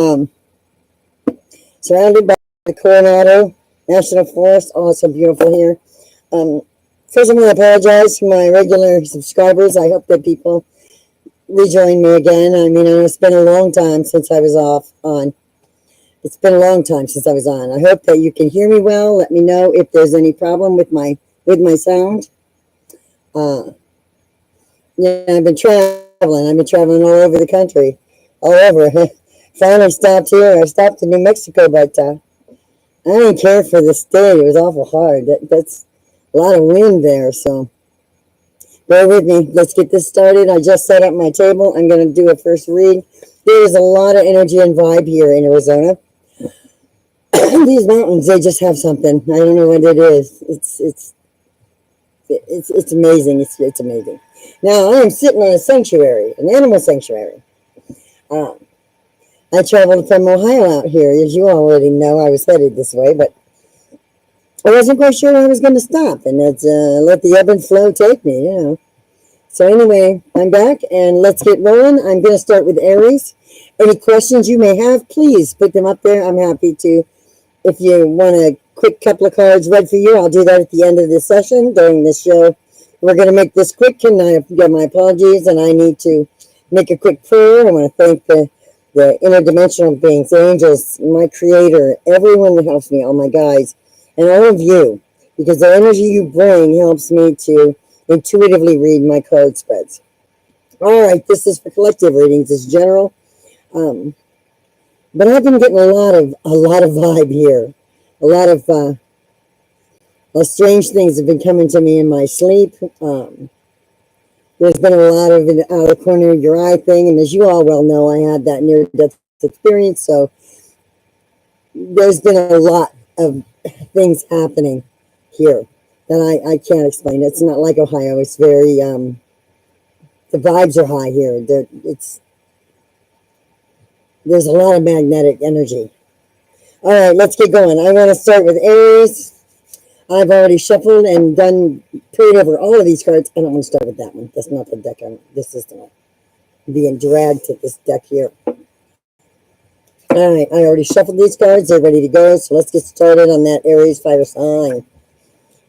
Um, Surrounded by the Coronado National Forest. Oh, it's so beautiful here. Um, First, I'm going to apologize to my regular subscribers. I hope that people rejoin me again. I mean, it's been a long time since I was off on. It's been a long time since I was on. I hope that you can hear me well. Let me know if there's any problem with my sound. Uh, yeah, I've been traveling. I've been traveling all over the country, all over. Finally stopped here. I stopped in New Mexico, but I didn't care for the stay. It was awful hard. That's a lot of wind there, so bear with me. Let's get this started. I just set up my table. I'm going to do a first read. There's a lot of energy and vibe here in Arizona. These mountains, they just have something. I don't know what it is. It's amazing. It's amazing. Now I am sitting on a sanctuary, an animal sanctuary. Um, I traveled from Ohio out here, as you already know. I was headed this way, but I wasn't quite sure I was going to stop, and that's let the ebb and flow take me. So anyway, I'm back, and let's get rolling. I'm going to start with Aries. Any questions you may have, please put them up there. I'm happy to. If you want a quick couple of cards read for you, I'll do that at the end of this session during this show. We're going to make this quick, and I get my apologies, and I need to make a quick prayer. I want to thank the interdimensional beings, the angels, my creator, everyone that helps me, all my guides, and all of you, because the energy you bring helps me to intuitively read my card spreads. All right, this is for collective readings. It's general. But I've been getting a lot of vibe here. A lot of strange things have been coming to me in my sleep. There's been a lot of an out of the corner of your eye thing, and as you all well know, I had that near-death experience, so there's been a lot of things happening here that I can't explain. It's not like Ohio. It's very, the vibes are high here. There's a lot of magnetic energy. All right, let's get going. I want to start with Aries. I've already shuffled and prayed over all of these cards. I don't want to start with that one. That's not the deck. This is the one. I'm being dragged to this deck here. All right, I already shuffled these cards. They're ready to go. So let's get started on that Aries fire sign.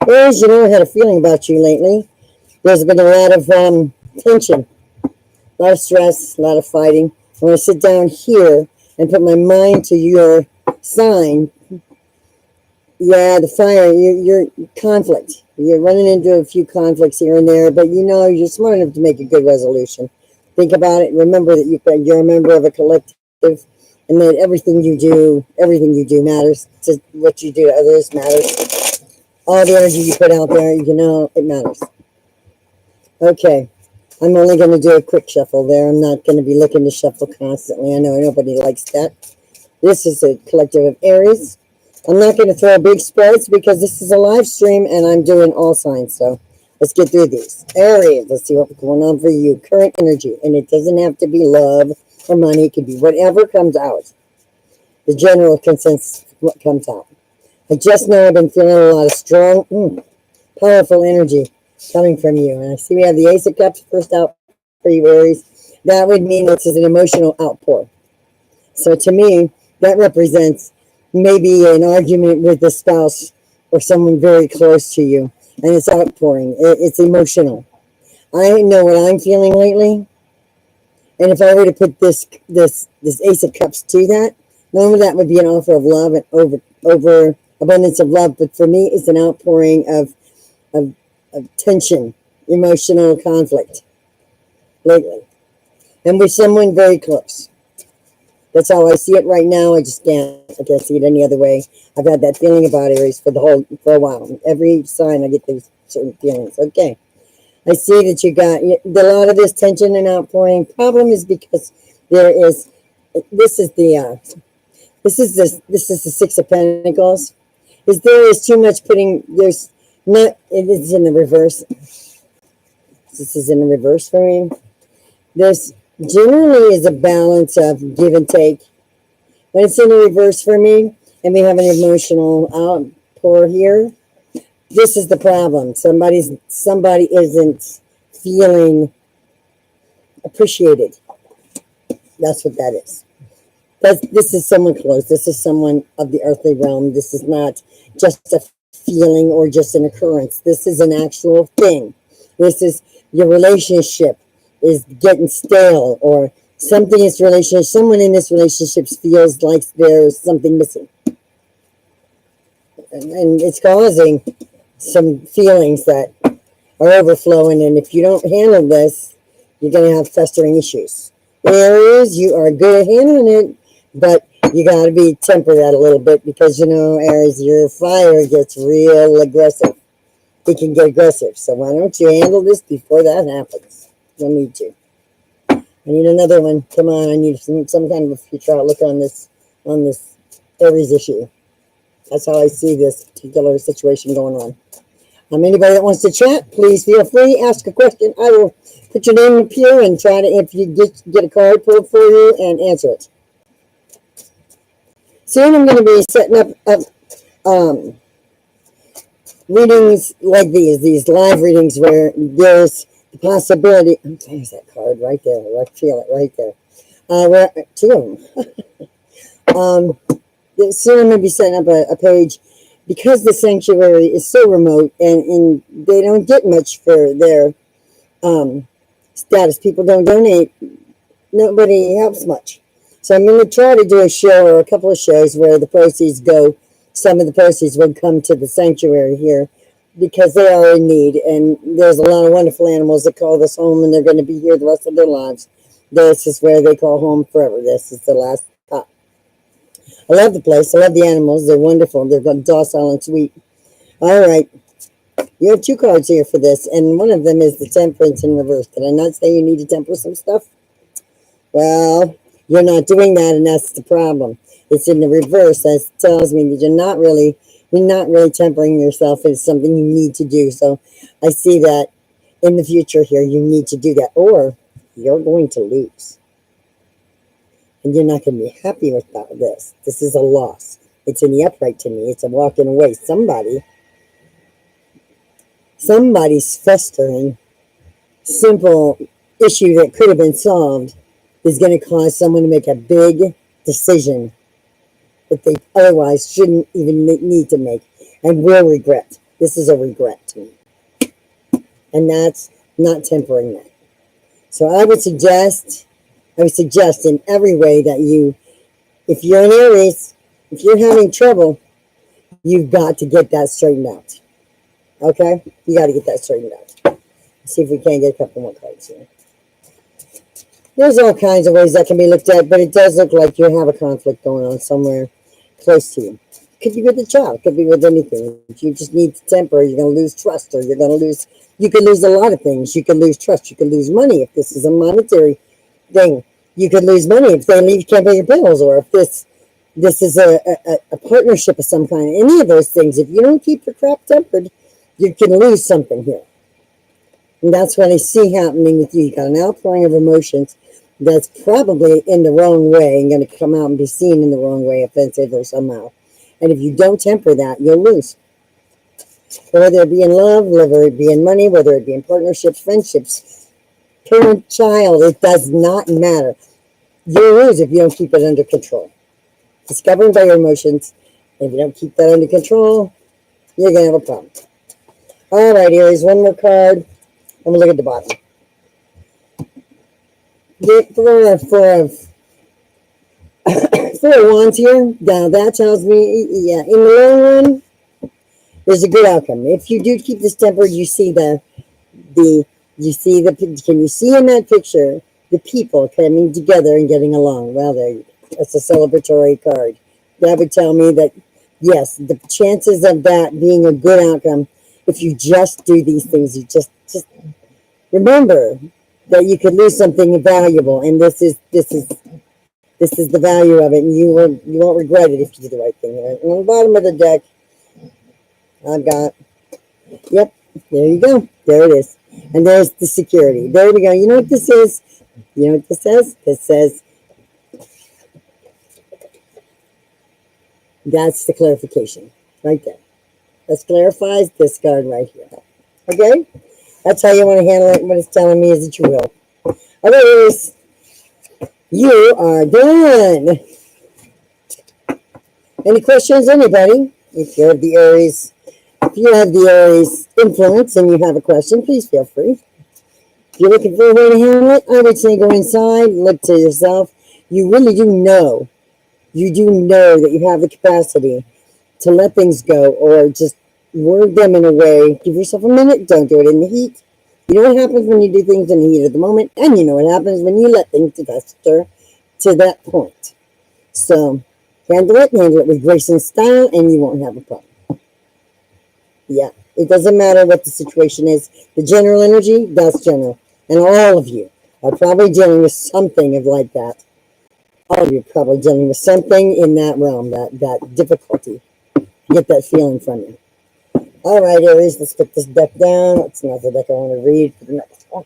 Aries, I had a feeling about you lately. There's been a lot of tension, a lot of stress, a lot of fighting. I want to sit down here and put my mind to your sign. Yeah, the fire, your conflict. You're running into a few conflicts here and there, but you're smart enough to make a good resolution. Think about it. Remember that you're a member of a collective, and that everything you do matters. What you do to others matters. All the energy you put out there, it matters. Okay. I'm only going to do a quick shuffle there. I'm not going to be looking to shuffle constantly. I know nobody likes that. This is a collective of Aries. I'm not going to throw big spreads because this is a live stream and I'm doing all signs. So let's get through these. Aries, let's see what's going on for you. Current energy. And it doesn't have to be love or money. It could be whatever comes out. The general consensus, what comes out. I just know I've been feeling a lot of strong, powerful energy coming from you. And I see we have the Ace of Cups first out for you, Aries. That would mean this is an emotional outpour. So to me, that represents maybe an argument with a spouse or someone very close to you. And it's outpouring. It's emotional. I know what I'm feeling lately. And if I were to put this Ace of Cups to that, normally that would be an offer of love and over abundance of love. But for me, it's an outpouring of tension, emotional conflict lately, and with someone very close. That's how I see it right now. I can't see it any other way. I've had that feeling about Aries for a while. Every sign I get these certain feelings. Okay, I see that you got a lot of this tension and outpouring. Problem is because this is the Six of Pentacles. There is too much it is in the reverse. This is in the reverse for me. This generally is a balance of give and take. When it's in the reverse for me, and we have an emotional outpour here, this is the problem. Somebody isn't feeling appreciated. That's what that is. This is someone close. This is someone of the earthly realm. This is not just a feeling or just an occurrence. This is an actual thing. This is your relationship is getting stale, or something in this relationship, someone in this relationship feels like there's something missing. And it's causing some feelings that are overflowing. And if you don't handle this, you're going to have festering issues. Aries, you are good at handling it, but you got to be tempered that a little bit, because, you know, Aries, your fire gets real aggressive. It can get aggressive. So why don't you handle this before that happens? You'll need to. I need another one. Come on, I need some kind of a future outlook on this Aries issue. That's how I see this particular situation going on. Anybody that wants to chat, please feel free. Ask a question. I will put your name up here and try to, if you get a card pulled for you, and answer it. Soon I'm going to be setting up readings like these live readings where there's the possibility. There's that card right there. I feel it right there. Two of them. Soon I'm going to be setting up a page, because the sanctuary is so remote, and they don't get much for their status. People don't donate. Nobody helps much. So I'm going to try to do a show or a couple of shows where the proceeds go. Some of the proceeds would come to the sanctuary here, because they are in need. And there's a lot of wonderful animals that call this home, and they're going to be here the rest of their lives. This is where they call home forever. This is the last stop. I love the place. I love the animals. They're wonderful. They're docile and sweet. All right. You have two cards here for this, and one of them is the Temperance in reverse. Did I not say you need to temper some stuff? Well, you're not doing that, and that's the problem. It's in the reverse. That tells me that you're not really tempering yourself. It's something you need to do. So I see that in the future here, you need to do that, or you're going to lose. And you're not going to be happy with this. This is a loss. It's in the upright to me. It's a walking away. Somebody's festering simple issue that could have been solved is going to cause someone to make a big decision that they otherwise shouldn't even need to make, and will regret. This is a regret to me. And that's not tempering that. So I would suggest in every way that if you're an Aries, if you're having trouble, you've got to get that straightened out. Okay? You got to get that straightened out. Let's see if we can get a couple more cards here. There's all kinds of ways that can be looked at, but it does look like you have a conflict going on somewhere close to you. Could be with a child, could be with anything. If you just need to temper, you're going to lose trust, or you could lose a lot of things. You could lose trust. You could lose money if this is a monetary thing. You could lose money if they leave, can't pay your bills, or if this is a partnership of some kind. Any of those things. If you don't keep your crap tempered, you can lose something here. And that's what I see happening with you. You got an outpouring of emotions that's probably in the wrong way and going to come out and be seen in the wrong way, offensive or somehow. And if you don't temper that, you'll lose. Whether it be in love, whether it be in money, whether it be in partnerships, friendships, parent, child, it does not matter. You'll lose if you don't keep it under control. It's governed by your emotions. If you don't keep that under control, you're going to have a problem. All right, Aries, one more card. I'm going to look at the bottom. Four of Wands here. Now that tells me, yeah, in the long run, there's a good outcome. If you do keep this tempered, you see can you see in that picture the people coming together and getting along? Well, that's a celebratory card. That would tell me that, yes, the chances of that being a good outcome, if you just do these things, you just remember that you could lose something valuable, and this is the value of it, and you won't regret it if you do the right thing. Right? On the bottom of the deck, I've got, yep, there you go. There it is. And there's the security. There we go. You know what this is? You know what this says? This says, that's the clarification right there. That clarifies this card right here. Okay? That's how you want to handle it. What it's telling me is that you will. Otherwise, you are done. Any questions, anybody? If you have the Aries, if you have the Aries influence and you have a question, please feel free. If you're looking for a way to handle it, I would say go inside, look to yourself. You really do know. You do know that you have the capacity to let things go or just word them in a way. Give yourself a minute. Don't do it in the heat. You know what happens when you do things in the heat of the moment, and you know what happens when you let things fester to that point. So handle it with grace and style, and you won't have a problem. Yeah, it doesn't matter what the situation is. The general energy, that's general. And all of you are probably dealing with something of like that. All of you are probably dealing with something in that realm, that difficulty. Get that feeling from you. All right, Aries, let's put this deck down. That's not the deck I want to read for the next one.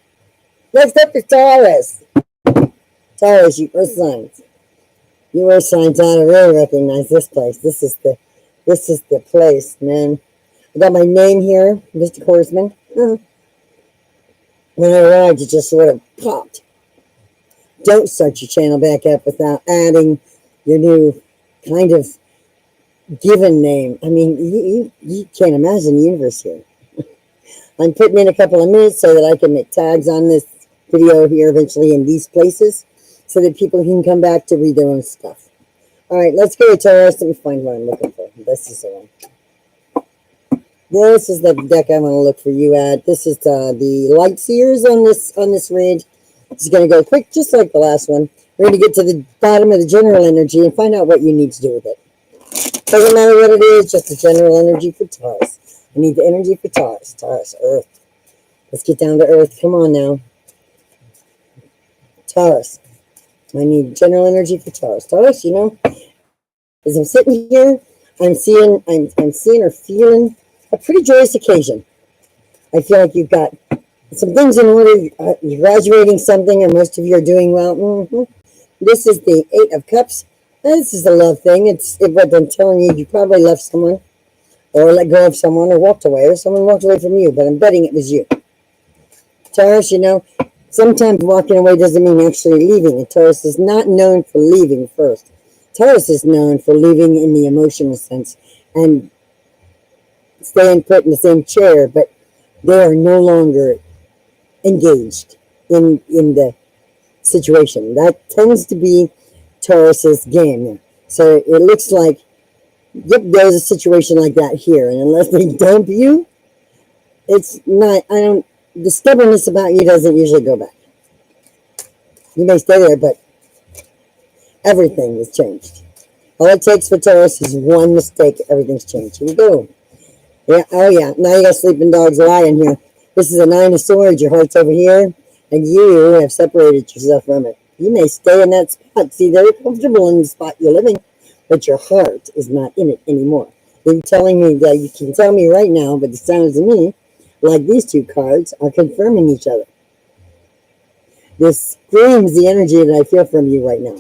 Next up is Taurus. Taurus, you earth signs. You earth signs ought to really recognize this place. This is the place, man. I got my name here, Mr. Horseman. When I arrived, it just sort of popped. Don't start your channel back up without adding your new kind of given name. I mean, you can't imagine the universe here. I'm putting in a couple of minutes so that I can make tags on this video here eventually in these places so that people can come back to read their own stuff. All right, let's go to Taurus. Let me find what I'm looking for. This is the one. This is the deck I want to look for you at. This is the light seers on this read. It's going to go quick, just like the last one. We're going to get to the bottom of the general energy and find out what you need to do with it. Doesn't matter what it is, just the general energy for Taurus. I need the energy for Taurus. Taurus, Earth. Let's get down to Earth. Come on now. Taurus. I need general energy for Taurus. Taurus, you know, as I'm sitting here, I'm seeing or feeling a pretty joyous occasion. I feel like you've got some things in order. You're graduating something, and most of you are doing well. This is the Eight of Cups. This is a love thing. It's what I'm telling you. You probably left someone, or let go of someone, or walked away, or someone walked away from you. But I'm betting it was you, Taurus. You know, sometimes walking away doesn't mean actually leaving. And Taurus is not known for leaving first. Taurus is known for leaving in the emotional sense and staying put in the same chair, but they are no longer engaged in the situation. That tends to be Taurus's game. So it looks like, yep, there's a situation like that here, and unless they dump you, it's not. The stubbornness about you doesn't usually go back. You may stay there, but everything has changed. All it takes for Taurus is one mistake. Everything's changed. Here we go. Yeah, oh yeah. Now you got sleeping dogs lying here. This is a Nine of Swords. Your heart's over here, and you have separated yourself from it. You may stay in that spot. See, they're comfortable in the spot you're living, but your heart is not in it anymore. You're telling me that you can tell me right now, but it sounds to me like these two cards are confirming each other. This screams the energy that I feel from you right now.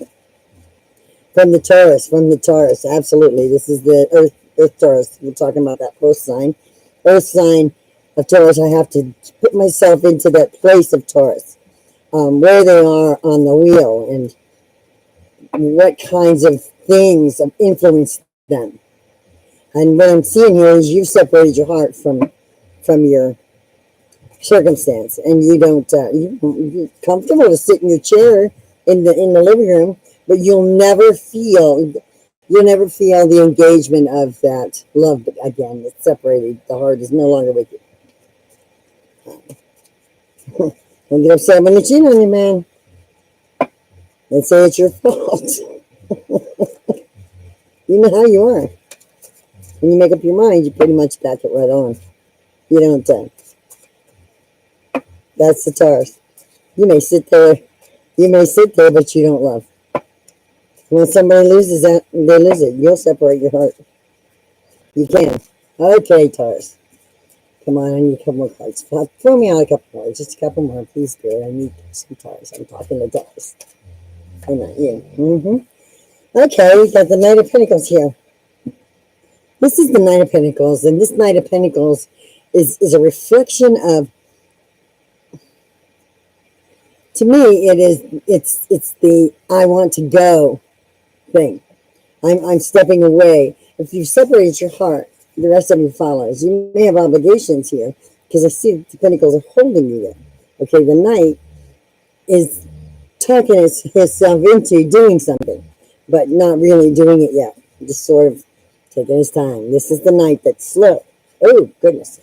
From the Taurus, absolutely. This is the Earth Taurus. We're talking about that Earth sign. Earth sign of Taurus, I have to put myself into that place of Taurus, where they are on the wheel and what kinds of things have influenced them. And what I'm seeing here is you've separated your heart from your circumstance, and you don't you're comfortable to sit in your chair in the living room, but you'll never feel the engagement of that love again. It's separated. The heart is no longer with you. Don't get upset when they cheat on you, man. And say it's your fault. You know how you are. When you make up your mind, you pretty much back it right on. You don't. That's the Taurus. You may sit there, but you don't love. When somebody loses that, they lose it. You'll separate your heart. You can. Okay, Taurus. Come on, I need a couple more cards. Throw me out a couple more. Just a couple more, please, Spirit. I need some Taurus. I'm talking to Taurus. I'm not you. Okay, we got the Knight of Pentacles here. This is the Knight of Pentacles, and this Knight of Pentacles is a reflection of, to me, it's the I want to go thing. I'm stepping away. If you separate your heart, the rest of you follows. You may have obligations here because I see that the Pentacles are holding you there. Okay, the Knight is talking himself into doing something, but not really doing it yet. Just sort of taking his time. This is the Knight that's slow. Oh, goodness.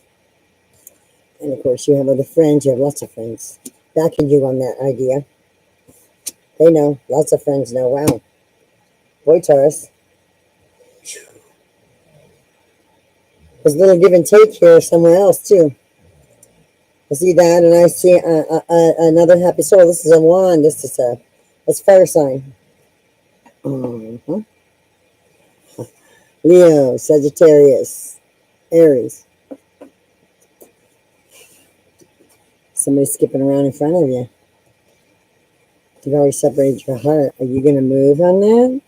And of course, you have other friends. You have lots of friends backing you on that idea. They know. Lots of friends know. Wow. Boy, Taurus. There's a little give and take here somewhere else, too. I see that, and I see another happy soul. This is a wand. This is that's fire sign. Leo, Sagittarius, Aries. Somebody's skipping around in front of you. You've already separated your heart. Are you going to move on that?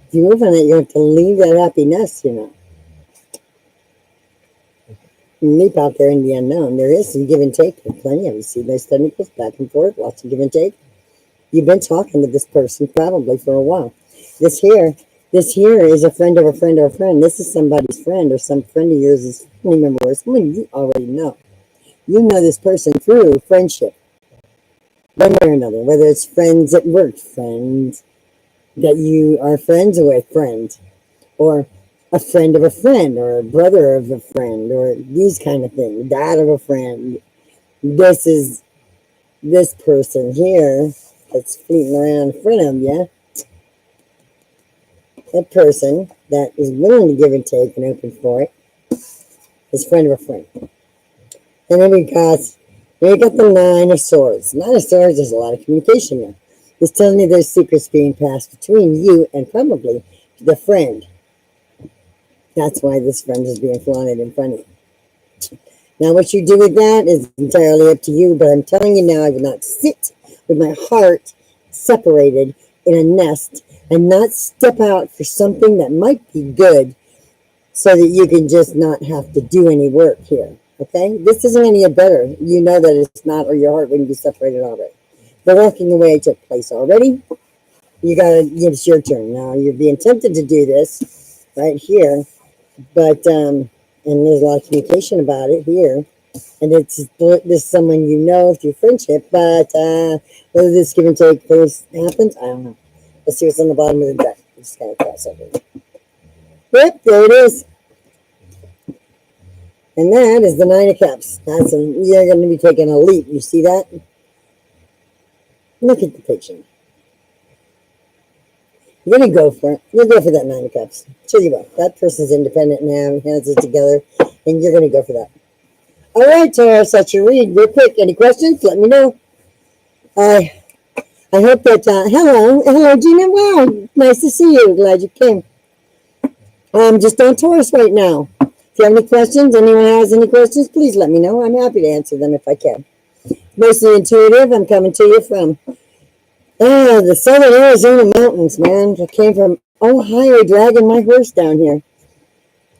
If you move on it, you have to leave that happy nest, you know. You leap out there in the unknown. There is some give and take. Plenty of you see those tentacles back and forth. Lots of give and take. You've been talking to this person probably for a while. This here is a friend of a friend of a friend. This is somebody's friend or some friend of yours is family member or someone you already know. You know this person through friendship. One way or another. Whether it's friends at work, friends that you are friends with, or a friend of a friend, or a brother of a friend, or these kind of things. Dad of a friend. This is this person here that's fleeting around in front of you. That person that is willing to give and take and open for it is friend of a friend. And then we got the Nine of Swords. Nine of Swords, there's a lot of communication there. It's telling you there's secrets being passed between you and probably the friend. That's why this friend is being flaunted in front of you. Now, what you do with that is entirely up to you, but I'm telling you now, I would not sit with my heart separated in a nest and not step out for something that might be good so that you can just not have to do any work here. Okay? This isn't any better. You know that it's not, or your heart wouldn't be separated already. The walking away took place already. It's your turn. Now, you're being tempted to do this right here, but, and there's a lot of communication about it here. And it's this someone you know through friendship, but whether this give and take first happens, I don't know. Let's see what's on the bottom of the deck. Just kind of cross over. Yep, there it is. And that is the Nine of Cups. You're going to be taking a leap. You see that? Look at the picture. You're going to go for it. You'll go for that Nine of Cups. Sure you will. That person's independent and has it together, and you're going to go for that. All right, Taurus, that's your read. Real quick. Any questions? Let me know. I hope that, hello, Gina. Wow, nice to see you. Glad you came. Just on Taurus right now. If you have any questions, anyone has any questions, please let me know. I'm happy to answer them if I can. Mostly intuitive. I'm coming to you from the southern Arizona mountains, man. I came from Ohio dragging my horse down here.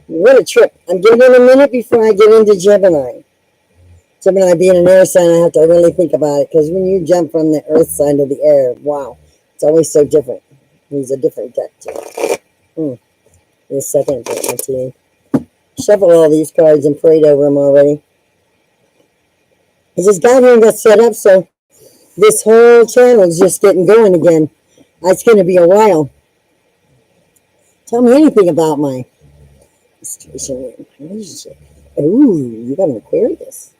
What a trip. I'm getting in a minute before I get into Gemini. Gemini being an air sign, I have to really think about it, because when you jump from the earth sign to the air, wow, it's always so different. He's a different deck, too. This second deck, my team. Shuffled all these cards and prayed over them already. I just got here and got set up, so this whole channel is just getting going again. It's going to be a while. Tell me anything about my situation relationship. Ooh, you got an Aquarius.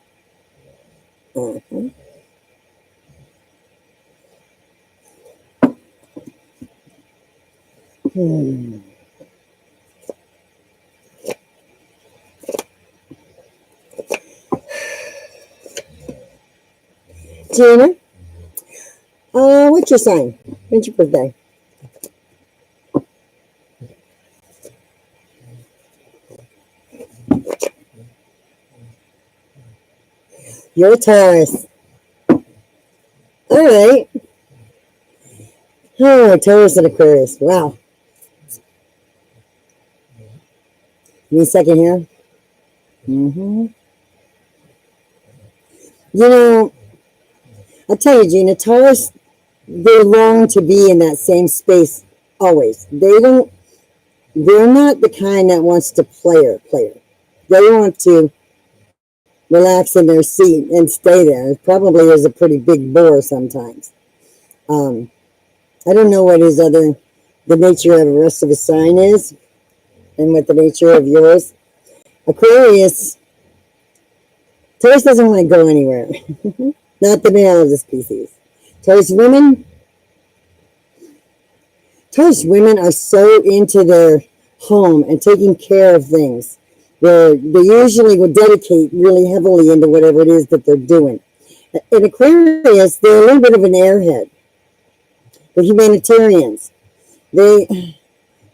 Gina, what's your sign? When's your birthday? You're a Taurus. All right. Oh, Taurus and Aquarius. Wow. Give me a second here. You know, I'll tell you, Gina, Taurus, they long to be in that same space always. They don't they're not the kind that wants to player. They want to relax in their seat and stay there. It probably is a pretty big bore sometimes. I don't know what the nature of the rest of his sign is and what the nature of yours. Aquarius, Taurus doesn't want to go anywhere. Not the male of the species. Taurus women are so into their home and taking care of things. They usually will dedicate really heavily into whatever it is that they're doing. In Aquarius, they're a little bit of an airhead. They're humanitarians. They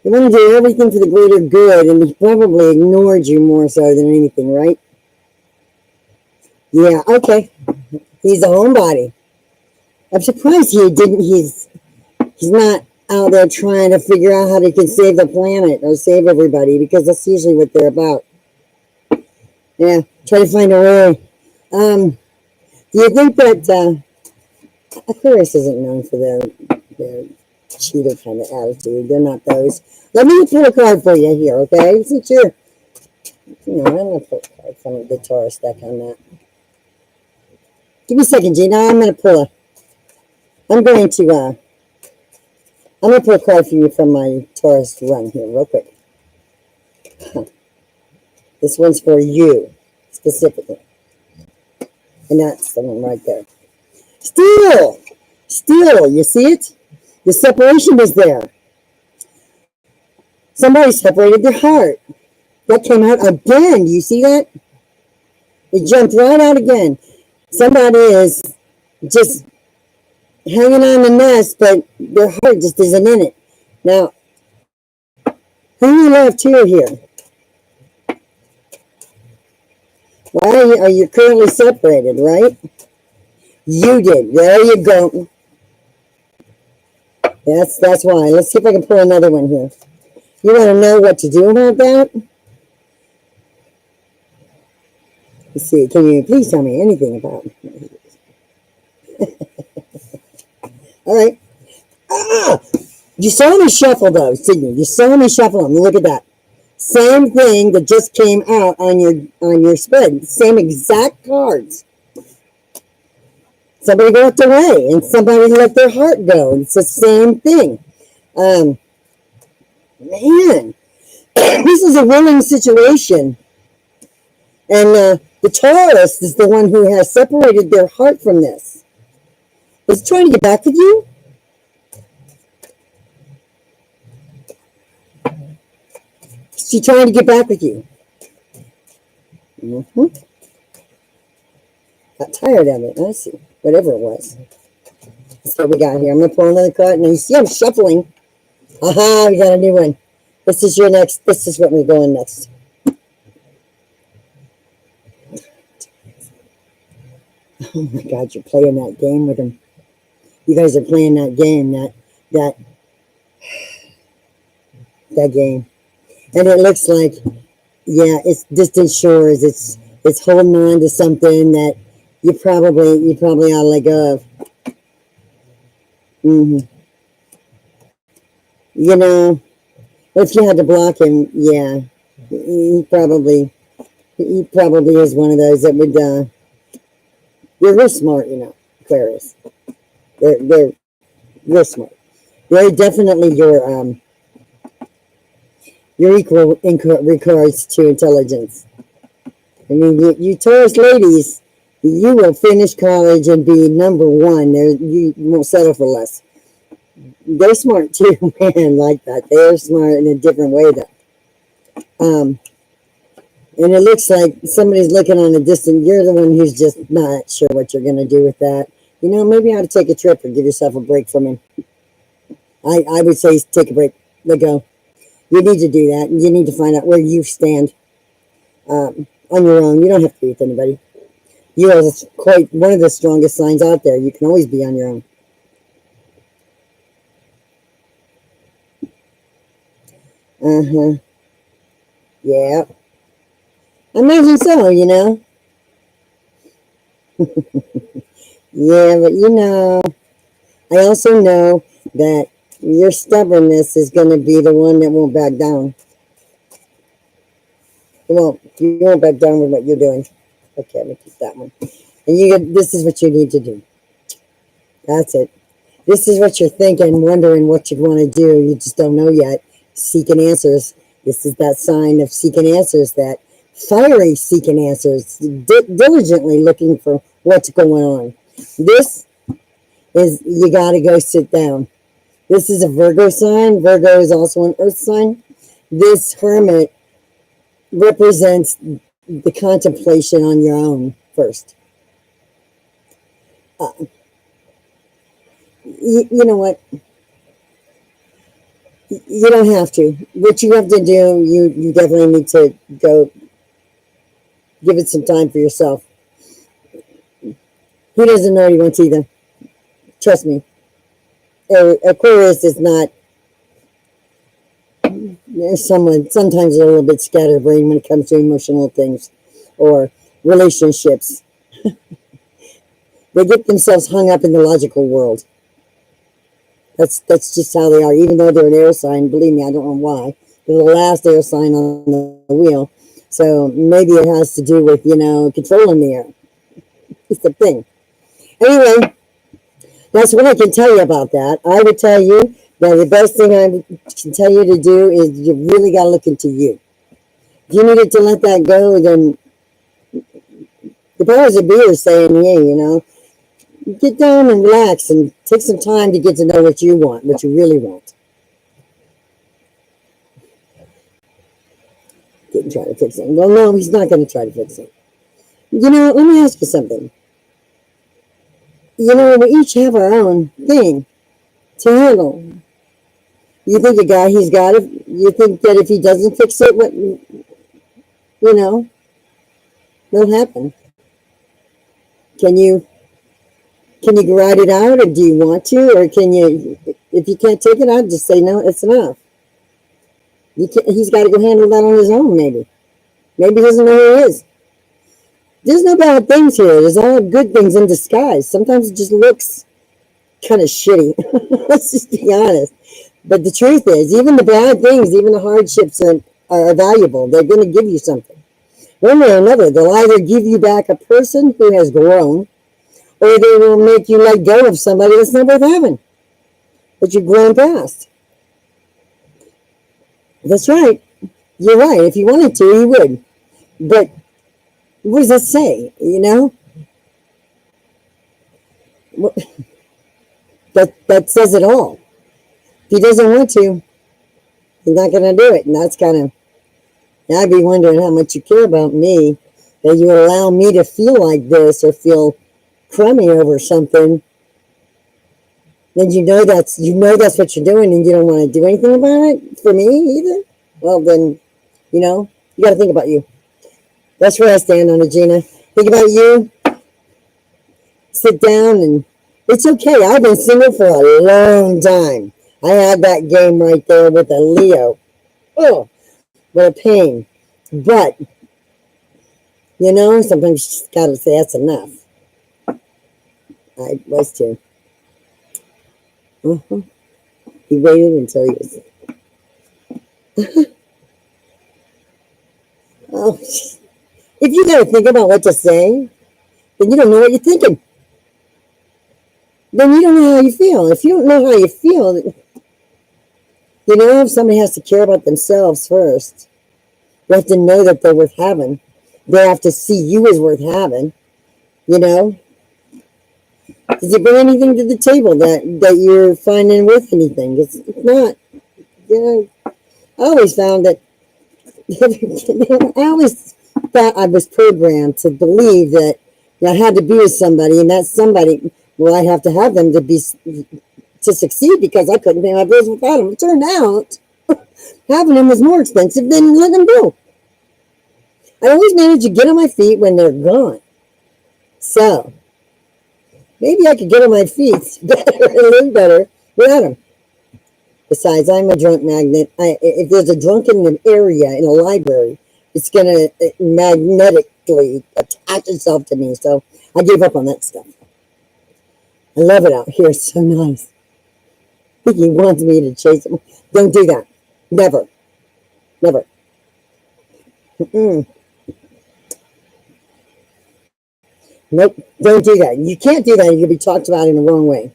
want to do everything for the greater good, and he probably ignored you more so than anything, right? Yeah, okay. He's a homebody. I'm surprised he's not out there trying to figure out how they can save the planet or save everybody, because that's usually what they're about. Yeah, try to find a way. Do you think that Aquarius isn't known for their cheater kind of attitude? They're not those. Let me pull a card for you here, okay? Since I'm going to put a card from the Taurus deck on that. Give me a second, Gina. I'm going to pull a card for you from my Taurus run here, real quick. This one's for you, specifically. And that's the one right there. Still, you see it? The separation is there. Somebody separated their heart. That came out again. Do you see that? It jumped right out again. Somebody is just hanging on the nest, but their heart just isn't in it. Now, who you left here? Why are you currently separated, right? You did. There you go. That's why. Let's see if I can pull another one here. You want to know what to do about that? Let's see. Can you please tell me anything about it? All right. You saw me shuffle those, didn't you? You saw me shuffle them. Look at that. Same thing that just came out on your spread. Same exact cards. Somebody walked away and somebody let their heart go. It's the same thing. Man, this is a willing situation. And the Taurus is the one who has separated their heart from this. Is he trying to get back with you? Is she trying to get back with you? Got tired of it. I see. Whatever it was. That's what we got here. I'm going to pull another card. Now you see I'm shuffling. Aha, we got a new one. This is your next. This is what we're going next. Oh my God, you're playing that game with him. You guys are playing that game, that game. And it looks like, yeah, it's distant shores. It's holding on to something that you probably ought to let go of. You know, if you had to block him, yeah, he probably is one of those that would. They're real smart, you know, Aquarius. They're real smart. They're definitely your equal in regards to intelligence. I mean, you Taurus ladies, you will finish college and be number one. You won't settle for less. They're smart too, man, like that. They're smart in a different way, though. And it looks like somebody's looking on a distance. You're the one who's just not sure what you're going to do with that. You know, maybe you ought to take a trip and give yourself a break from him. I would say take a break. Let go. You need to do that. You need to find out where you stand on your own. You don't have to be with anybody. You are quite one of the strongest signs out there. You can always be on your own. Yeah. I imagine so, you know. Yeah, but you know, I also know that Your stubbornness is going to be the one that won't back down. You won't back down with what you're doing. Okay, I'm going to keep that one. And this is what you need to do. That's it. This is what you're thinking, wondering what you want to do. You just don't know yet. Seeking answers. This is that sign of seeking answers, that fiery seeking answers, diligently looking for what's going on. This is, you got to go sit down. This is a Virgo sign. Virgo is also an earth sign. This hermit represents the contemplation on your own first. You know what? You don't have to. What you have to do, you definitely need to go give it some time for yourself. He doesn't know what he wants either. Trust me. Aquarius is not, sometimes they're a little bit scatterbrained when it comes to emotional things or relationships. They get themselves hung up in the logical world. That's just how they are. Even though they're an air sign, believe me, I don't know why. They're the last air sign on the wheel. So maybe it has to do with, controlling the air. It's the thing. Anyway, that's what I can tell you about that. I would tell you that the best thing I can tell you to do is you really got to look into you. If you needed to let that go, then the powers that be are saying, hey, get down and relax and take some time to get to know what you want, what you really want. Didn't try to fix it. Well, no, he's not going to try to fix it. Let me ask you something. We each have our own thing to handle. You think the guy, he's got it? You think that if he doesn't fix it, what'll happen? Can you ride it out, or do you want to, or can you, if you can't take it out, just say, no, it's enough. He's got to go handle that on his own, maybe. Maybe he doesn't know who he is. There's no bad things here. There's all good things in disguise. Sometimes it just looks kind of shitty. Let's just be honest. But the truth is, even the bad things, even the hardships are valuable. They're going to give you something. One way or another, they'll either give you back a person who has grown, or they will make you let go of somebody that's not worth having, that you've grown past. That's right. You're right. If you wanted to, you would. But what does that say? That says it all. If he doesn't want to, he's not going to do it. And that's kind of, I'd be wondering how much you care about me, that you would allow me to feel like this or feel crummy over something. Then that's what you're doing, and you don't want to do anything about it for me either. Well, then, you got to think about you. That's where I stand on it, Gina. Think about you. Sit down, and it's okay. I've been single for a long time. I had that game right there with a Leo. Oh, what a pain. But, sometimes you just got to say that's enough. I was too. He waited until he was. Oh, if you got to think about what to say, then you don't know what you're thinking. Then you don't know how you feel. If you don't know how you feel, if somebody has to care about themselves first, you have to know that they're worth having. They have to see you as worth having. Does it bring anything to the table that you're finding worth anything? It's not. I always found that. I always thought I was programmed to believe that I had to be with somebody, and that somebody, I have to have them to succeed, because I couldn't pay my bills without them. It turned out having them was more expensive than letting them go. I always manage to get on my feet when they're gone. So maybe I could get on my feet better and live better without them. Besides, I'm a drunk magnet. If there's a drunk in an area, in a library, it's going to magnetically attach itself to me. So I gave up on that stuff. I love it out here. It's so nice. He wants me to chase him. Don't do that. Never. Never. Mm-mm. Nope. Don't do that. You can't do that. You'll be talked about in the wrong way.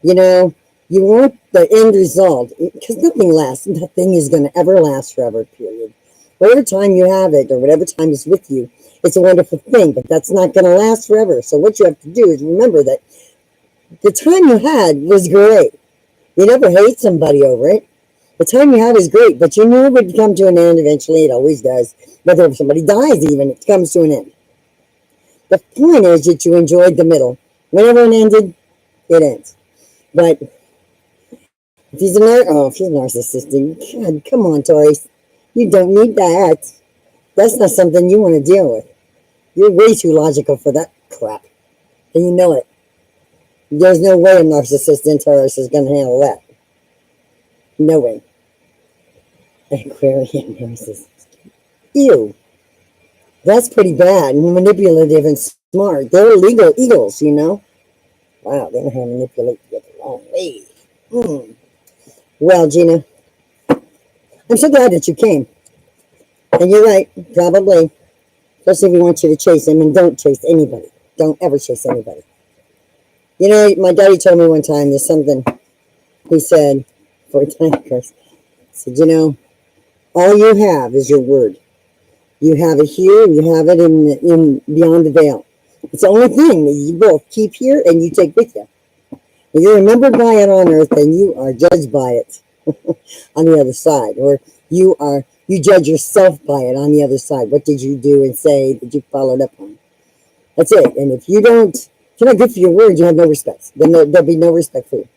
You know, you want the end result because nothing lasts. Nothing is going to ever last forever, period. Whatever time you have it or whatever time is with you, it's a wonderful thing, but that's not going to last forever. So what you have to do is remember that the time you had was great. You never hate somebody over it. The time you had is great, but you knew it would come to an end eventually. It always does. Whether if somebody dies even, it comes to an end. The point is that you enjoyed the middle. Whenever it ended, it ends. But if he's if he's narcissistic, God, come on, Tori. You don't need that. That's not something you want to deal with. You're way too logical for that crap. And you know it. There's no way a narcissist in Taurus is going to handle that. No way. Aquarian narcissist. Ew. That's pretty bad. Manipulative and smart. They're legal eagles, you know. Wow, they know how to manipulate to get the wrong way. Well, Gina, I'm so glad that you came. And you're right, probably. Especially if he wants you to chase him, and don't chase anybody. Don't ever chase anybody. You know, my daddy told me one time, there's something he said, 4 times, of course. He said, you know, all you have is your word. You have it here, and you have it in beyond the veil. It's the only thing that you both keep here and you take with you. If you're remembered by it on earth, then you are judged by it on the other side. Or you judge yourself by it on the other side. What did you do and say that you followed up on? That's it. And if you're not good for your word, you have no respect. Then there'll be no respect for you.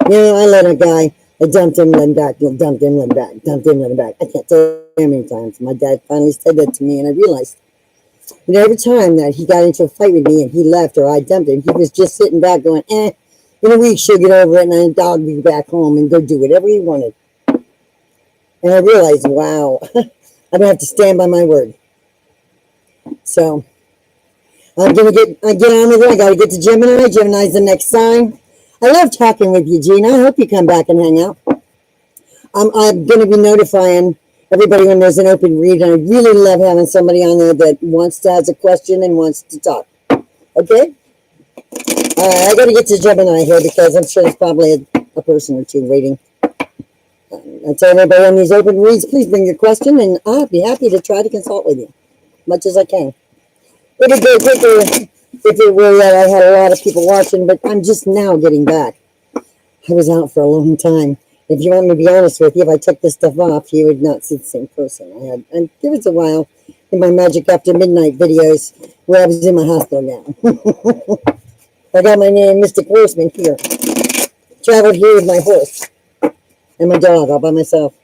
You know, I let a guy, I dumped him, let him back, dumped him, let him back, dumped him, let him back. I can't tell you how many times. My dad finally said that to me, and I realized, you know, every time that he got into a fight with me and he left or I dumped him, he was just sitting back going, in a week she'll get over it and then I'll be back home and go do whatever he wanted. And I realized, wow, I'm going to have to stand by my word. So, I'm going to get on with it. I got to get to Gemini. Gemini's the next sign. I love talking with you, Gina. I hope you come back and hang out. I'm going to be notifying everybody when there's an open read. And I really love having somebody on there that wants to ask a question and wants to talk. Okay? I got to get to Gemini here because I'm sure there's probably a person or two waiting. I tell everybody on these open reads, please bring your question, and I'll be happy to try to consult with you as much as I can. It would go quicker if it were that I had a lot of people watching, but I'm just now getting back. I was out for a long time. If you want me to be honest with you, if I took this stuff off, you would not see the same person. And there was a while in my Magic After Midnight videos where I was in my hospital gown. I got my name, Mystic Horseman, here. Traveled here with my horse and my dog all by myself.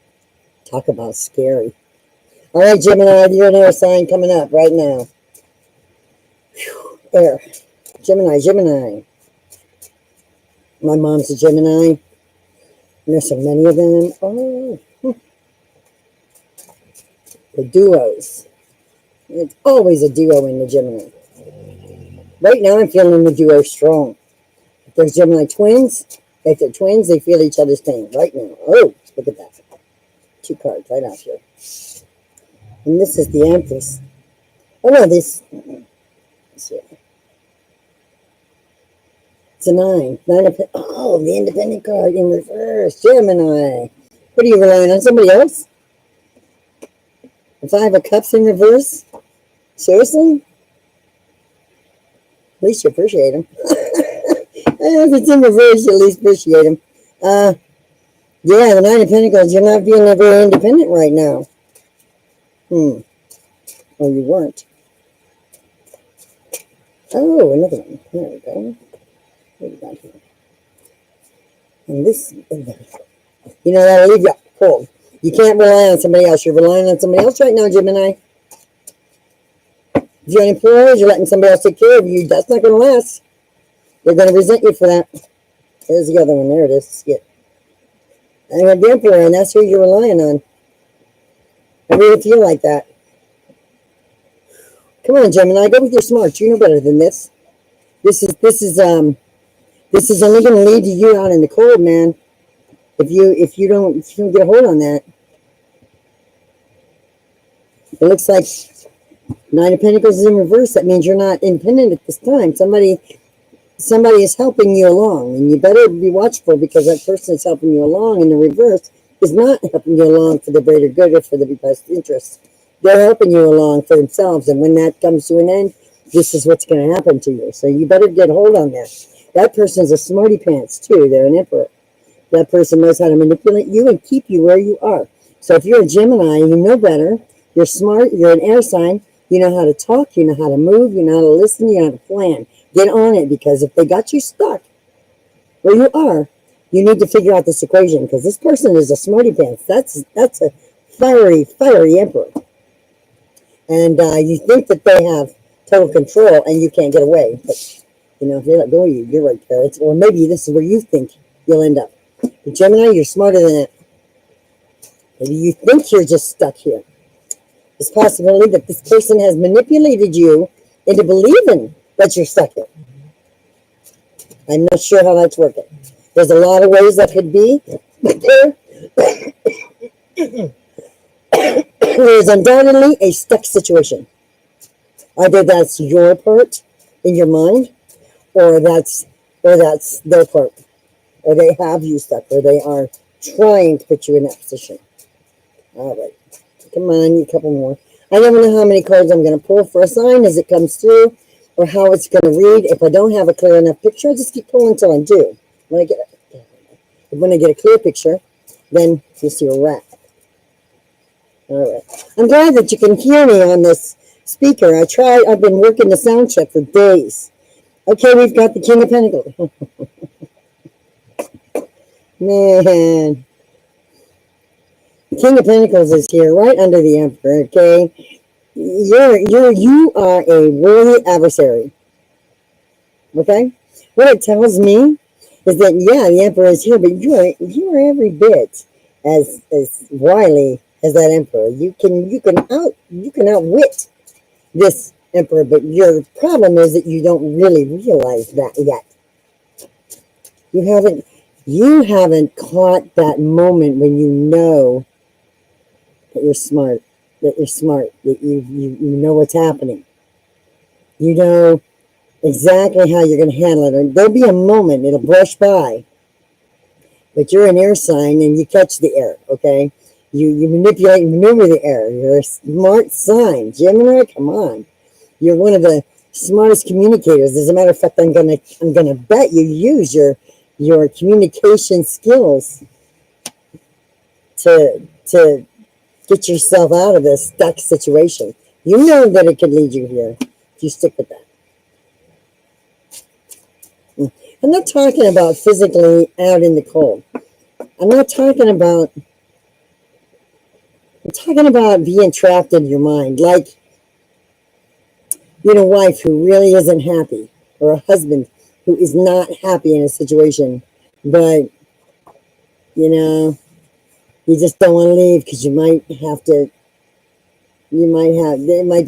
Talk about scary. All right, Gemini, you're an air sign coming up right now. Whew, air. Gemini. My mom's a Gemini. And there's so many of them. Oh, the duos. It's always a duo in the Gemini. Right now, I'm feeling the duo strong. If there's Gemini twins, if they're twins, they feel each other's pain right now. Oh, look at that. 2 cards right out here. And this is the Empress. Oh, no, this. Let's see. It's a 9. Oh, the Independent card in reverse. Gemini. What are you relying on? Somebody else? The 5 of Cups in reverse? Seriously? At least you appreciate him. If it's in reverse, you at least appreciate him. Yeah, the 9 of Pentacles. You're not feeling very independent right now. Oh, you weren't. Oh, another one. There we go. What do we got here? And this, you know, that'll leave you cold. You can't rely on somebody else. You're relying on somebody else right now, Gemini. If you're unemployed, you're letting somebody else take care of you. That's not going to last. They're going to resent you for that. There's the other one. There it is. Skip. I have the Emperor, and that's who you're relying on. I really feel like that. Come on, Gemini. Go with your smarts. You know better than this. This is only going to lead you out in the cold, man. If you don't get a hold on that, it looks like Nine of Pentacles is in reverse. That means you're not independent at this time. Somebody is helping you along, and you better be watchful, because that person is helping you along in the reverse is not helping you along for the greater good or for the best interest. They're helping you along for themselves, and when that comes to an end, this is what's going to happen to you. So you better get hold on that. That person's a smarty pants too. They're an emperor. That person knows how to manipulate you and keep you where you are. So if you're a Gemini, you know better. You're smart. You're an air sign. You know how to talk. You know how to move. You know how to listen. You know how to plan. Get on it, because if they got you stuck where you are, you need to figure out this equation, because this person is a smarty pants. That's a fiery emperor. And you think that they have total control and you can't get away. But, if they let go of you, you're right there. Or maybe this is where you think you'll end up. But Gemini, you're smarter than that. Maybe you think you're just stuck here. There's possibility that this person has manipulated you into believing that you're stuck here. I'm not sure how that's working. There's a lot of ways that could be, but there's undoubtedly a stuck situation. Either that's your part in your mind, or that's their part, or they have you stuck, or they are trying to put you in that position. All right, come on, a couple more. I never know how many cards I'm going to pull for a sign as it comes through, or how it's going to read. If I don't have a clear enough picture, I just keep pulling until I do. When I get a clear picture, then you see where we're at. All right. I'm glad that you can hear me on this speaker. I've been working the sound check for days. Okay, we've got the King of Pentacles. Man. The King of Pentacles is here right under the Emperor, okay? You are a worthy adversary. Okay? What it tells me is that, yeah, the Emperor is here, but you are every bit as wily as that Emperor. You can outwit this Emperor, but your problem is that you don't really realize that yet. You haven't caught that moment when you know that you're smart, that you know what's happening. You know exactly how you're going to handle it. And there'll be a moment, it'll brush by, but you're an air sign and you catch the air, okay? You manipulate and maneuver the air. You're a smart sign. Gemini, come on. You're one of the smartest communicators. As a matter of fact, I'm gonna bet you use your communication skills to get yourself out of this stuck situation. You know that it could lead you here if you stick with that. I'm not talking about physically out in the cold. I'm talking about being trapped in your mind, like a wife who really isn't happy, or a husband who is not happy in a situation, but you just don't want to leave because it might be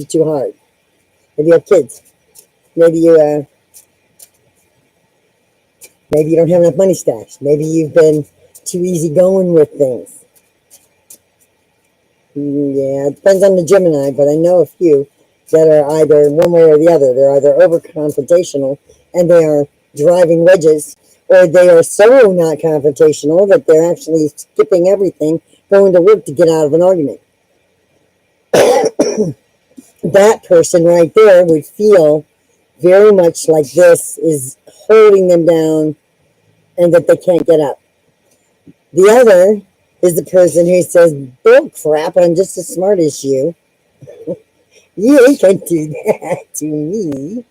too hard. Maybe you have kids. Maybe you don't have enough money stashed. Maybe you've been too easy going with things. Yeah, it depends on the Gemini, but I know a few that are either one way or the other. They're either over-confrontational and they are driving wedges, or they are so not confrontational that they're actually skipping everything, going to work to get out of an argument. That person right there would feel very much like this is holding them down and that they can't get up. The other is the person who says, bull crap, I'm just as smart as you. You ain't gonna do that to me.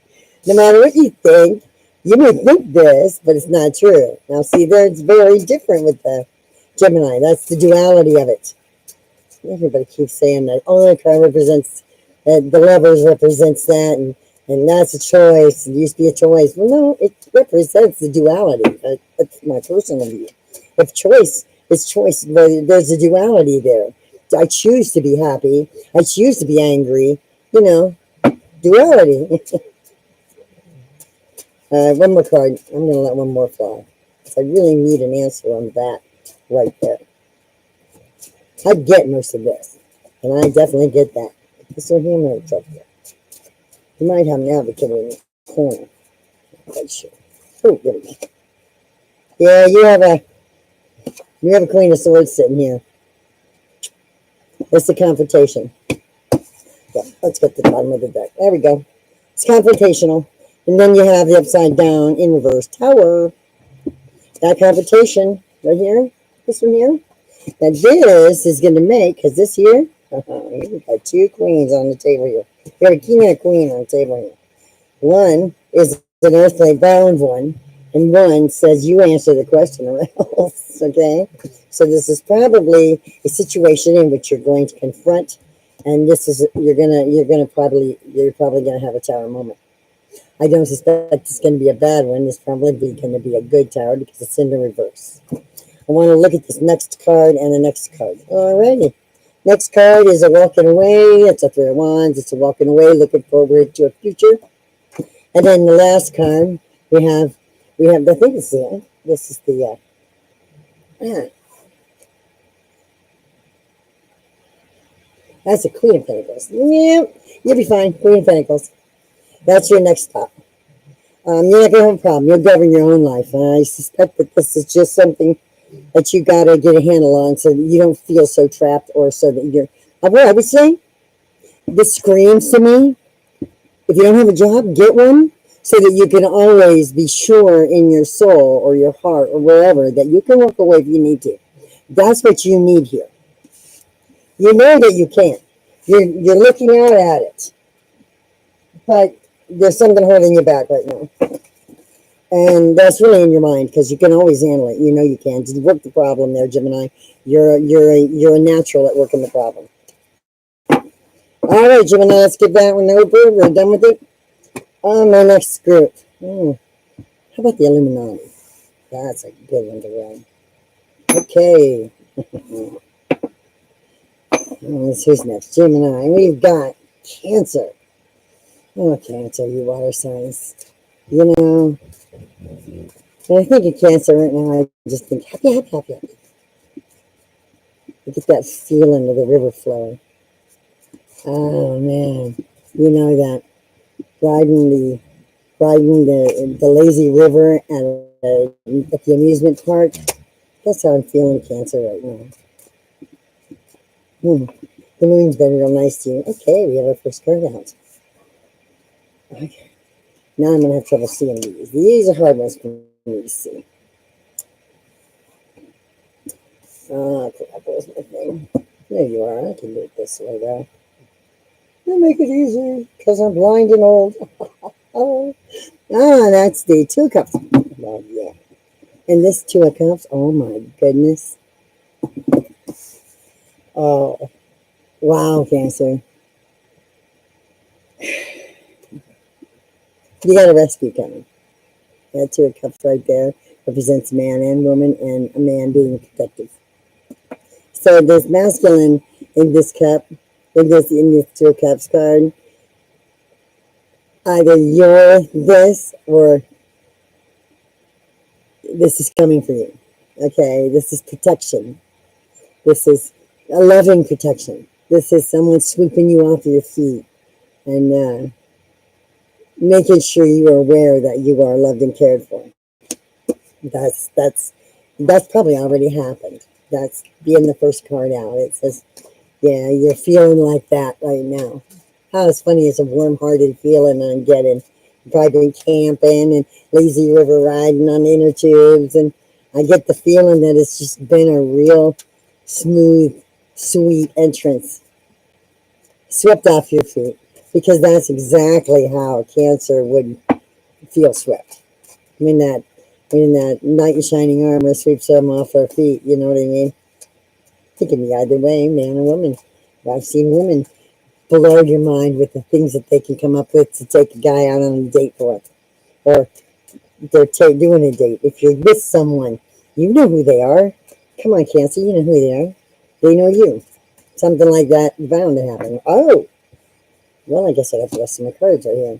No matter what you think, you may think this, but it's not true. Now see, there it's very different with the Gemini. That's the duality of it. Everybody keeps saying that. Oh, the card represents, the lovers represents that, and that's a choice. It used to be a choice. Well, no, it represents the duality. That's my personal view. If choice is choice, there's a duality there. I choose to be happy. I choose to be angry. Duality. One more card. I'm going to let one more fly. I really need an answer on that. right there. I get most of this, and I definitely get that. This one here might up here. You might have an advocate in the corner. Not quite sure. Oh, there we go. Yeah, you have a Queen of Swords sitting here. It's the confrontation. Yeah, let's get to the bottom of the deck. There we go. It's confrontational. And then you have the upside down in reverse tower. That confrontation right here, this one here. Now this is going to make, because this here, we got two queens on the table here. We have a king and a queen on the table here. One is an earthly bound one, and one says you answer the question or else. Okay, so this is probably a situation in which you're going to confront, and this is you're probably gonna have a tower moment. I don't suspect it's going to be a bad one. It's probably going to be a good tower because it's in the reverse. I want to look at this next card and the next card. Alrighty. Next card is a walking away. It's a Three of Wands. It's a walking away, looking forward to a future. And then the last card we have. I think it's this is the. That's a Queen of Pentacles. Yeah, you'll be fine. Queen of Pentacles. That's your next stop. You're not going to have a problem. You'll govern your own life. And I suspect that this is just something that you got to get a handle on so that you don't feel so trapped or so that you're... What I would say, this screams to me, if you don't have a job, get one so that you can always be sure in your soul or your heart or wherever that you can walk away if you need to. That's what you need here. You know that you can. You're looking out at it. But there's something holding you back right now. And that's really in your mind because you can always handle it. You know you can. Just work the problem there, Gemini. You're a natural at working the problem. All right, Gemini, let's get that one over. We're done with it. My next group. How about the Illuminati? That's a good one to run. Okay. Who's next? Gemini. We've got Cancer. Oh, Cancer, you water signs. You know, when I think of Cancer right now, I just think happy, happy, happy, happy. You get that feeling of the river flowing. Oh man, you know that riding the lazy river at the amusement park. That's how I'm feeling Cancer right now. The moon's been real nice to you. Okay, we have our first card out. Okay. Now I'm going to have trouble seeing these. These are hard ones for me to see. Crap, where's my thing? There you are. I can do it this way, though. I'll make it easy, because I'm blind and old. That's the Two of Cups. Well, yeah. And this Two of Cups, oh my goodness. Oh, wow, Cancer. You got a rescue coming. That Two of Cups right there represents man and woman, and a man being protective. So there's masculine in this cup, in this Two of Cups card. Either you're this or this is coming for you. Okay, this is protection. This is a loving protection. This is someone sweeping you off your feet and making sure you are aware that you are loved and cared for. That's probably already happened. That's being the first card out. It says, yeah, you're feeling like that right now. How it's funny, it's a warm-hearted feeling I'm getting. You've probably been camping and lazy river riding on inner tubes, and I get the feeling that it's just been a real smooth, sweet entrance. Swept off your feet. Because that's exactly how Cancer would feel swept. When that knight in shining armor sweeps them off their feet, you know what I mean? It can be either way, man or woman. I've seen women blow your mind with the things that they can come up with to take a guy out on a date for it. Or they're doing a date. If you're with someone, you know who they are. Come on, Cancer, you know who they are. They know you. Something like that bound to happen. Oh! Well, I guess I have the rest of my cards right here.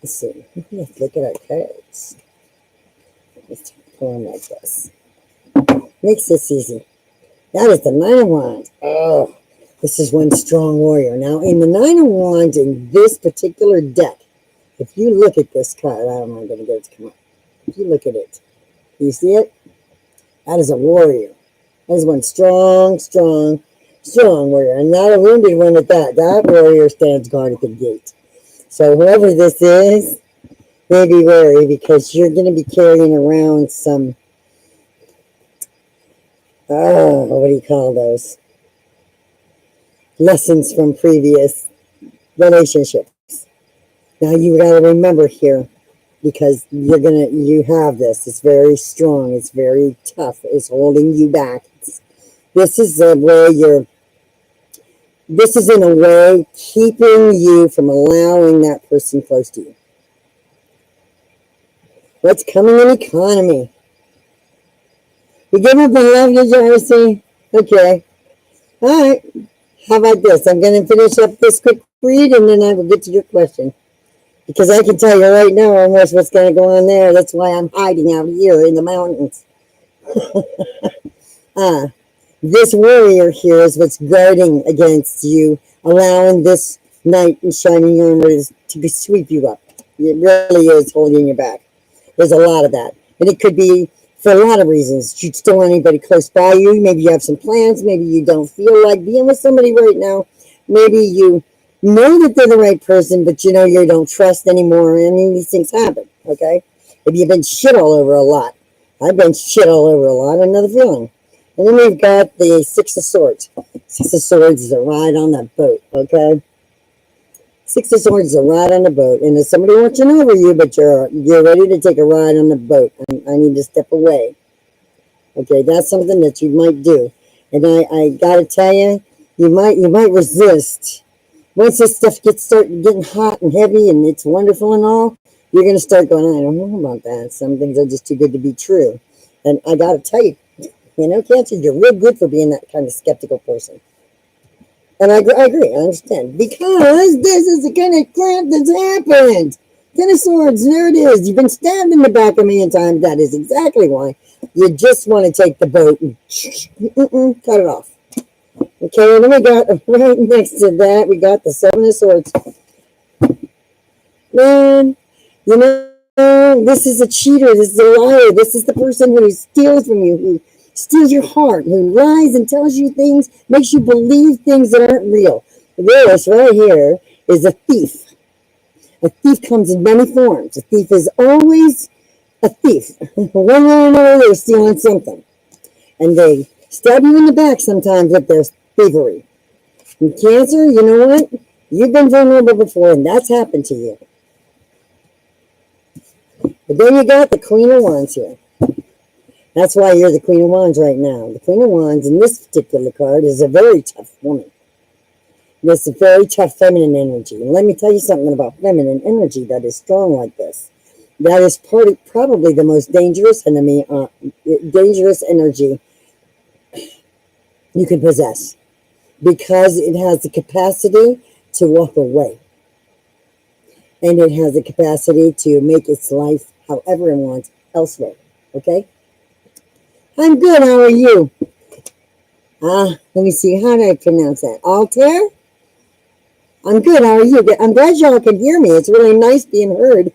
Let's see. Let's look at our cards. Let's pull them like this. Makes this easy. That is the Nine of Wands. Oh, this is one strong warrior. Now, in the Nine of Wands, in this particular deck, if you look at this card, I don't know, I'm going to get it to come up. If you look at it, you see it? That is a warrior. That is one strong, strong, strong warrior. And not a wounded one at that. That warrior stands guard at the gate. So whoever this is, may be wary because you're going to be carrying around some, what do you call those? Lessons from previous relationships. Now you got to remember here, because you have this. It's very strong. It's very tough. It's holding you back. This is in a way keeping you from allowing that person close to you. What's coming in economy? You give up on love, you jealousy? Okay. All right. How about this? I'm going to finish up this quick read and then I will get to your question. Because I can tell you right now almost what's going to go on there. That's why I'm hiding out here in the mountains. This warrior here is what's guarding against you, allowing this knight in shining armor to sweep you up. It really is holding you back. There's a lot of that. And it could be for a lot of reasons. You just don't want anybody close by you. Maybe you have some plans. Maybe you don't feel like being with somebody right now. Maybe you know that they're the right person, but you know you don't trust anymore. I mean, these things happen, okay? If you've been shit all over a lot. I've been shit all over a lot. Another feeling. And then we've got the Six of Swords. Six of Swords is a ride on that boat, okay? Six of Swords is a ride on the boat. And there's somebody watching over you, but you're ready to take a ride on the boat. I need to step away. Okay, that's something that you might do. And I got to tell you, you might resist. Once this stuff starts getting hot and heavy and it's wonderful and all, you're going to start going, I don't know about that. Some things are just too good to be true. And I got to tell you, Cancer, you're real good for being that kind of skeptical person. And I agree, I understand. Because this is the kind of crap that's happened. Ten of Swords, there it is. You've been stabbed in the back a million times. That is exactly why. You just want to take the boat and cut it off. Okay, and then we got right next to that, we got the Seven of Swords. Man, this is a cheater. This is a liar. This is the person who steals from you, who steals your heart, who lies and tells you things, makes you believe things that aren't real. This right here is a thief. A thief comes in many forms. A thief is always a thief. One way or another, they're stealing something. And they stab you in the back sometimes with their thievery. And Cancer, you know what? You've been vulnerable before, and that's happened to you. But then you got the Queen of Wands here. That's why you're the Queen of Wands right now. The Queen of Wands in this particular card is a very tough woman. It's a very tough feminine energy. And let me tell you something about feminine energy that is strong like this. That is probably the most dangerous enemy, dangerous energy you can possess. Because it has the capacity to walk away. And it has the capacity to make its life however it wants elsewhere. Okay? I'm good. How are you? Let me see. How do I pronounce that? Altair? I'm good. How are you? I'm glad y'all can hear me. It's really nice being heard.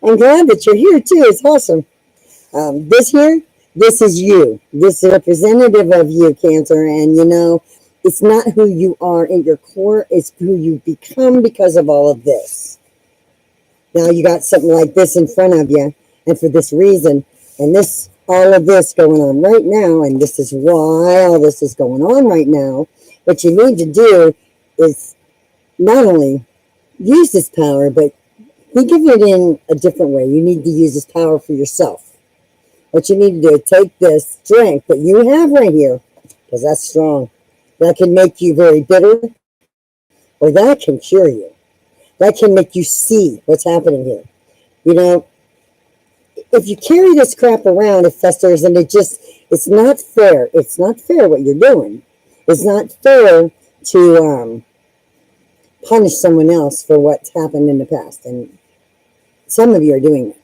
I'm glad that you're here too. It's awesome. This is you. This is representative of you, Cancer. And it's not who you are at your core. It's who you become because of all of this. Now you got something like this in front of you. And for this reason, and all of this going on right now, and this is why all this is going on right now, what you need to do is not only use this power, but you give it in a different way. You need to use this power for yourself. What you need to do is take this strength that you have right here, because that's strong. That can make you very bitter, or that can cure you. That can make you see what's happening here. If you carry this crap around, it festers, and it's not fair. It's not fair what you're doing. It's not fair to punish someone else for what's happened in the past. And some of you are doing it.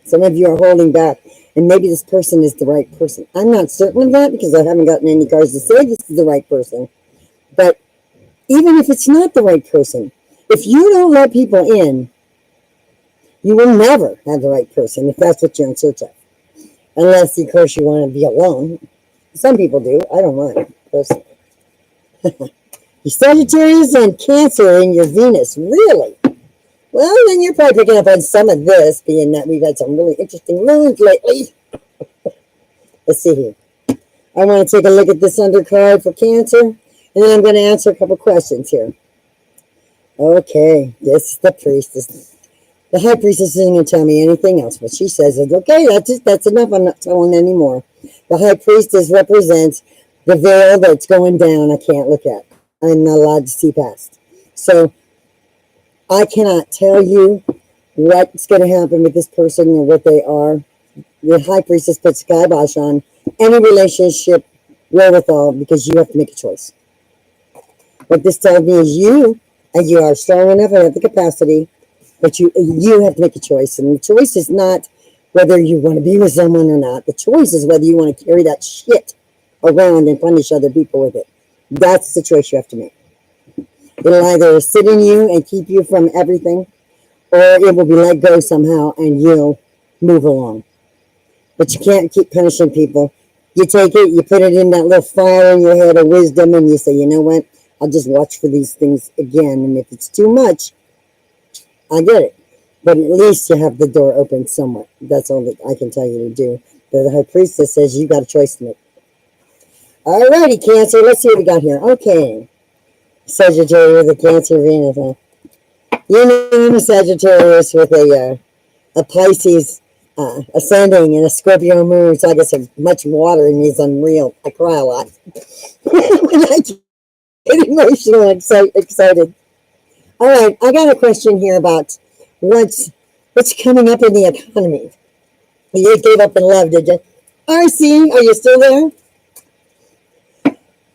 Some of you are holding back, and maybe this person is the right person. I'm not certain of that because I haven't gotten any cards to say this is the right person. But even if it's not the right person, if you don't let people in, you will never have the right person if that's what you're in search of. Unless, of course, you want to be alone. Some people do. I don't mind, personally. Your Sagittarius and Cancer in your Venus. Really? Well, then you're probably picking up on some of this, being that we've had some really interesting moons lately. Let's see here. I want to take a look at this undercard for Cancer, and then I'm going to answer a couple questions here. Okay, this is the priestess. The high priestess isn't going to tell me anything else. What she says is, okay, that's enough. I'm not telling anymore. The high priestess represents the veil that's going down I can't look at. I'm not allowed to see past. So I cannot tell you what's going to happen with this person or what they are. The high priestess puts kibosh on any relationship wherewithal because you have to make a choice. What this tells me is you are strong enough and have the capacity, but you have to make a choice. And the choice is not whether you want to be with someone or not. The choice is whether you want to carry that shit around and punish other people with it. That's the choice you have to make. It'll either sit in you and keep you from everything, or it will be let go somehow and you'll move along. But you can't keep punishing people. You take it, you put it in that little fire in your head of wisdom, and you say, you know what? I'll just watch for these things again. And if it's too much, I get it. But at least you have the door open somewhat. That's all that I can tell you to do. But the high priestess says you got a choice to make. Alrighty, Cancer. Let's see what we got here. Okay. Sagittarius with a Cancer Venus. You know, I'm a Sagittarius with a Pisces ascending and a Scorpio moon. So I guess so much water in me is unreal. I cry a lot. When I get emotional and excited. All right, I got a question here about what's coming up in the economy. You gave up in love, did you? RC, are you still there?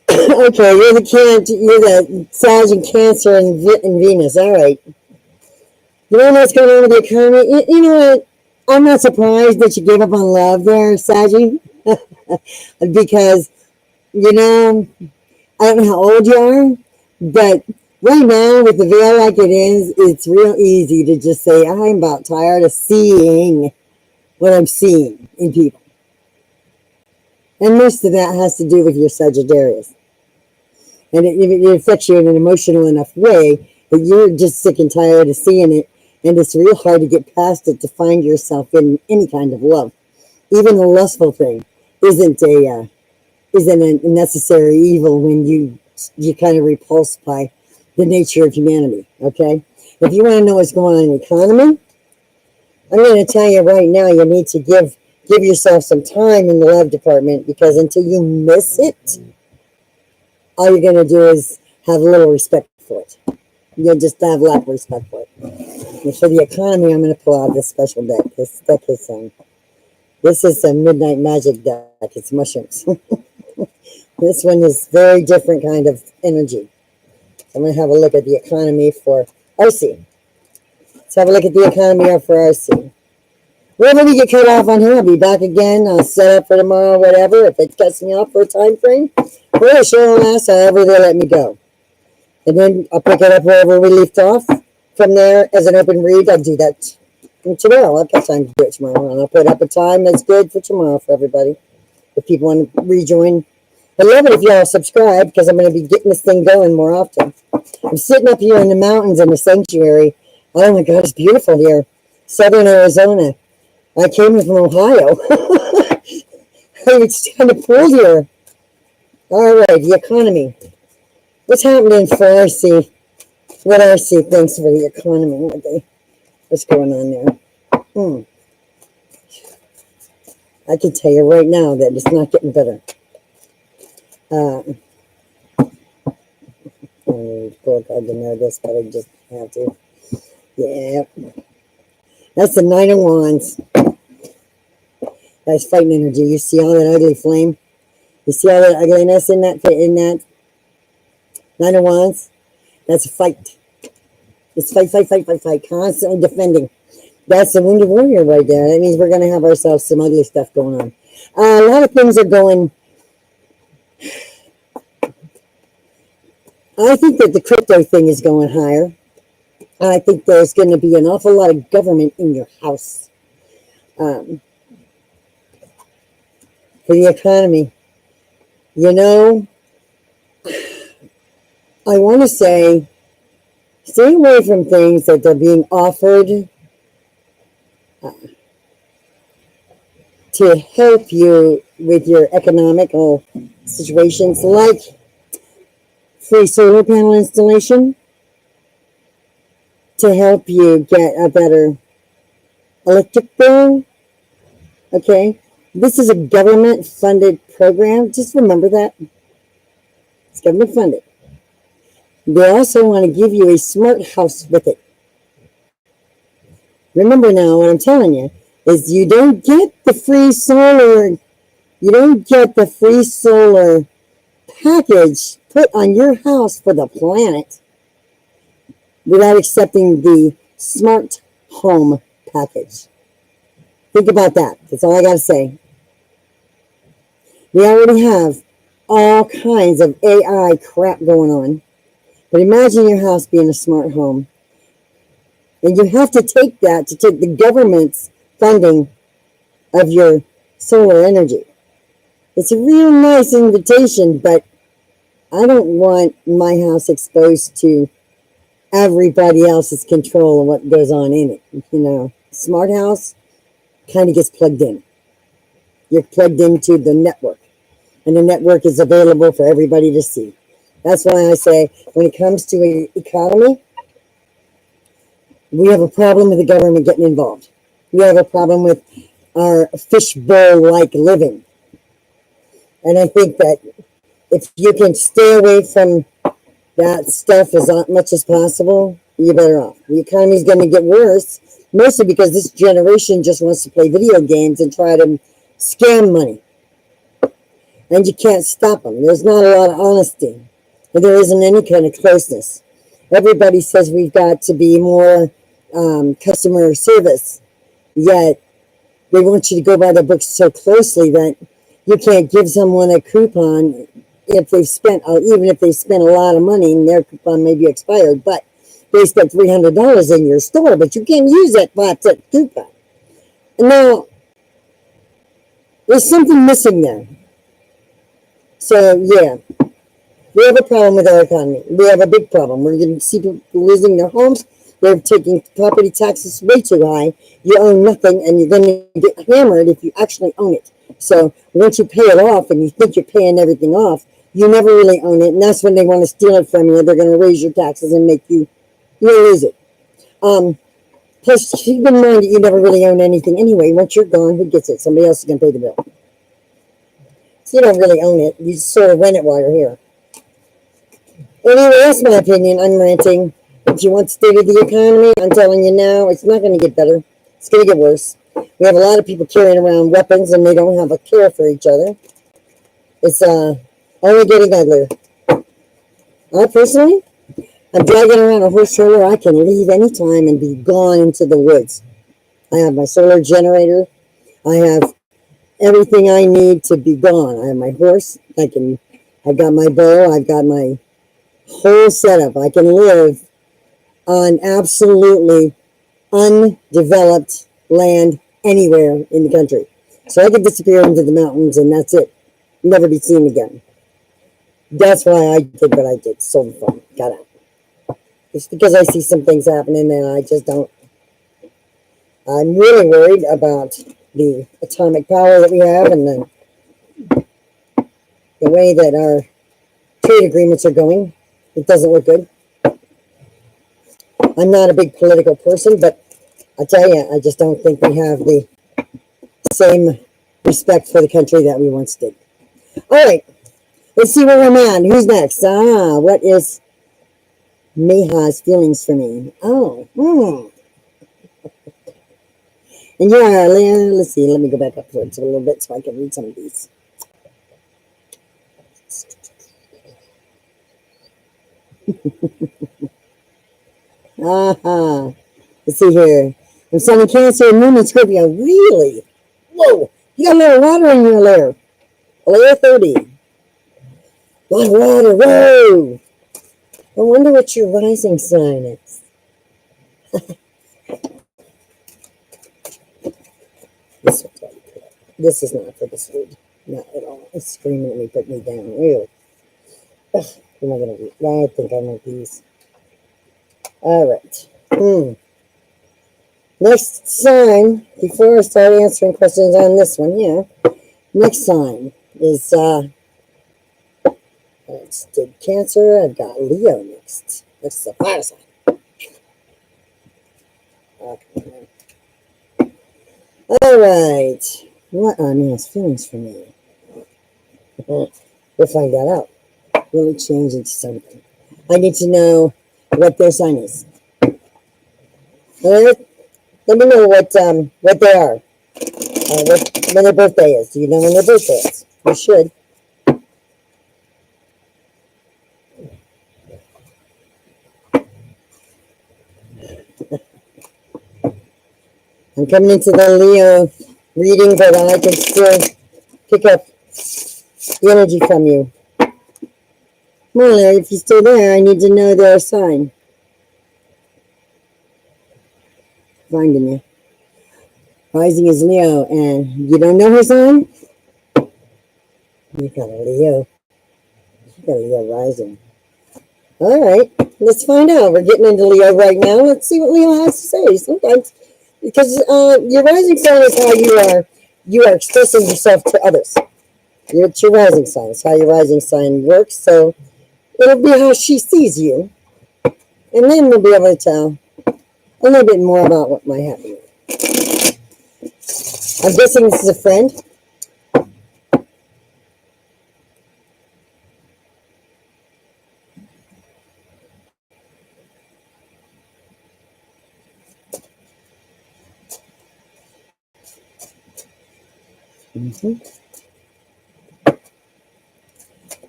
Okay, you're the Sag and Cancer and Venus. All right. You know what's going on with the economy? You know what? I'm not surprised that you gave up on love there, Saggy. Because, you know, I don't know how old you are, but right now with the veil like it is, it's real easy to just say, I'm about tired of seeing what I'm seeing in people. And most of that has to do with your Sagittarius. And it affects you in an emotional enough way that you're just sick and tired of seeing it. And it's real hard to get past it to find yourself in any kind of love. Even the lustful thing isn't a necessary evil when you kind of repulsed by the nature of humanity. Okay? If you want to know what's going on in the economy, I'm going to tell you right now, you need to give yourself some time in the love department, because until you miss it, all you're going to do is have a little respect for it. You'll just have lack of respect for it. And for the economy, I'm going to pull out this special deck. This deck is this is a Midnight Magic deck. It's mushrooms. This one is very different kind of energy. I'm going to have a look at the economy for RC. Let's have a look at the economy for RC. Whenever we get cut off on here, I'll be back again. I'll set up for tomorrow, whatever. If it cuts me off for a time frame, we'll show them last however they let me go. And then I'll pick it up wherever we left off. From there, as an open read, I'll do that tomorrow. I've got time to do it tomorrow. And I'll put up a time that's good for tomorrow for everybody. If people want to rejoin. I love it if y'all subscribe, because I'm going to be getting this thing going more often. I'm sitting up here in the mountains in the sanctuary. Oh my God, it's beautiful here. Southern Arizona. I came from Ohio. It's kind of cool here. All right, the economy. What's happening for RC? What RC thinks for the economy? What's going on there? I can tell you right now that it's not getting better. I need to pull a card to know this, but I just have to. Yeah. That's the Nine of Wands. That's fighting energy. You see all that ugly flame? You see all that ugliness in that Nine of Wands? That's a fight. It's fight. Constantly defending. That's the wounded warrior right there. That means we're going to have ourselves some ugly stuff going on. A lot of things are going. I think that the crypto thing is going higher. I think there's going to be an awful lot of government in your house for the economy. You know, I want to say stay away from things that they're being offered to help you with your economical situations, like free solar panel installation to help you get a better electric bill. Okay, this is a government funded program. Just remember that it's government funded. They also want to give you a smart house with it. Remember now, what I'm telling you is you don't get the free solar. You don't get the free solar package put on your house for the planet without accepting the smart home package. Think about that. That's all I got to say. We already have all kinds of AI crap going on. But imagine your house being a smart home. And you have to take that to take the government's funding of your solar energy. It's a real nice invitation, but I don't want my house exposed to everybody else's control of what goes on in it. You know, smart house kind of gets plugged in. You're plugged into the network, and the network is available for everybody to see. That's why I say when it comes to an economy, we have a problem with the government getting involved. We have a problem with our fishbowl-like living. And I think that if you can stay away from that stuff as much as possible, you're better off. The economy is going to get worse, mostly because this generation just wants to play video games and try to scam money. And you can't stop them. There's not a lot of honesty. And there isn't any kind of closeness. Everybody says we've got to be more customer service, yet they want you to go by the books so closely that you can't give someone a coupon if they've spent, even if they spent a lot of money and their coupon may be expired, but they spent $300 in your store, but you can't use that $5 coupon. Now, there's something missing there. So, yeah, we have a problem with our economy. We have a big problem. We're going to see people losing their homes. They're taking property taxes way too high. You own nothing, and you're going to get hammered if you actually own it. So once you pay it off and you think you're paying everything off, you never really own it. And that's when they want to steal it from you. They're going to raise your taxes and make you lose it. Plus, keep in mind that you never really own anything anyway. Once you're gone, who gets it? Somebody else is going to pay the bill. So you don't really own it. You just sort of rent it while you're here. Anyway, that's my opinion. I'm ranting. If you want to stay with the economy, I'm telling you now, it's not going to get better. It's going to get worse. We have a lot of people carrying around weapons and they don't have a care for each other. It's only getting uglier. I personally, I'm dragging around a horse trailer. I can leave anytime and be gone into the woods. I have my solar generator. I have everything I need to be gone. I have my horse. I've got my bow. I've got my whole setup. I can live on absolutely undeveloped land anywhere in the country. So I could disappear into the mountains and that's it. Never be seen again. That's why I did what I did. Sold the farm. Got out. It's because I see some things happening and I just don't. I'm really worried about the atomic power that we have and the way that our trade agreements are going. It doesn't look good. I'm not a big political person, but I tell you, I just don't think we have the same respect for the country that we once did. All right, let's see where I'm at. Who's next? What is Meha's feelings for me? And yeah, let's see. Let me go back up to it a little bit so I can read some of these. Let's see here. And Sun in Cancer and Moon in Scorpio. Really? Whoa! You got a lot of water in your layer. Layer 30. A lot of water. Whoa! I wonder what your rising sign is. This one's right. This is not for this food. Not at all. It's screaming at me, put me down. Ew. Ugh, am I gonna do? I think I want these. All right. Next sign, before I start answering questions on this one, yeah. Next sign is it's did Cancer. I've got Leo next. That's the fire sign. Okay. All right. What are Nan's feelings for me? We'll find that out. Will it change into something? I need to know what their sign is. All right. Let me know what they are. When their birthday is. Do you know when their birthday is? You should. I'm coming into the Leo reading, but I can still pick up the energy from you. Come on, Larry, if you're still there, I need to know their sign. Finding you. Rising is Leo, and you don't know her sign? You got a Leo. You got a Leo rising. All right, let's find out. We're getting into Leo right now. Let's see what Leo has to say. Sometimes, because your rising sign is how you are expressing yourself to others. It's your rising sign. It's how your rising sign works. So it'll be how she sees you, and then we'll be able to tell a little bit more about what might happen. I'm guessing this is a friend.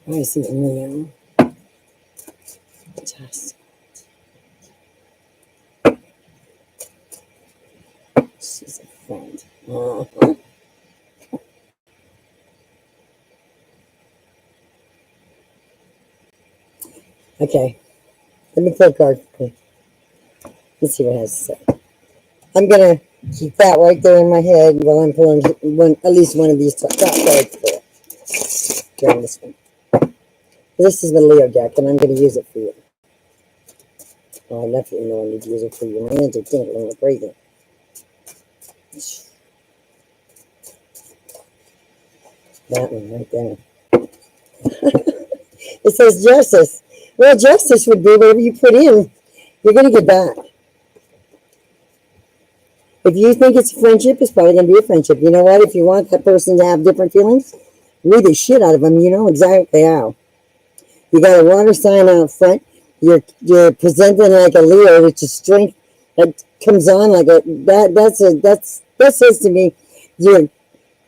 I see a Leo. Just. She's a friend. Okay. Let me pull a card. Let's see what it has to say. I'm going to keep that right there in my head while I'm pulling at least one of these top cards for it. During this one. This is the Leo deck, and I'm going to use it for you. Oh, I definitely know I need to use it for you. My hands are tingling with breathing. That one right there. It says justice. Well, justice would be whatever you put in, you're going to get back. If you think it's a friendship, it's probably going to be a friendship. You know what? If you want that person to have different feelings, read the shit out of them. You know exactly how. You got a water sign out front. You're presenting like a Leo, which is strength that comes on like a that says to me, you're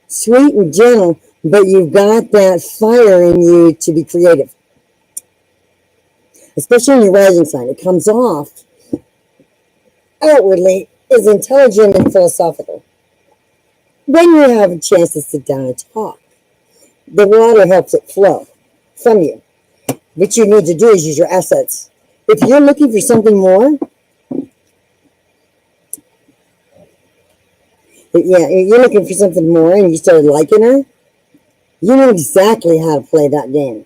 sweet and gentle, but you've got that fire in you to be creative. Especially in your rising sign, it comes off outwardly is intelligent and philosophical. When you have a chance to sit down and talk, the water helps it flow from you. What you need to do is use your assets. If you're looking for something more, you're looking for something more and you started liking her, you know exactly how to play that game.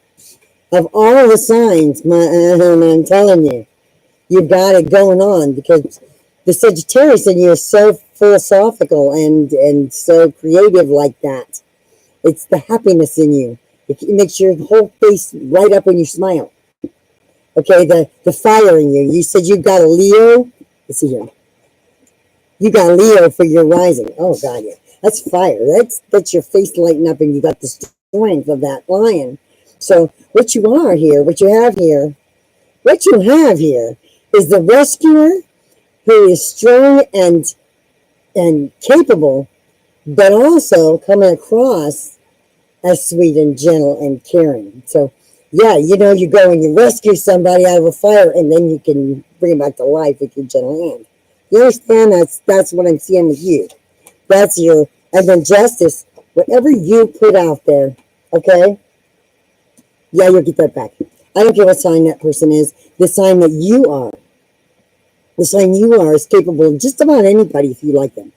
Of all the signs, I'm telling you, you've got it going on because the Sagittarius in you is so philosophical and so creative like that. It's the happiness in you. It makes your whole face light up when you smile. Okay, the fire in you. You said you got a Leo. Let's see here. You got Leo for your rising. Oh God, yeah, that's fire. That's your face lighting up, and you got the strength of that lion. So what you are here, what you have here is the rescuer who is strong and capable, but also coming across as sweet and gentle and caring. So yeah, you know, you go and you rescue somebody out of a fire, and then you can bring it back to life with your gentle hand. You understand? That's what I'm seeing with you. That's your, and then justice, whatever you put out there, okay? Yeah, you'll get that back. I don't care what sign that person is. The sign that you are, the sign you are is capable of just about anybody if you like them.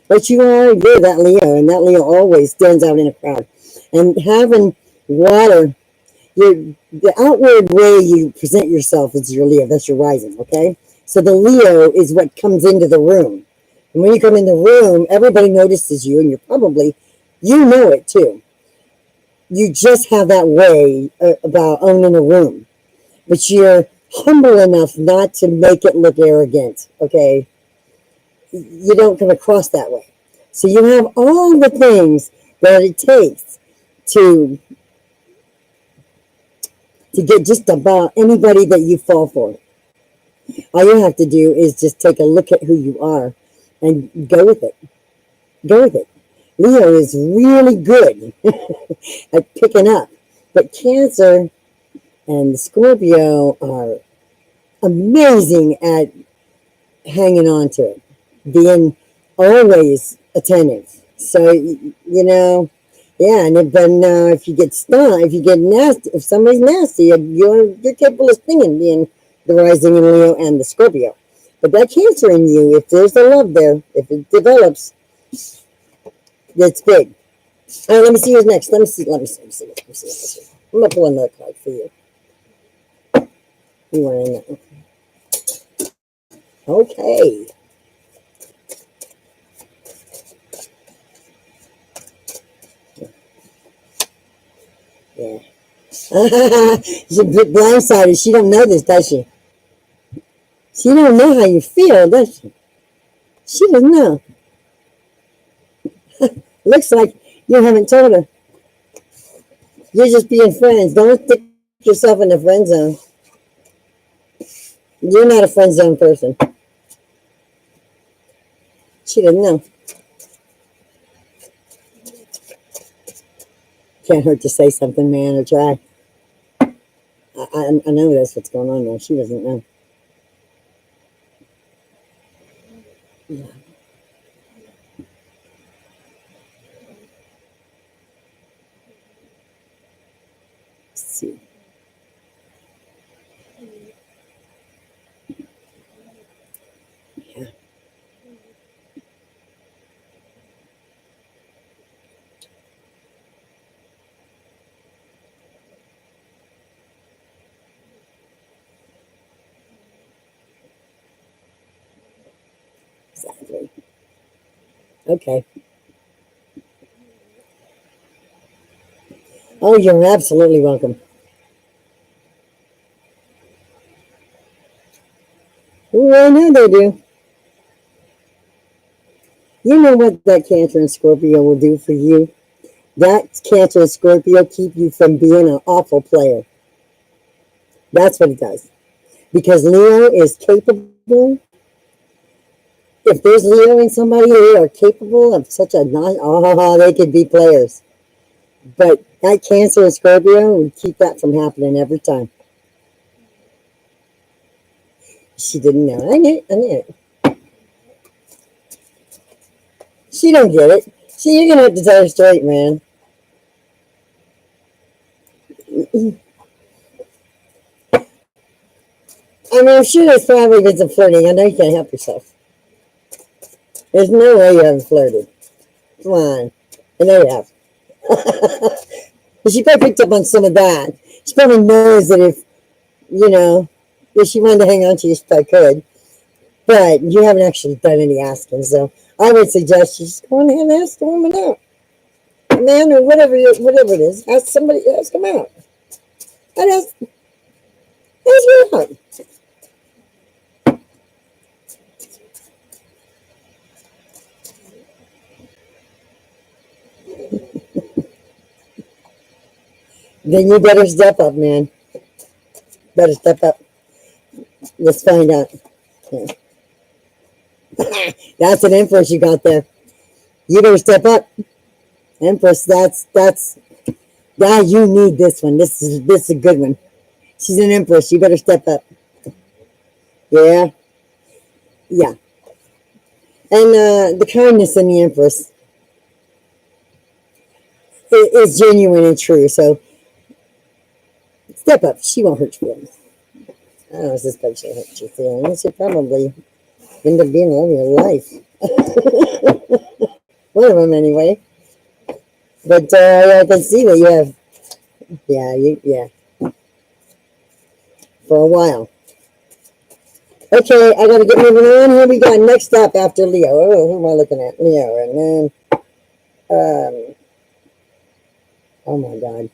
But you're that Leo, and that Leo always stands out in a crowd. And having water, the outward way you present yourself is your Leo. That's your rising, okay? So the Leo is what comes into the room. And when you come in the room, everybody notices you, and you know it too. You just have that way about owning a room. But you're humble enough not to make it look arrogant, okay? You don't come across that way. So you have all the things that it takes to get just about anybody that you fall for. All you have to do is just take a look at who you are and go with it. Go with it. Leo is really good at picking up, but Cancer and Scorpio are amazing at hanging on to it, being always attentive. So, yeah, and if you get stung, if you get nasty, if somebody's nasty, you're capable of stinging, being the rising in Leo and the Scorpio. But that Cancer in you, if there's a love there, if it develops, that's big. All right, let me see who's next. Let me see. I'm going to pull another card for you. You want in that? Okay. Yeah. She's a bit blindsided. She don't know this, does she? She don't know how you feel, does she? She doesn't know. Looks like you haven't told her. You're just being friends. Don't stick yourself in the friend zone. You're not a friend zone person. She doesn't know. Can't hurt to say something, man, or try. I know that's what's going on there. She doesn't know. Yeah. Let's see. Yeah. Exactly. Okay. Oh, you're absolutely welcome. Well, I know they do. You know what that Cancer and Scorpio will do for you? That Cancer and Scorpio keep you from being an awful player. That's what it does. Because Leo is capable. If there's Leo in somebody, they are capable of such a they could be players. But that Cancer and Scorpio would keep that from happening every time. She didn't know. I knew it. She don't get it. See, you're gonna have to tell her straight, man. I mean, I'm sure there's probably been some flirting. I know you can't help yourself. There's no way you haven't flirted. Come on. I know you have. But she probably picked up on some of that. She probably knows that if she wanted to hang on to you, she probably could. But you haven't actually done any asking. So I would suggest you just go ahead and ask the woman out. A man or whatever it is. Ask somebody, ask them out. I'd ask her out. Then you better step up, man. Better step up. Let's find out. Yeah. That's an Empress you got there. You better step up. Empress, that's you need this one. This is a good one. She's an Empress. You better step up. Yeah. Yeah. And the kindness in the Empress is genuine and true. So step up. She won't hurt your feelings. I don't know if this picture hurt your feelings. It probably end up being all your life. One of them, anyway. But I can see that you have, yeah, for a while. Okay, I gotta get moving on. Here we go. Next up after Leo. Oh, who am I looking at? Leo, and then, oh my God.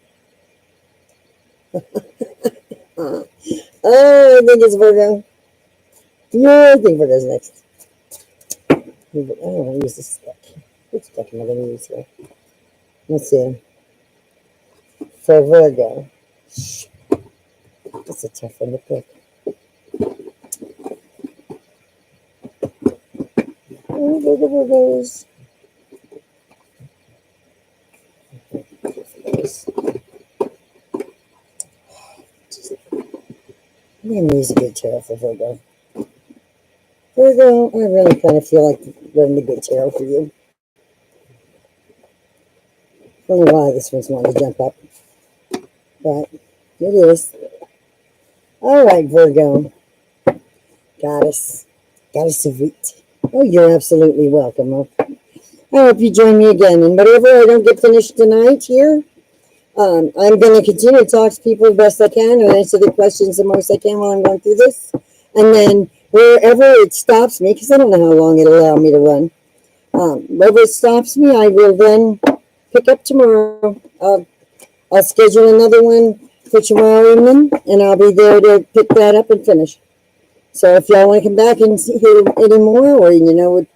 Oh, I think it's Virgo. Yeah, I think Virgo's next. I don't want to use this stuff. Which stuff am I going to use here? Let's see. For Virgo. That's a tough one to pick. Oh, Virgos. I'm going to use a good tarot for Virgo. Virgo, I really kind of feel like running a good tarot for you. I don't know why this one's wanting to jump up, but it is. All right, Virgo. Goddess of wheat. Oh, you're absolutely welcome. I hope you join me again. And whatever I don't get finished tonight here, I'm going to continue to talk to people the best I can and answer the questions the most I can while I'm going through this. And then wherever it stops me, because I don't know how long it'll allow me to run, wherever it stops me, I will then pick up tomorrow. I'll schedule another one for tomorrow evening, and I'll be there to pick that up and finish. So if y'all want to come back and hear any more, or you'll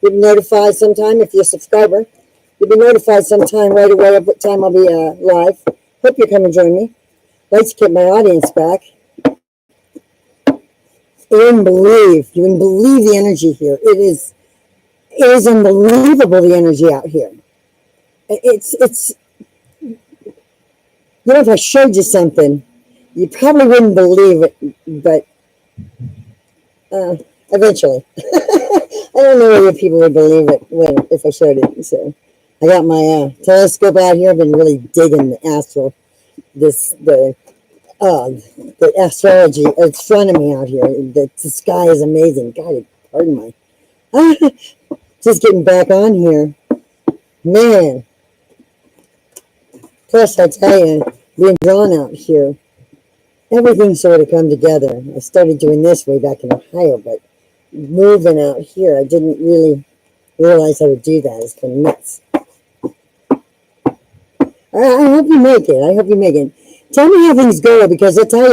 be notified sometime if you're a subscriber. You'll be notified sometime right away of what time I'll be live. Hope you come and join me. Let's get my audience back. You wouldn't believe the energy here. It is unbelievable, the energy out here. It's if I showed you something, you probably wouldn't believe it, but eventually. I don't know if people would believe it if I showed it. So I got my telescope out here. I've been really digging the astrology astronomy out here. The sky is amazing. God, pardon my just getting back on here, man. Plus, I tell you, being drawn out here, everything sort of come together. I started doing this way back in Ohio, but moving out here, I didn't really realize I would do that. It's been nuts. I hope you make it. Tell me how things go, because I tell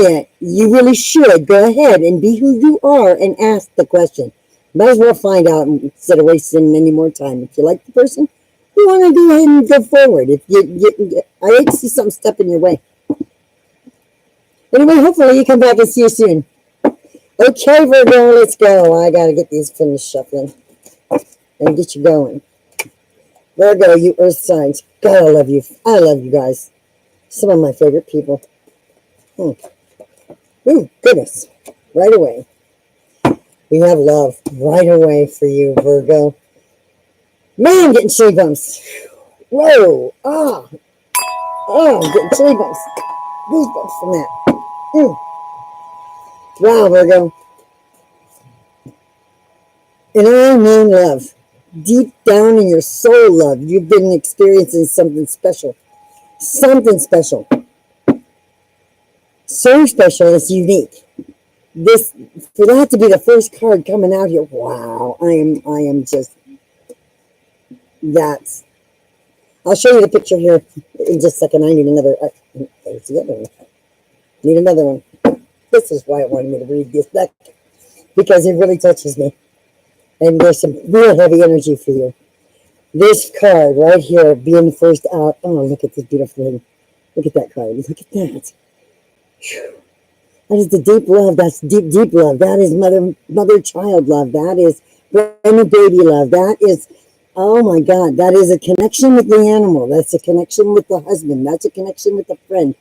you, you really should go ahead and be who you are and ask the question. Might as well find out instead of wasting any more time. If you like the person, you want to go ahead and go forward. If I hate to see something step in your way. Anyway, hopefully you come back and see you soon. Okay, Virgo, let's go. I got to get these finished shuffling and get you going. Virgo, you earth signs. God, I love you. I love you guys. Some of my favorite people. Ooh, goodness. Right away. We have love right away for you, Virgo. Man, I'm getting chilly bumps. Whoa. I'm getting chilly bumps. Goosebumps from that. Wow, Virgo. And I mean love. Deep down in your soul, love, you've been experiencing something special. Something special. So special, it's unique. For that to be the first card coming out here, wow, I am just, that's, I'll show you the picture here in just a second. I need another, there's the other one. Need another one. This is why it wanted me to read this deck, because it really touches me. And there's some real heavy energy for you. This card right here, being first out. Oh, look at this beautiful thing. Look at that card. Look at that. Whew. That is the deep love. That's deep, deep love. That is mother-child love. That is brand new baby love. That is, oh my God, that is a connection with the animal. That's a connection with the husband. That's a connection with a friend.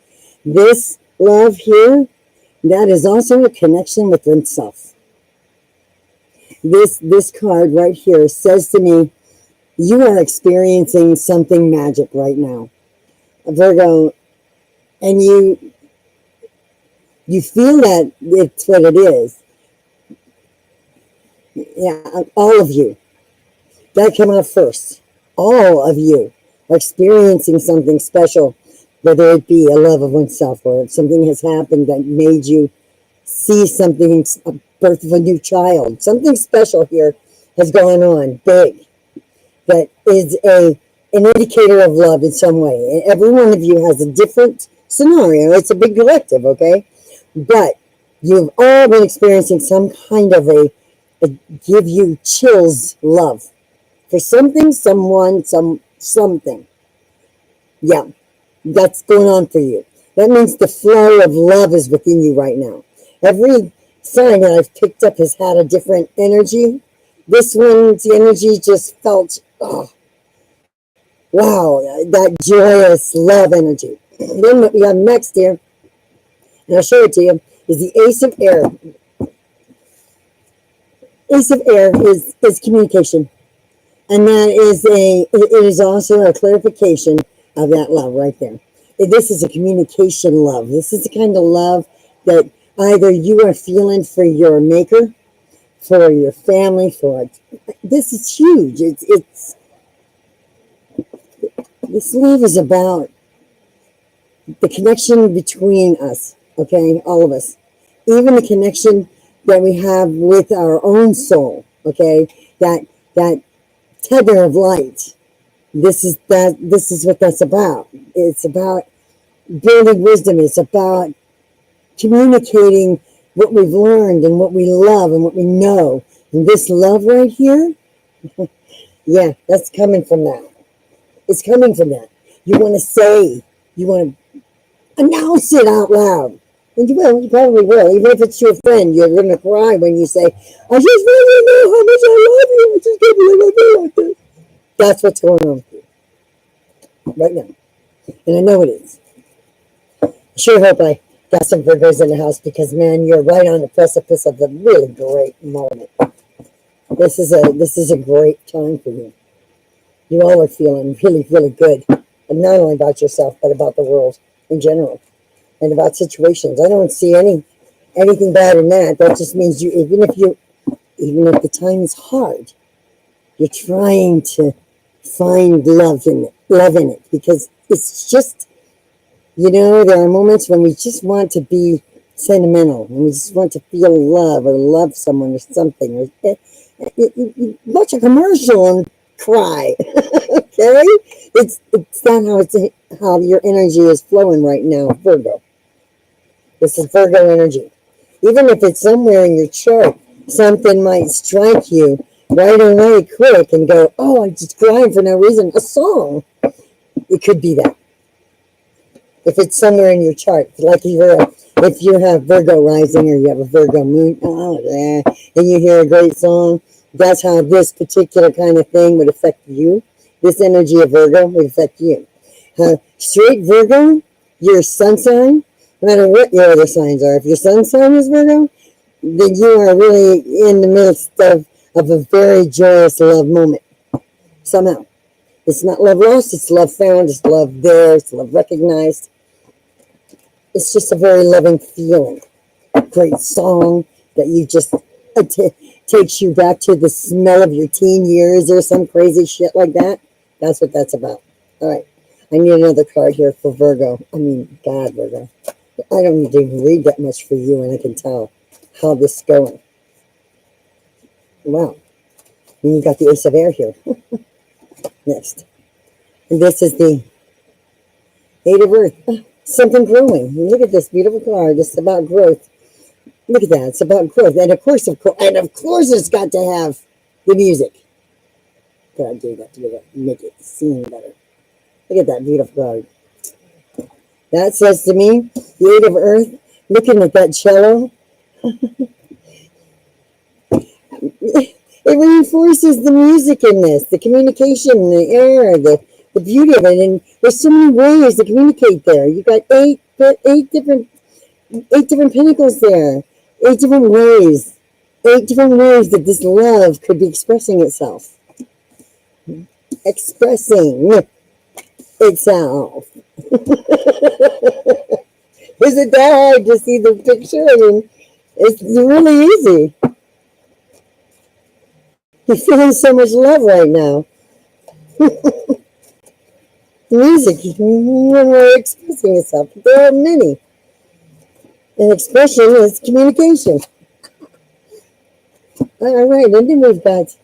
This love here, That is also a connection with oneself. This card right here says to me, you are experiencing something magic right now, Virgo, and you feel that it's what it is. Yeah, all of you. That came out first. All of you are experiencing something special, whether it be a love of oneself or if something has happened that made you see something, a birth of a new child. Something special here has gone on, big, that is an indicator of love in some way. And every one of you has a different scenario. It's a big collective, okay? But you've all been experiencing some kind of a give you chills love for something, someone, something. Yeah, that's going on for you. That means the flow of love is within you right now. Every sign that I've picked up has had a different energy. This one's energy just felt, oh, wow, that joyous love energy. Then what we have next here, and I'll show it to you, is the Ace of Air. Ace of Air is communication. And that is it is also a clarification of that love right there. This is a communication love. This is the kind of love that either you are feeling for your maker, for your family, for this is huge. It's this love is about the connection between us, okay, all of us, even the connection that we have with our own soul, okay, that tether of light. This is what that's about. It's about building wisdom. It's about communicating what we've learned and what we love and what we know. And this love right here, yeah, that's coming from that. It's coming from that. You want to say, you want to announce it out loud. And you will, you probably will. Even if it's your friend, you're going to cry when you say, I just really know how much I love you. I just can't believe I feel like this. That's what's going on with you right now. And I know it is. I sure hope I got some Virgos in the house because, man, you're right on the precipice of a really great moment. This is a great time for you. You all are feeling really, really good. And not only about yourself, but about the world in general. And about situations. I don't see anything bad in that. That just means you, even if the time is hard, you're trying to find love in it, because it's just, there are moments when we just want to be sentimental, and we just want to feel love or love someone or something, or watch a commercial and cry. Okay, it's not how your energy is flowing right now, Virgo. This is Virgo energy. Even if it's somewhere in your chart, something might strike you right away quick and go, oh, I'm just crying for no reason. A song. It could be that. If it's somewhere in your chart, like if you have Virgo rising or you have a Virgo moon, and you hear a great song, that's how this particular kind of thing would affect you. This energy of Virgo would affect you. Straight Virgo, your sun sign, no matter what your other signs are, if your sun sign is Virgo, then you are really in the midst of a very joyous love moment. Somehow. It's not love lost, it's love found, it's love there, it's love recognized. It's just a very loving feeling. A great song that you just takes you back to the smell of your teen years or some crazy shit like that. That's what that's about. All right. I need another card here for Virgo. God, Virgo. I don't need to read that much for you, and I can tell how this is going. Wow. And you got the Ace of Air here. Next. And this is the Eight of Earth. Something growing. Look at this beautiful card. It's about growth. Look at that. It's about growth. And of course, it's got to have the music. Gotta do that to make it seem better. Look at that beautiful card. That says to me, the Eight of Earth, looking at that cello, it reinforces the music in this, the communication, the air, the beauty of it. And there's so many ways to communicate there. You got eight different 8 different pinnacles there. 8 different ways. 8 different ways that this love could be expressing itself. Expressing itself. Is it that hard to see the picture? I mean, it's really easy. You're feeling so much love right now. Music, when we're expressing itself, there are many. And expression is communication. All right, and then we've got,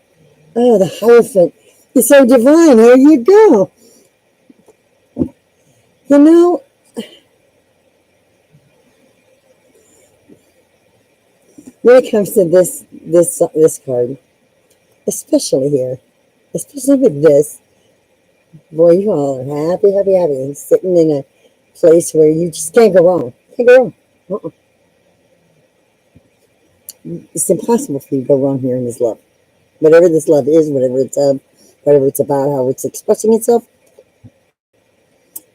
the Hierophant. It's so divine. Here you go. You know, when it comes to this card, especially here, especially with this, boy, you all are happy, happy, happy, sitting in a place where you just can't go wrong. Can't go wrong. It's impossible for you to go wrong here in this love. Whatever this love is, whatever it's about, how it's expressing itself,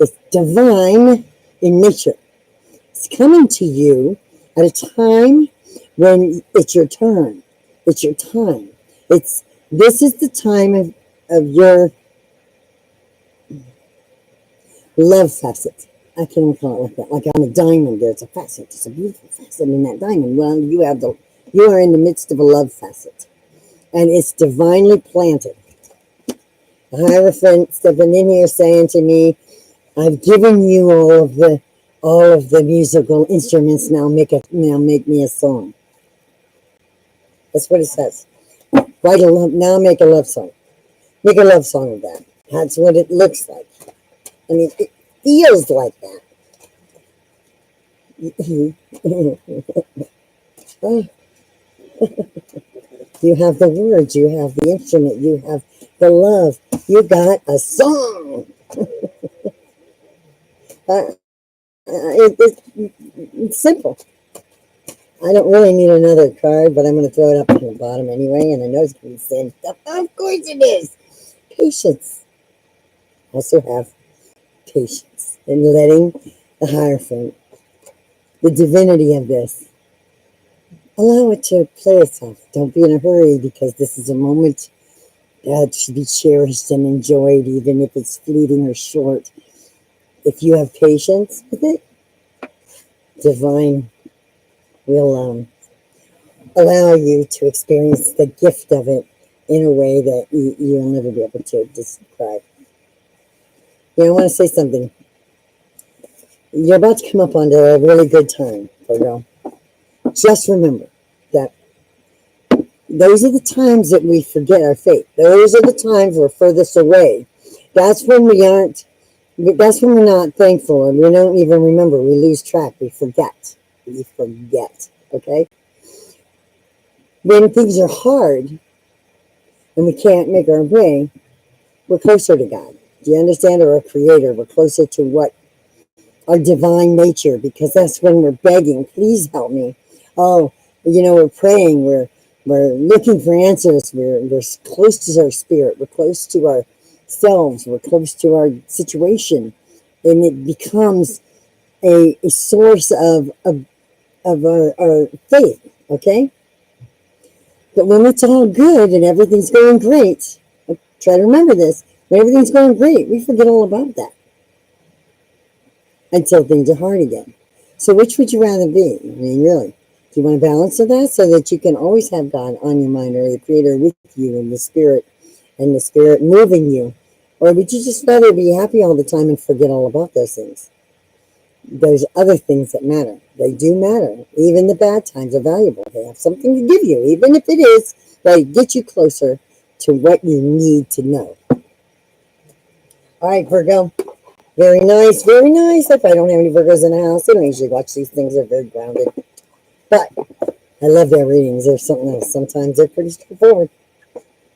it's divine in nature. It's coming to you at a time when it's your turn. It's your time. This is the time of your love facet. I can't call it like that. Like on a diamond, there's a facet. It's a beautiful facet in that diamond. Well, you are in the midst of a love facet, and it's divinely planted. The Hierophant stepping in here saying to me, "I've given you all of the musical instruments. Now make me a song." That's what it says. Write a love. Now make a love song. Make a love song of that. That's what it looks like. I mean, it feels like that. You have the words, you have the instrument, you have the love. You got a song. It's simple. I don't really need another card, but I'm going to throw it up on the bottom anyway, and I know it's going to be saying stuff. Of course it is. Patience. Also have patience in letting the Hierophant, the divinity of this, allow it to play itself. Don't be in a hurry, because this is a moment that should be cherished and enjoyed, even if it's fleeting or short. If you have patience with it, divine will allow you to experience the gift of it in a way that you'll never be able to describe. You know, I want to say something. You're about to come up onto a really good time, Virgo. Just remember that those are the times that we forget our fate. Those are the times we're furthest away. That's when we're not thankful, and we don't even remember. We lose track. We forget. Okay? When things are hard and we can't make our way, we're closer to God. Do you understand? Or our Creator. We're closer to what? Our divine nature, because that's when we're begging, please help me. Oh, we're praying, we're looking for answers, we're close to our spirit, we're close to ourselves, we're close to our situation, and it becomes a source of our faith, okay? But when it's all good and everything's going great, try to remember this, when everything's going great, we forget all about that until things are hard again. So which would you rather be? I mean, really? Do you want a balance of that so that you can always have God on your mind, or the Creator with you, and the Spirit moving you? Or would you just rather be happy all the time and forget all about those things? There's other things that matter. They do matter. Even the bad times are valuable. They have something to give you, even if it is like get you closer to what you need to know. All right, Virgo. Very nice, very nice. If I don't have any Virgos in the house, I don't usually watch these things. They're very grounded. But I love their readings. There's something else. Sometimes they're pretty straightforward.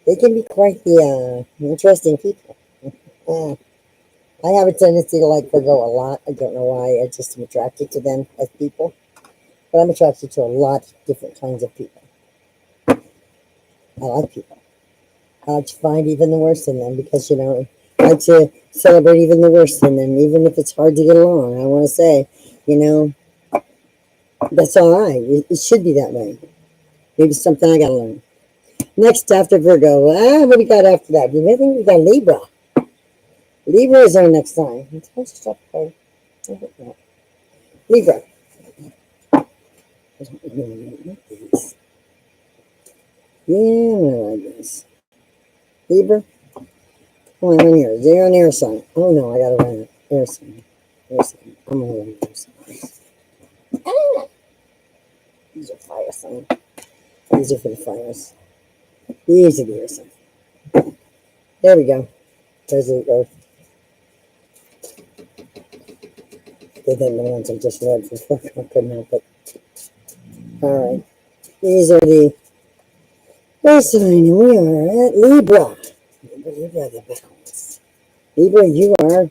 They can be quite the interesting people. I have a tendency to like Virgo a lot. I don't know why. I just am attracted to them as people. But I'm attracted to a lot of different kinds of people. I like people. I like to find even the worst in them, because, I like to celebrate even the worst in them, even if it's hard to get along. I want to say, That's all right. It should be that way. Maybe something I gotta learn. Next, after Virgo, what do we got after that? I think we got Libra. Libra is our next sign. Libra. I don't really like these. Yeah, I'm gonna like this. Libra. Oh, I'm in here. They're an air sign. Oh no, I gotta run an air sign. Air sign. I'm gonna run air signs. These are fire signs. These are for the fires. These are the air signs. There we go. There's the earth. They didn't the ones I just read before. I couldn't help it. All right. These are the air sign. We are at Libra. Libra, the balance. Libra, you are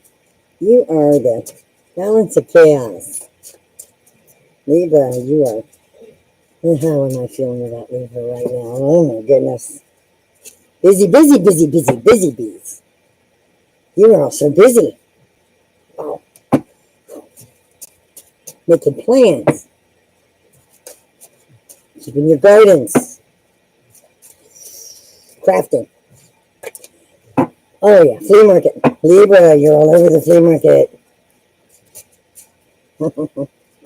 the balance of chaos. Libra, you are. How am I feeling about Libra right now? Oh my goodness. Busy, busy, busy, busy, busy bees. You are also busy. Wow. Making plans. Keeping your gardens. Crafting. Oh yeah, flea market. Libra, you're all over the flea market.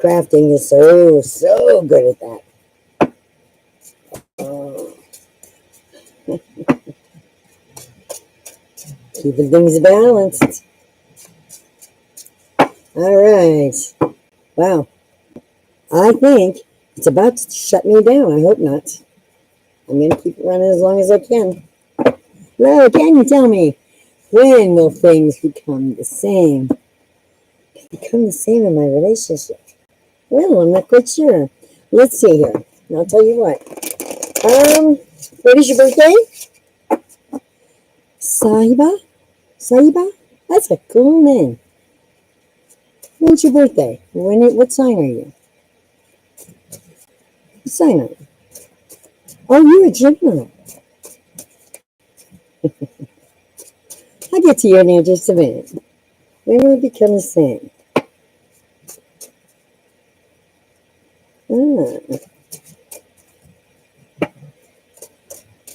Crafting is so good at that. Oh. Keeping things balanced. All right. Wow. I think it's about to shut me down. I hope not. I'm going to keep it running as long as I can. Well, can you tell me, when will things become the same? Become the same in my relationship? Well, I'm not quite sure. Let's see here. I'll tell you what. What is your birthday? Sahiba? Sahiba? That's a cool name. When's your birthday? What sign are you? What sign are you? Oh, you're a Gemini. I'll get to you in just a minute. When will it become the same? Ah,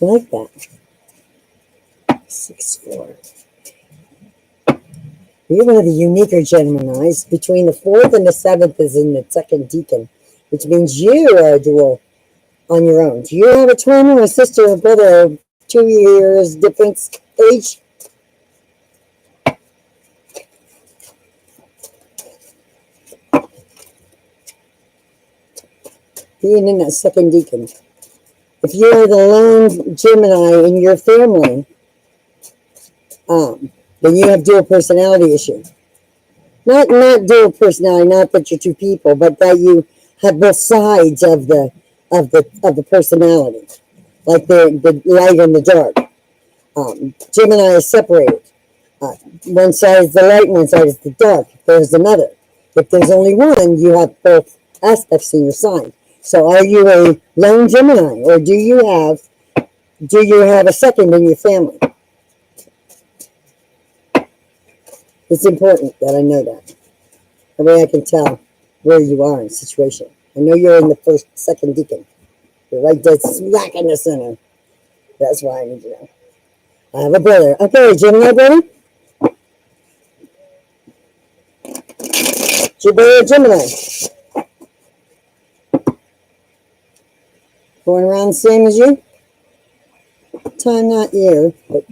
I like that. 6-4. You're one of the uniquer Geminis. Between the 4th and the 7th is in the second decan, which means you are a dual on your own. Do you have a twin or a sister or brother, 2 years difference age? Being in that second decan. If you are the lone Gemini in your family, then you have dual personality issue. Not dual personality, not that you're two people, but that you have both sides of the personality, like the light and the dark. Gemini is separated. One side is the light, one side is the dark. There's another. If there's only one, you have both aspects in your sign. So, are you a lone Gemini, or do you have a second in your family? It's important that I know that. That way I can tell where you are in the situation. I know you're in the second deacon. You're right dead smack in the center. That's why I need to know. I have a brother. Okay, Gemini brother? Is your brother Gemini? Born around the same as you? Time, not year, but.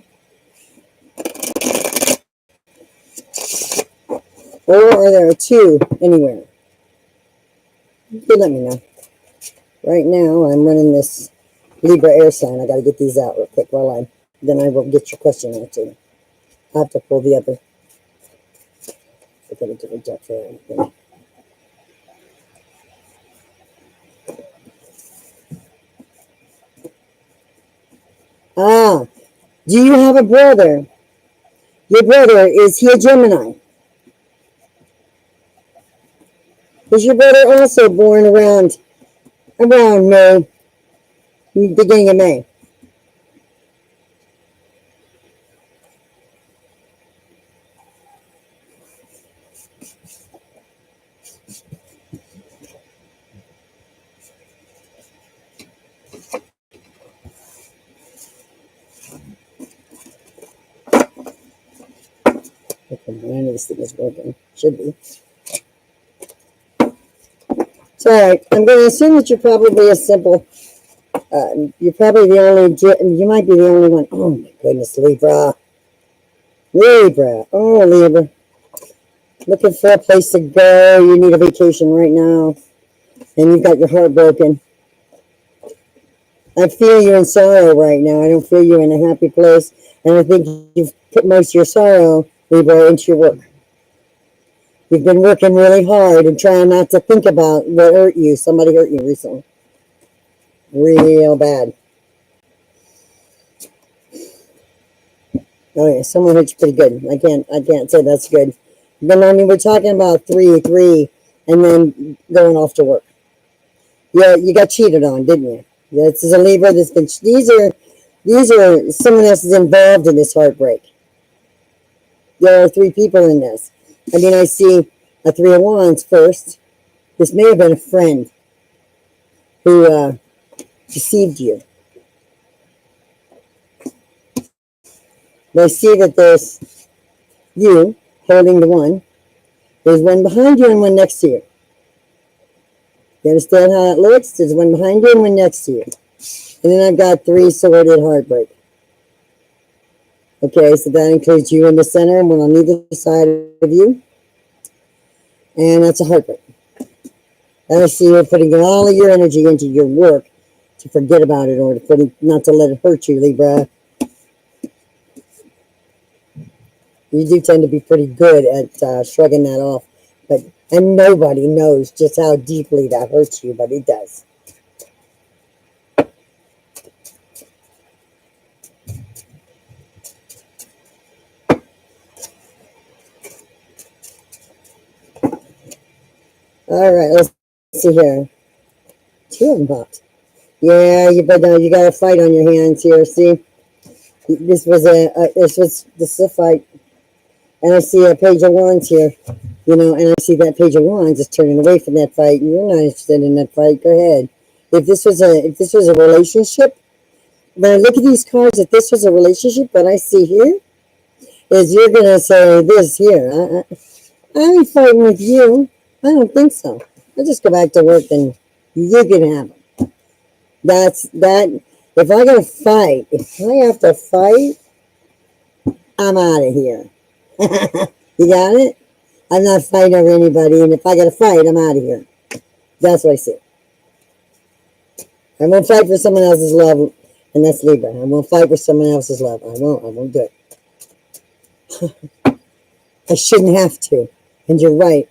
Or are there two anywhere? You let me know. Right now, I'm running this Libra air sign. I got to get these out real quick then I will get your question answered. I have to pull the other. Put that into the deck there. Do you have a brother? Your brother, is he a Gemini? Is your brother also born around May, beginning of May? None of this thing is working. Should be. So, all right. I'm going to assume that you're probably a simple. You're probably the only. You might be the only one. Oh my goodness, Libra. Libra. Oh, Libra. Looking for a place to go. You need a vacation right now, and you've got your heart broken. I feel you in sorrow right now. I don't feel you in a happy place, and I think you've put most of your sorrow, Libra, into your work. You've been working really hard and trying not to think about what hurt you. Somebody hurt you recently. Real bad. Oh yeah, someone hurt you pretty good. I can't say that's good. But I mean, we're talking about 3, and then going off to work. Yeah, you got cheated on, didn't you? This is a Libra that's been. These are someone else is involved in this heartbreak. There are 3 people in this. I mean, I see a 3 of Wands first. This may have been a friend who deceived you. But I see that there's you holding the one. There's one behind you and one next to you. You understand how it looks? There's one behind you and one next to you. And then I've got 3 sworded heartbreak. Okay, so that includes you in the center and one on either side of you. And that's a heartbreak. And I see you putting all of your energy into your work to forget about it or not to let it hurt you, Libra. You do tend to be pretty good at shrugging that off. And nobody knows just how deeply that hurts you, but it does. All right, let's see here. 2 of them popped. Yeah, but you got a fight on your hands here. See, this is a fight, and I see a Page of Wands here. And I see that Page of Wands is turning away from that fight, and you're not interested in that fight. Go ahead. If this was a relationship, when I look at these cards, if this was a relationship, what I see here is you're gonna say this here. I ain't fighting with you. I don't think so. I'll just go back to work and you can have them. That's that. If I gotta fight, if I have to fight, I'm out of here. You got it? I'm not fighting over anybody, and if I gotta fight, I'm out of here. That's what I see. I won't fight for someone else's love, and that's Libra. I won't fight for someone else's love. I won't do it. I shouldn't have to. And you're right.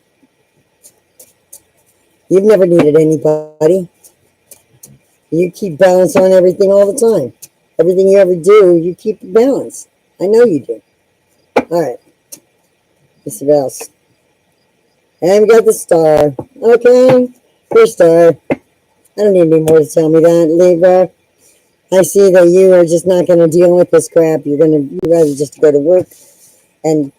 You've never needed anybody. You keep balance on everything all the time. Everything you ever do, you keep balance. I know you do. All right. Let's see what else. And we got the Star. Okay. Your Star. I don't need any more to tell me that, Libra. I see that you are just not going to deal with this crap. You'd rather just go to work and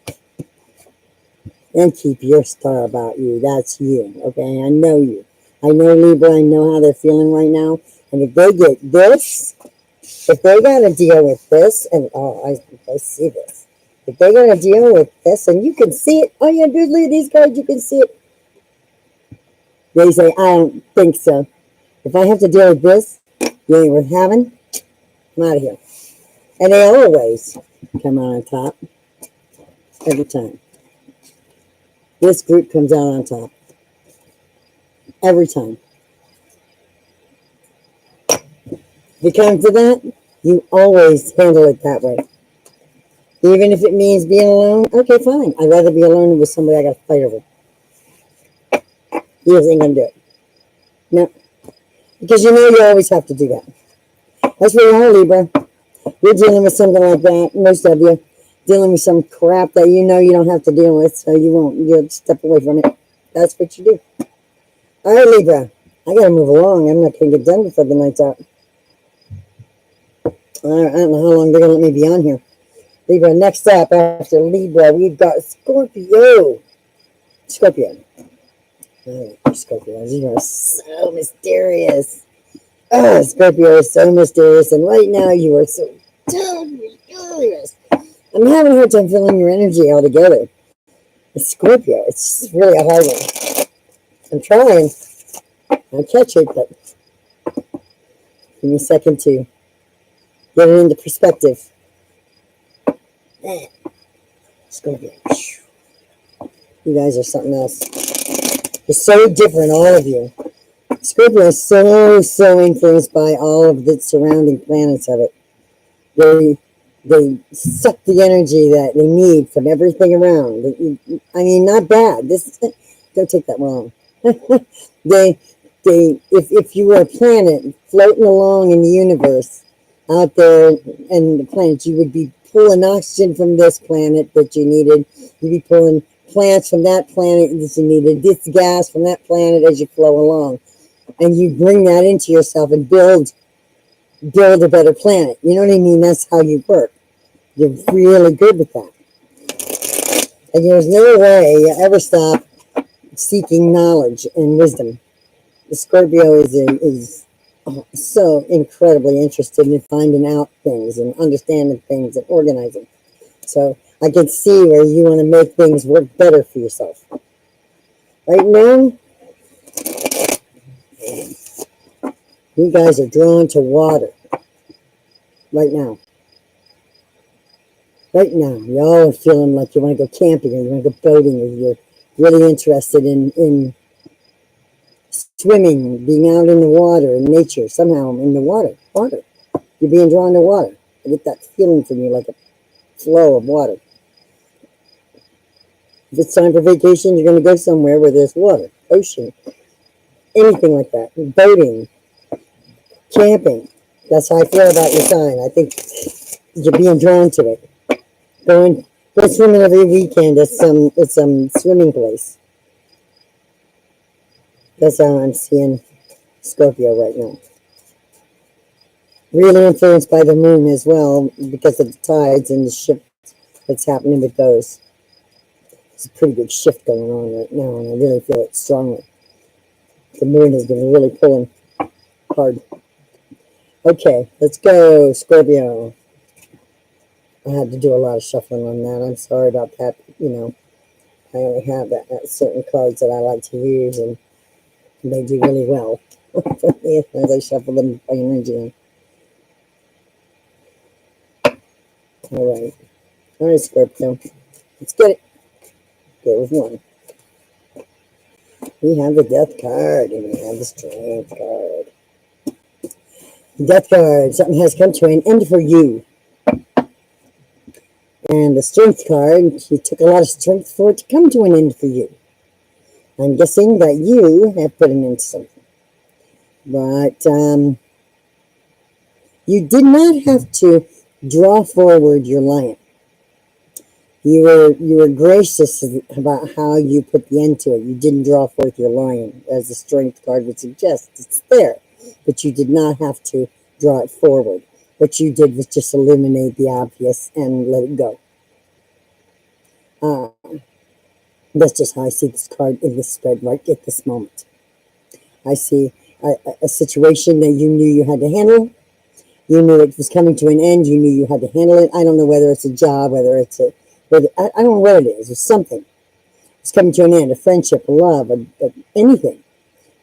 keep your star about you. That's you, okay? I know you. I know Libra. I know how they're feeling right now. And if they get this, if they got to deal with this, and I see this. If they're going to deal with this, and you can see it. Oh, yeah, dude, look at these cards. You can see it. They say, I don't think so. If I have to deal with this, you ain't worth having. I'm out of here. And they always come out on top. Every time. This group comes out on top. Every time. If it comes to that, you always handle it that way. Even if it means being alone, okay, fine. I'd rather be alone than with somebody I got to fight over. You just ain't going to do it. No. Because you always have to do that. That's where you are, Libra. You're dealing with something like that, most of you. Dealing with some crap that you don't have to deal with, so you'll step away from it. That's what you do. All right, Libra. I got to move along. I'm not going to get done before the night's out. All right, I don't know how long they're going to let me be on here. Libra, next up after Libra, we've got Scorpio. Scorpio. All right, Scorpio. You are so mysterious. Oh, Scorpio is so mysterious, and right now you are so totally mysterious. I'm having a hard time feeling your energy altogether. Scorpio, it's really a hard one. I'm trying. I'll catch it, but give me a second to get it into perspective. Scorpio. You guys are something else. You're so different, all of you. Scorpio is so influenced by all of the surrounding planets of it. They suck the energy that they need from everything around. I mean, not bad. Don't take that wrong. If you were a planet floating along in the universe out there and the planets, you would be pulling oxygen from this planet that you needed. You'd be pulling plants from that planet that you needed, this gas from that planet as you flow along. And you bring that into yourself and build a better planet. You know what I mean? That's how you work. You're really good with that. And there's no way you ever stop seeking knowledge and wisdom. The Scorpio is so incredibly interested in finding out things and understanding things and organizing. So I can see where you want to make things work better for yourself. Right now, you guys are drawn to water. Right now. Right now, y'all are feeling like you want to go camping or you want to go boating or you're really interested in swimming, being out in the water, in nature, somehow in the water. You're being drawn to water. I get that feeling from you like a flow of water. If it's time for vacation, you're going to go somewhere where there's water, ocean, anything like that. Boating, camping. That's how I feel about your sign. I think you're being drawn to it. Go swimming every weekend at some swimming place. That's how I'm seeing Scorpio right now. Really influenced by the moon as well because of the tides and the shift that's happening with those. There's a pretty good shift going on right now, and I really feel it strongly. The moon has been really pulling hard. Okay, let's go, Scorpio. I had to do a lot of shuffling on that. I'm sorry about that. You know, I only have that certain cards that I like to use, and they do really well as I shuffle them by energy in. All right, Scorpio. Let's get it. Go with one. We have the Death card, and we have the Strength card. Death card. Something has come to an end for you. And the Strength card, you took a lot of strength for it to come to an end for you. I'm guessing that you have put an end to something. But you did not have to draw forward your lion. You were gracious about how you put the end to it. You didn't draw forth your lion, as the Strength card would suggest. It's there, but you did not have to draw it forward. What you did was just eliminate the obvious and let it go. That's just how I see this card in this spread right at this moment. I see a situation that you knew you had to handle. You knew it was coming to an end. You knew you had to handle it. I don't know whether it's a job, I don't know what it is. It's something. It's coming to an end, a friendship, a love, anything.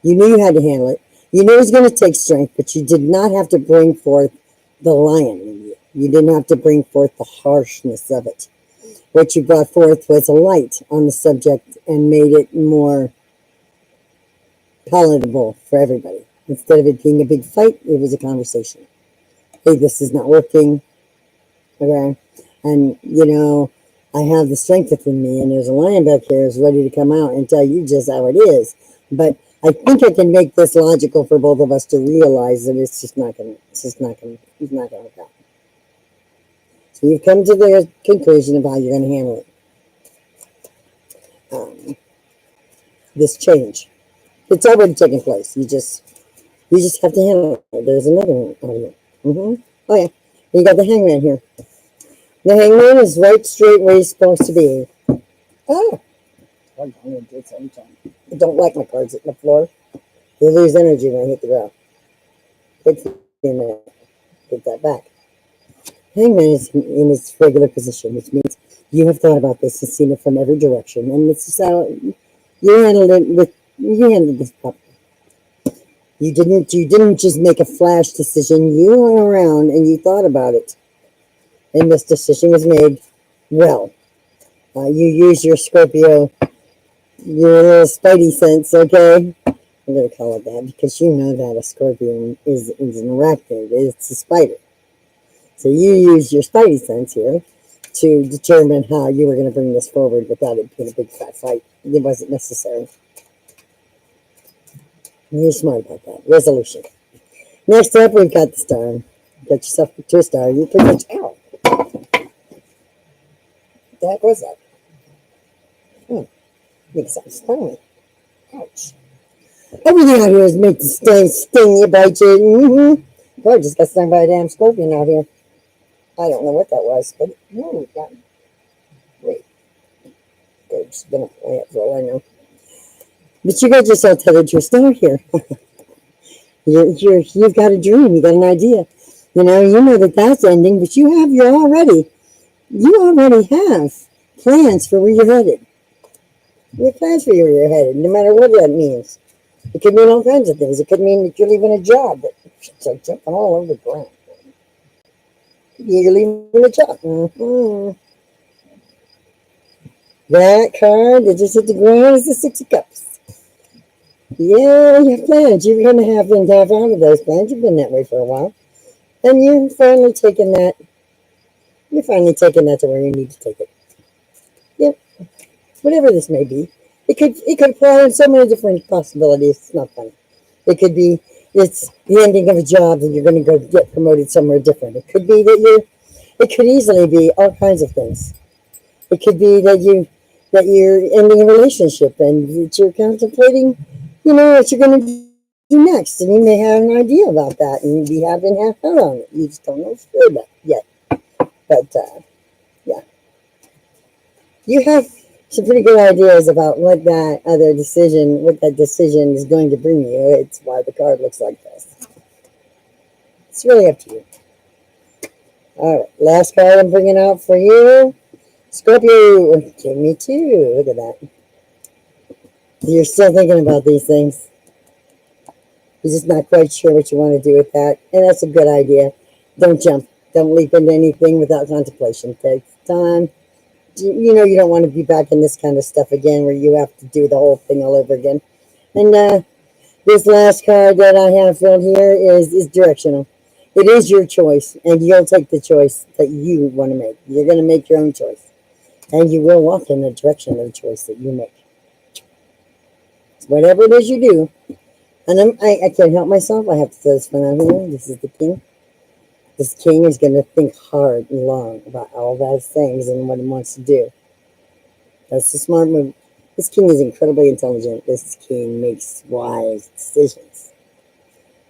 You knew you had to handle it. You knew it was going to take strength, but you did not have to bring forth the lion in you. You didn't have to bring forth the harshness of it. What you brought forth was a light on the subject and made it more palatable for everybody. Instead of it being a big fight, it was a conversation. Hey, this is not working. Okay? And, you know, I have the strength within me, and there's a lion back here who's ready to come out and tell you just how it is. But I think I can make this logical for both of us to realize that it's not going to work out. So you've come to the conclusion of how you're going to handle it. This change. It's already taken place. You just have to handle it. There's another one out here. Oh yeah. You got the Hangman here. The Hangman is right straight where he's supposed to be. Oh. I'm going to do it every time. I don't like my cards hitting the floor. They lose energy when I hit the ground. Take a minute. Get that back. Hangman is in its regular position, which means you have thought about this and seen it from every direction, and this is how you handled this problem. You didn't just make a flash decision. You hung around and you thought about it, and this decision was made well. You use your Scorpio, your little spidey sense, okay? I'm going to call it that because you know that a scorpion is an arachnid. It's a spider. So you use your spidey sense here to determine how you were going to bring this forward without it being a big fat fight. It wasn't necessary. You're smart about that. Resolution. Next up, we've got the star. Get yourself to a star. You pretty much out. What the heck was that? Makes that stung. Ouch. Everything out here is made to sting you, bite you. I just got stung by a damn scorpion out here. I don't know what that was, but yeah. Wait. It's been a plant for all I know. But you got yourself tethered to a star here. You've got a dream. You got an idea. You know that that's ending, but you already have plans for where you're headed. You have plans for where you're headed, no matter what that means. It could mean all kinds of things. It could mean that you're leaving a job that's like jumping all over the ground. You're leaving a job. That card that just hit the ground is the Six of Cups. Yeah, you have plans. You're going to have out of those plans. You've been that way for a while. And you're finally taking that to where you need to take it. Yep. Whatever this may be. It could apply in so many different possibilities. It's not funny. It could be it's the ending of a job and you're going to go get promoted somewhere different. It could be it could easily be all kinds of things. It could be that you're ending a relationship and that you're contemplating, what you're going to do next. And you may have an idea about that and you haven't had head on it. You just don't know it's good yet. But, yeah. You have some pretty good ideas about what that decision is going to bring you. It's why the card looks like this. It's really up to you. All right, last card I'm bringing out for you. Scorpio. Give me two. Look at that. You're still thinking about these things. You're just not quite sure what you want to do with that. And that's a good idea. Don't jump. Don't leap into anything without contemplation. Take time. You don't want to be back in this kind of stuff again where you have to do the whole thing all over again. And this last card that I have filled here is directional. It is your choice, and you'll take the choice that you want to make. You're going to make your own choice, and you will walk in the direction of the choice that you make. Whatever it is you do, and I can't help myself. I have to throw this one out here. This is the king. This king is going to think hard and long about all those things and what he wants to do. That's a smart move. This king is incredibly intelligent. This king makes wise decisions.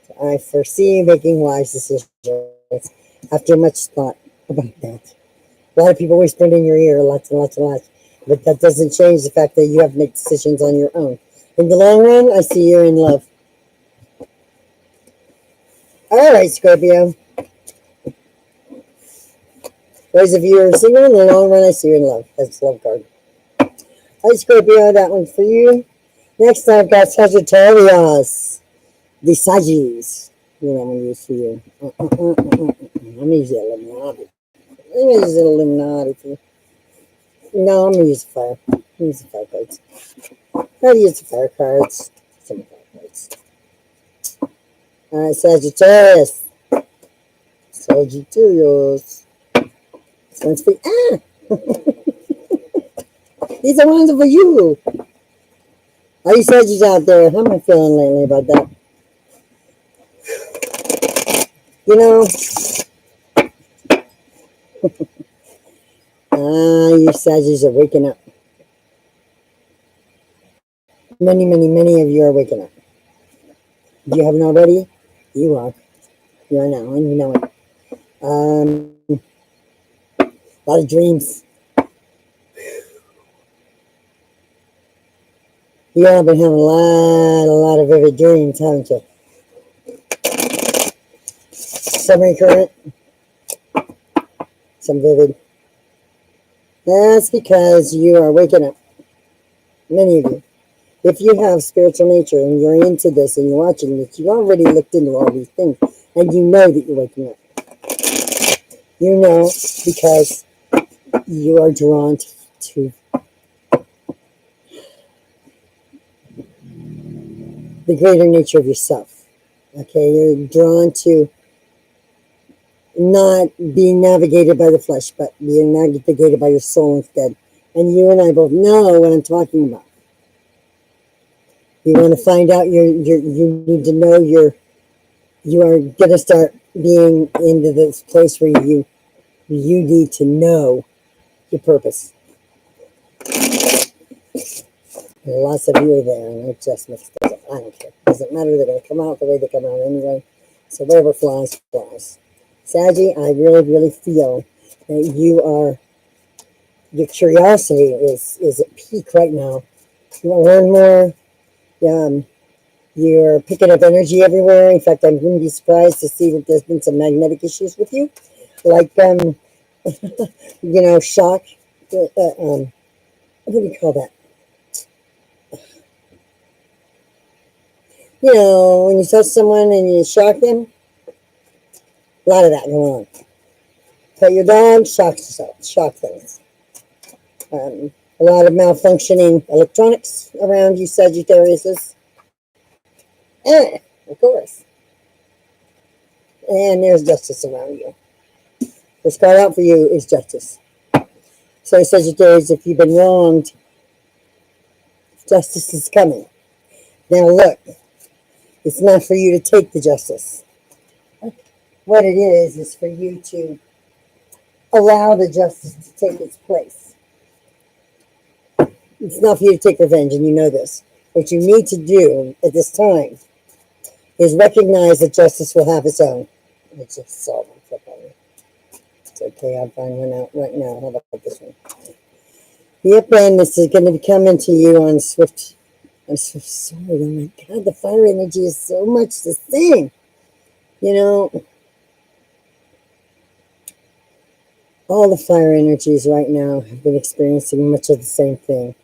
So I foresee making wise decisions after much thought about that. A lot of people whisper in your ear, lots and lots and lots. But that doesn't change the fact that you have to make decisions on your own. In the long run, I see you're in love. All right, Scorpio. Those of you who are single, in the long run, I see you in love. That's the love card. All right, Scorpio, that one's for you. Next, I've got Sagittarius. The Sagittarius. That one is for you. I'm going to use the Illuminati. I'm going to use the Illuminati for you. No, I'm going to use the fire. I'm going to use the fire cards. I'll use the fire cards. Some fire cards. All right, Sagittarius. Sagittarius. This one's for you. These are ones for you. All you Sagittarius out there, how am I feeling lately about that? You Sagittarius are waking up. Many, many, many of you are waking up. If you haven't already, you are. You are now, and you know it. A lot of dreams. You all been having a lot of vivid dreams, haven't you? Summary current. some vivid. That's because you are waking up. Many of you. If you have spiritual nature and you're into this and you're watching this, you already looked into all these things and you know that you're waking up. You know because you are drawn to the greater nature of yourself. Okay, you're drawn to not being navigated by the flesh, but being navigated by your soul instead. And you and I both know what I'm talking about. You want to find out you need to know you are going to start being into this place where you need to know your purpose. And lots of you are there, and I just mixed those up. I don't care. Doesn't matter. They're going to come out the way they come out anyway. So whatever flies, flies. Saggy, I really, really feel that your curiosity is at peak right now. You want to learn more. You're picking up energy everywhere. In fact, I wouldn't be surprised to see that there's been some magnetic issues with you, like shock. What do you call that? When you touch someone and you shock them, a lot of that going on. Pet your dog, shock things. A lot of malfunctioning electronics around you, Sagittarius. Of course. And there's justice around you. What's called out for you is justice. So, Sagittarius, if you've been wronged, justice is coming. Now, look, it's not for you to take the justice. What it is for you to allow the justice to take its place. It's not for you to take revenge, and you know this. What you need to do at this time is recognize that justice will have its own. I just saw one flip on me. It's okay, I'll find one out right now. How about this one? Yep, and this is going to be coming to you on Swift. I'm so sorry. Oh my God, the fire energy is so much the same. All the fire energies right now have been experiencing much of the same thing.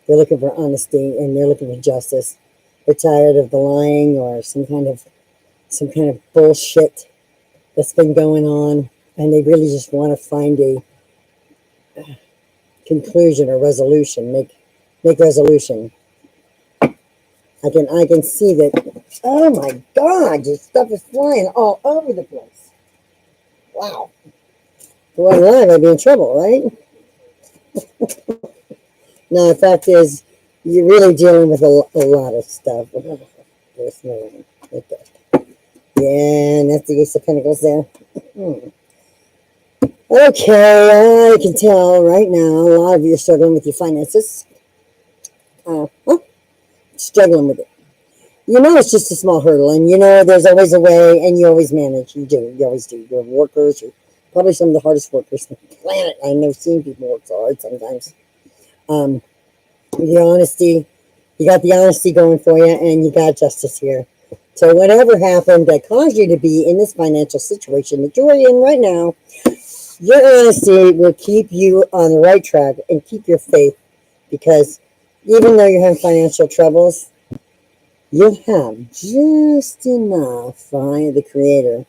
They're looking for honesty and they're looking for justice. They're tired of the lying or some kind of bullshit that's been going on, and they really just want to find a conclusion or resolution. Make resolution. I can see that. Oh my God, your stuff is flying all over the place. Wow. If it wasn't live, I'd be in trouble, right? No, the fact is, you're really dealing with a lot of stuff. There's no one right there. Yeah, and that's the Ace of Pentacles there. Okay, I can tell right now a lot of you are struggling with your finances. Struggling with it. It's just a small hurdle, and there's always a way, and you always manage. You do. You always do. You're workers. You're probably some of the hardest workers on the planet. I know seeing people work so hard sometimes. The honesty, you got the honesty going for you, and you got justice here. So whatever happened that caused you to be in this financial situation that you're in right now, your honesty will keep you on the right track and keep your faith, because even though you're having financial troubles, you'll have just enough by the Creator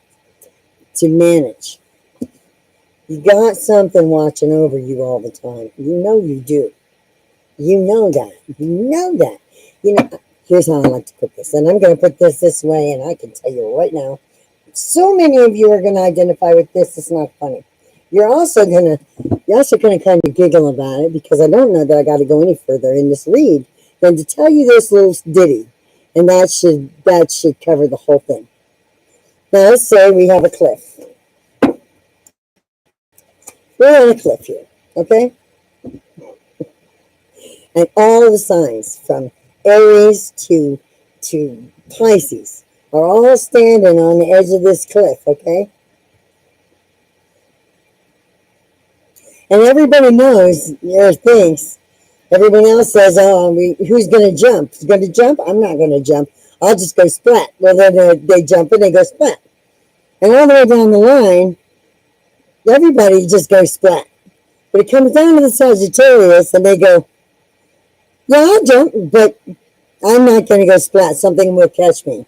to manage. You got something watching over you all the time. You do. You know that. Here's how I like to put this. And I'm going to put this way, and I can tell you right now, so many of you are going to identify with this. It's not funny. You're also going to kind of giggle about it, because I don't know that I got to go any further in this read than to tell you this little ditty. And that should cover the whole thing. Now, let's say we have a cliff. We're on a cliff here, okay? And all the signs from Aries to Pisces are all standing on the edge of this cliff, okay? And everybody knows, thinks, everyone else says, who's going to jump? Who's going to jump? I'm not going to jump. I'll just go splat. Well, then they jump and they go splat. And all the way down the line, Everybody just goes splat. But it comes down to the Sagittarius, and they go, yeah, I'll jump, but I'm not going to go splat. Something will catch me.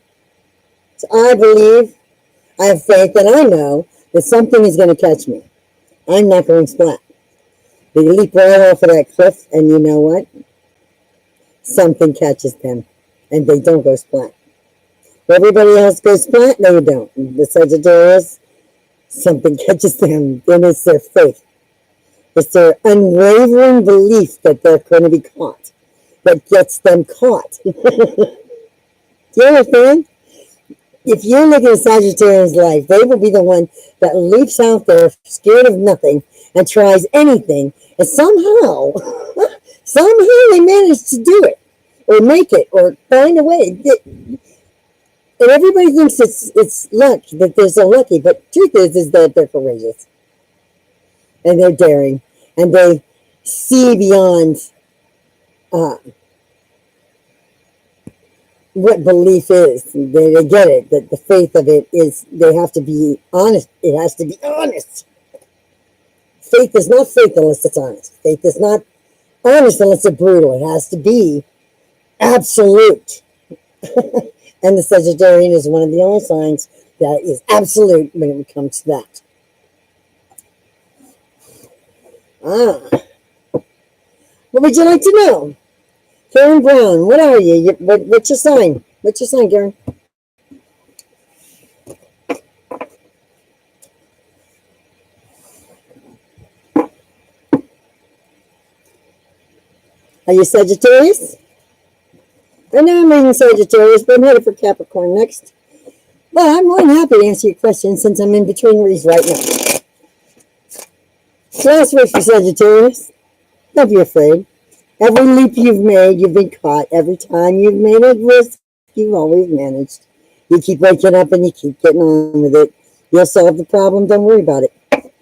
So I believe, I have faith, and I know that something is going to catch me. I'm not going splat. They leap right off of that cliff, and you know what? Something catches them, and they don't go splat. Everybody else goes splat, they don't. The Sagittarius, something catches them, and it's their faith. It's their unwavering belief that they're going to be caught that gets them caught. You understand? If you look at a Sagittarius life, they will be the one that leaps out there scared of nothing and tries anything, and somehow they manage to do it or make it or find a way. And everybody thinks it's luck, that they're so lucky, but truth is that they're courageous and they're daring and they see beyond what belief is. They get it, that the faith of it is, they have to be honest. It has to be honest. Faith is not faith unless it's honest. Faith is not honest unless it's brutal. It has to be absolute. And the Sagittarian is one of the only signs that is absolute when it comes to that. What would you like to know? Karen Brown, what are you? What's your sign? What's your sign, Karen? Are you Sagittarius? I know I'm in Sagittarius, but I'm headed for Capricorn next. But I'm more than happy to answer your question since I'm in between reads right now. Last word for Sagittarius. Don't be afraid. Every leap you've made, you've been caught. Every time you've made a risk, you've always managed. You keep waking up and you keep getting on with it. You'll solve the problem. Don't worry about it.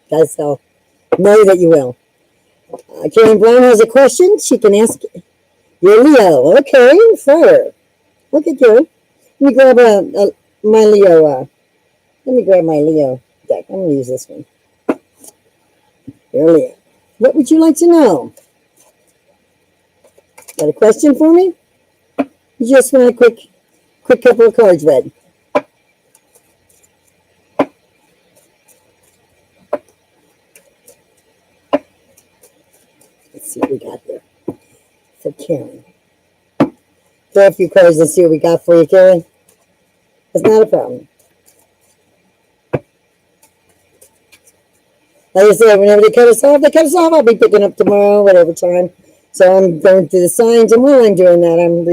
That's how. Know that you will. Karen Brown has a question. She can ask it. You're Leo. Okay, fire. Look at you. Let me grab my Leo. Let me grab my Leo deck. I'm going to use this one. You're Leo. What would you like to know? Got a question for me? You just want a quick couple of cards read. Let's see what we got here for Karen. Throw a few cards and see what we got for you, Karen. It's not a problem. Like I said, whenever they cut us off, I'll be picking up tomorrow, whatever time. So I'm going through the signs, and while I'm doing that, I'm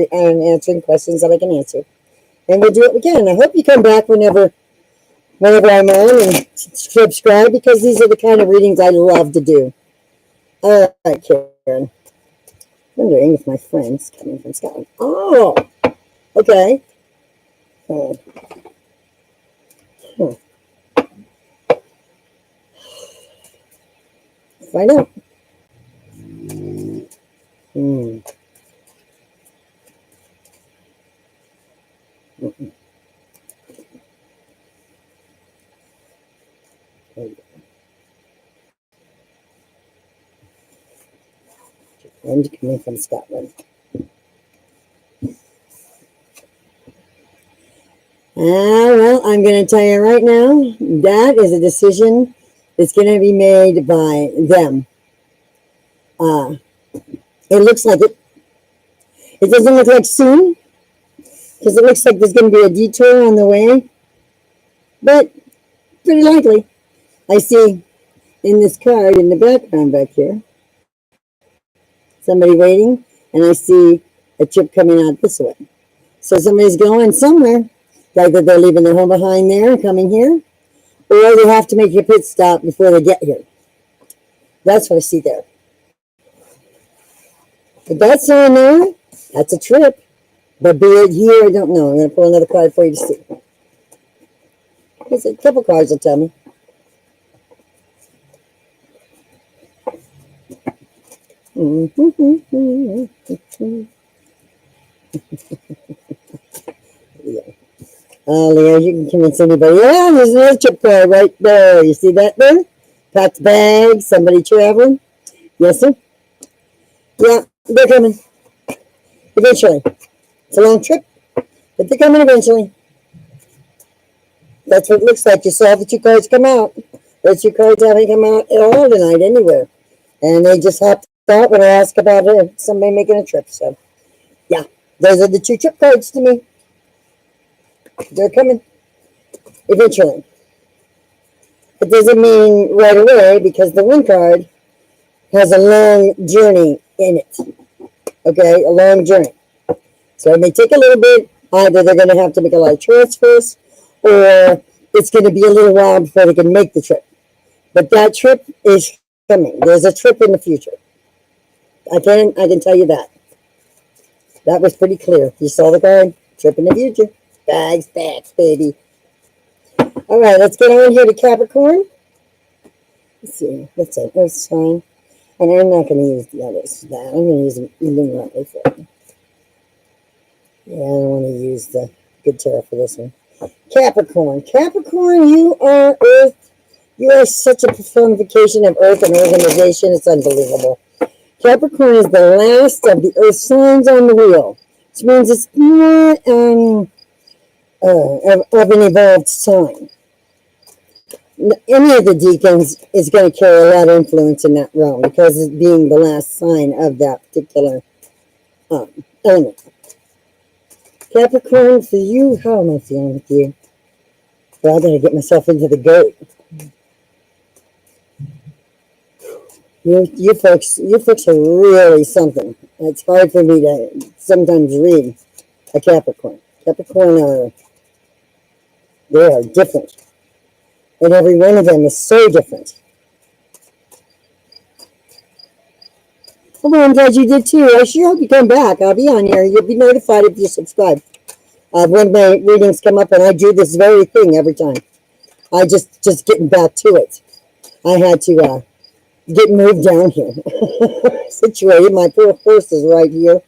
answering questions that I can answer. And we'll do it again. I hope you come back whenever I'm on and subscribe, because these are the kind of readings I love to do. All right, Karen. Wondering if my friend's coming from Scotland. Oh, okay. Find out. Friend coming from Scotland. Well, I'm going to tell you right now, that is a decision that's going to be made by them. It looks like it. It doesn't look like soon, because it looks like there's going to be a detour on the way. But pretty likely. I see in this card in the background back here, somebody waiting, and I see a trip coming out this way. So somebody's going somewhere. Either they're leaving their home behind there and coming here, or they have to make a pit stop before they get here. That's what I see there. But that's on there. That's a trip. But be it here, I don't know. I'm going to pull another card for you to see. There's a couple cards will tell me. Yeah. Oh, Leo, you can convince anybody. Yeah, there's another trip card right there. You see that there? Packed bags, somebody traveling. Yes, sir. Yeah, they're coming. Eventually. It's a long trip, but they're coming eventually. That's what it looks like. You saw the two cards come out. Those two cards haven't come out at all tonight anywhere. And they just hopped out when I asked about it, somebody making a trip. So, yeah, those are the two trip cards to me. They're coming eventually. It doesn't mean right away because the one card has a long journey in it. Okay, a long journey. So it may take a little bit. Either they're going to have to make a lot of transfers or it's going to be a little while before they can make the trip. But that trip is coming. There's a trip in the future. I can tell you that. That was pretty clear. You saw the card. Trip in the future. Bags, facts, baby. All right, let's get on here to Capricorn. Let's see. That's an earth sign. And I'm not going to use the others for that. I'm going to use them ignorantly for it. Yeah, I don't want to use the good tarot for this one. Capricorn. Capricorn, you are earth. You are such a personification of earth and organization. It's unbelievable. Capricorn is the last of the earth signs on the wheel, which means it's not of an evolved sign. Any of the deacons is going to carry a lot of influence in that realm because it's being the last sign of that particular element. Capricorn, for you, how am I feeling with you? Well, I got to get myself into the goat. You folks are really something. It's hard for me to sometimes read a Capricorn. Capricorn they are different. And every one of them is so different. Well, I'm glad you did too. I sure hope you come back. I'll be on here. You'll be notified if you subscribe. When my readings come up, and I do this very thing every time. I just getting back to it. I had to get moved down here. Situated. My poor horse is right here.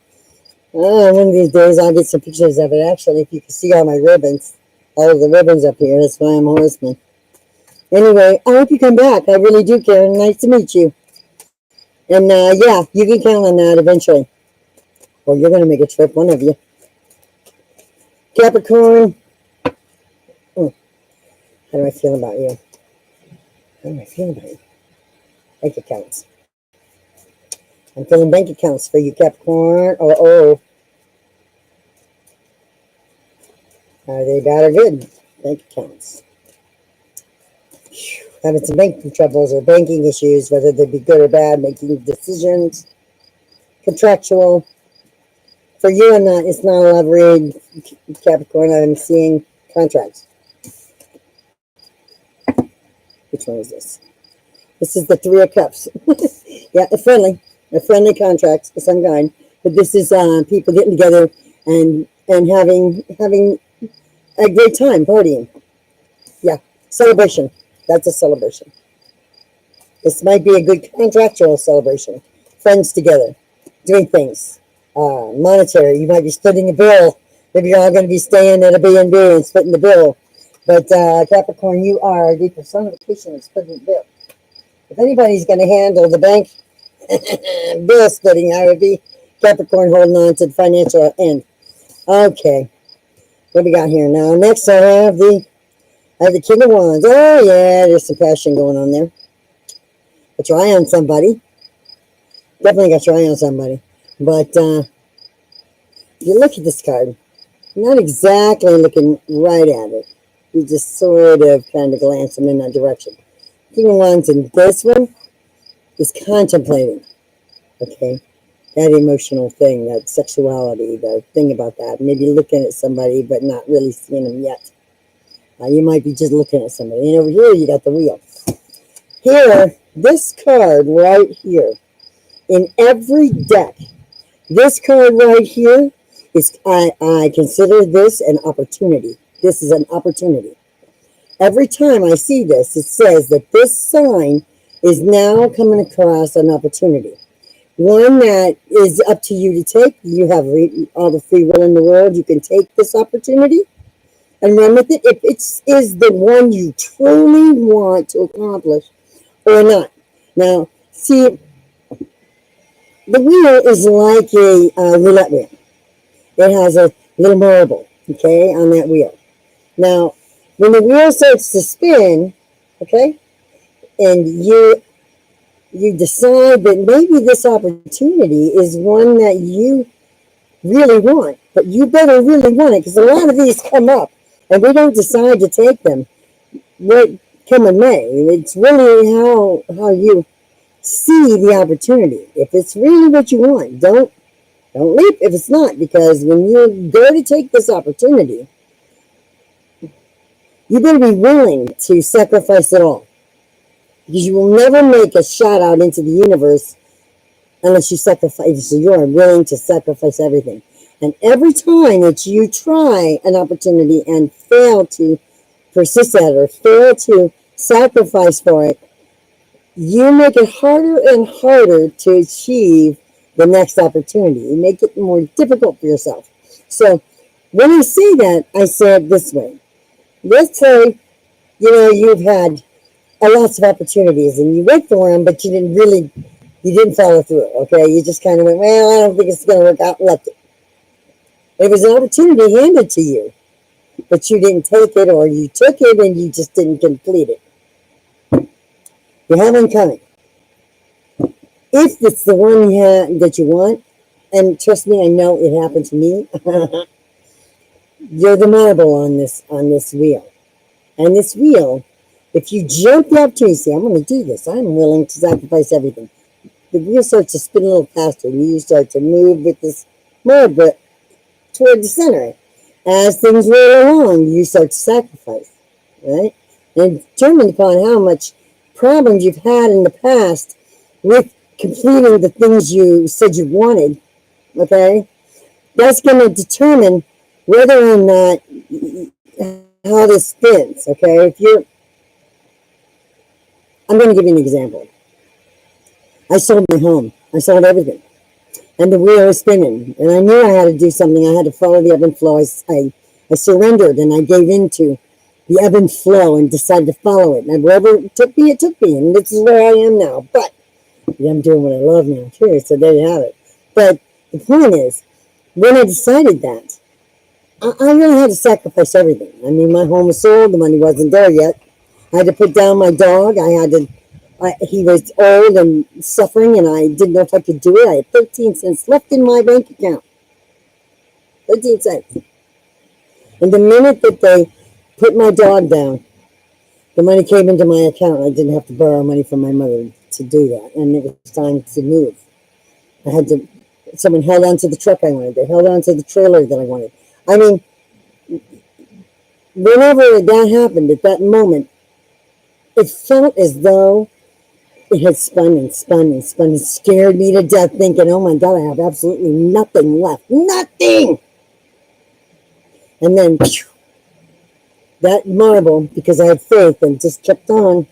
One of these days I'll get some pictures of it. Actually, if you can see all my ribbons. All of the ribbons up here. That's why I'm a horseman. Anyway, I hope you come back. I really do, Karen. Nice to meet you. And yeah, you can count on that eventually. Well, you're going to make a trip, one of you. Capricorn. How do I feel about you? How do I feel about you? Bank accounts. I'm feeling bank accounts for you, Capricorn. Oh. Are they bad or good? Bank accounts. Having some banking troubles or banking issues, whether they be good or bad, making decisions. Contractual. For you, it's not a love read, Capricorn. I'm seeing contracts. Which one is this? This is the Three of Cups. Yeah, a friendly contract of some kind. But this is people getting together and having a great time, partying. Yeah, celebration. That's a celebration. This might be a good contractual celebration. Friends together, doing things. Monetary. You might be splitting a bill. Maybe you're all going to be staying at a B&B and splitting the bill. But Capricorn, you are the personification of splitting the bill. If anybody's going to handle the bank bill splitting, I would be Capricorn holding on to the financial end. Okay. What do we got here now? Next, I have the King of Wands. Oh, yeah, there's some passion going on there. Got your eye on somebody. Definitely got your eye on somebody. But you look at this card. You're not exactly looking right at it. You're just sort of kind of glancing in that direction. King of Wands in this one is contemplating. Okay? That emotional thing, that sexuality, the thing about that. Maybe looking at somebody but not really seeing them yet. You might be just looking at somebody. And over here, you got the wheel. Here, this card right here, in every deck, this card right here is, I consider this an opportunity. This is an opportunity. Every time I see this, it says that this sign is now coming across an opportunity. One that is up to you to take. You have all the free will in the world. You can take this opportunity and run with it. If it is the one you truly want to accomplish, or not. Now, see, the wheel is like a roulette wheel. It has a little marble, okay, on that wheel. Now, when the wheel starts to spin, okay, and you decide that maybe this opportunity is one that you really want, but you better really want it because a lot of these come up and we don't decide to take them. What come in May? It's really how you see the opportunity. If it's really what you want, don't leap if it's not, because when you go to take this opportunity, you better be willing to sacrifice it all. Because you will never make a shot out into the universe unless you sacrifice, so you are willing to sacrifice everything. And every time that you try an opportunity and fail to persist at it or fail to sacrifice for it, you make it harder and harder to achieve the next opportunity. You make it more difficult for yourself. So when I say that, I say it this way. Let's say, you've had lots of opportunities and you went for them, but you didn't follow through, okay? You just kind of went, well, I don't think it's going to work out, and left it. It was an opportunity handed to you, but you didn't take it, or you took it and you just didn't complete it. You have one coming. If it's the one that you want, and trust me, I know it happened to me, you're the marble on this wheel. And this wheel, if you jump the opportunity, say, I'm going to do this, I'm willing to sacrifice everything. The wheel starts to spin a little faster, and you start to move with this marble toward the center. As things roll along, you start to sacrifice, right? And determined upon how much problems you've had in the past with completing the things you said you wanted, okay? That's going to determine whether or not how this spins, okay? I'm going to give you an example. I sold my home. I sold everything. And the wheel was spinning. And I knew I had to do something. I had to follow the ebb and flow. I surrendered and I gave into the ebb and flow and decided to follow it. And wherever it took me, it took me. And this is where I am now. But I'm doing what I love now, too. So there you have it. But the point is, when I decided that, I really had to sacrifice everything. I mean, my home was sold. The money wasn't there yet. I had to put down my dog. He was old and suffering, and I didn't know if I could do it. I had 13 cents left in my bank account. 13 cents. And the minute that they put my dog down, the money came into my account. I didn't have to borrow money from my mother to do that. And it was time to move. Someone held on to the truck I wanted. They held on to the trailer that I wanted. I mean, whenever that happened at that moment, it felt as though it had spun and spun and spun and scared me to death, thinking, oh my God, I have absolutely nothing left. Nothing! And then, that marble, because I had faith and just kept on,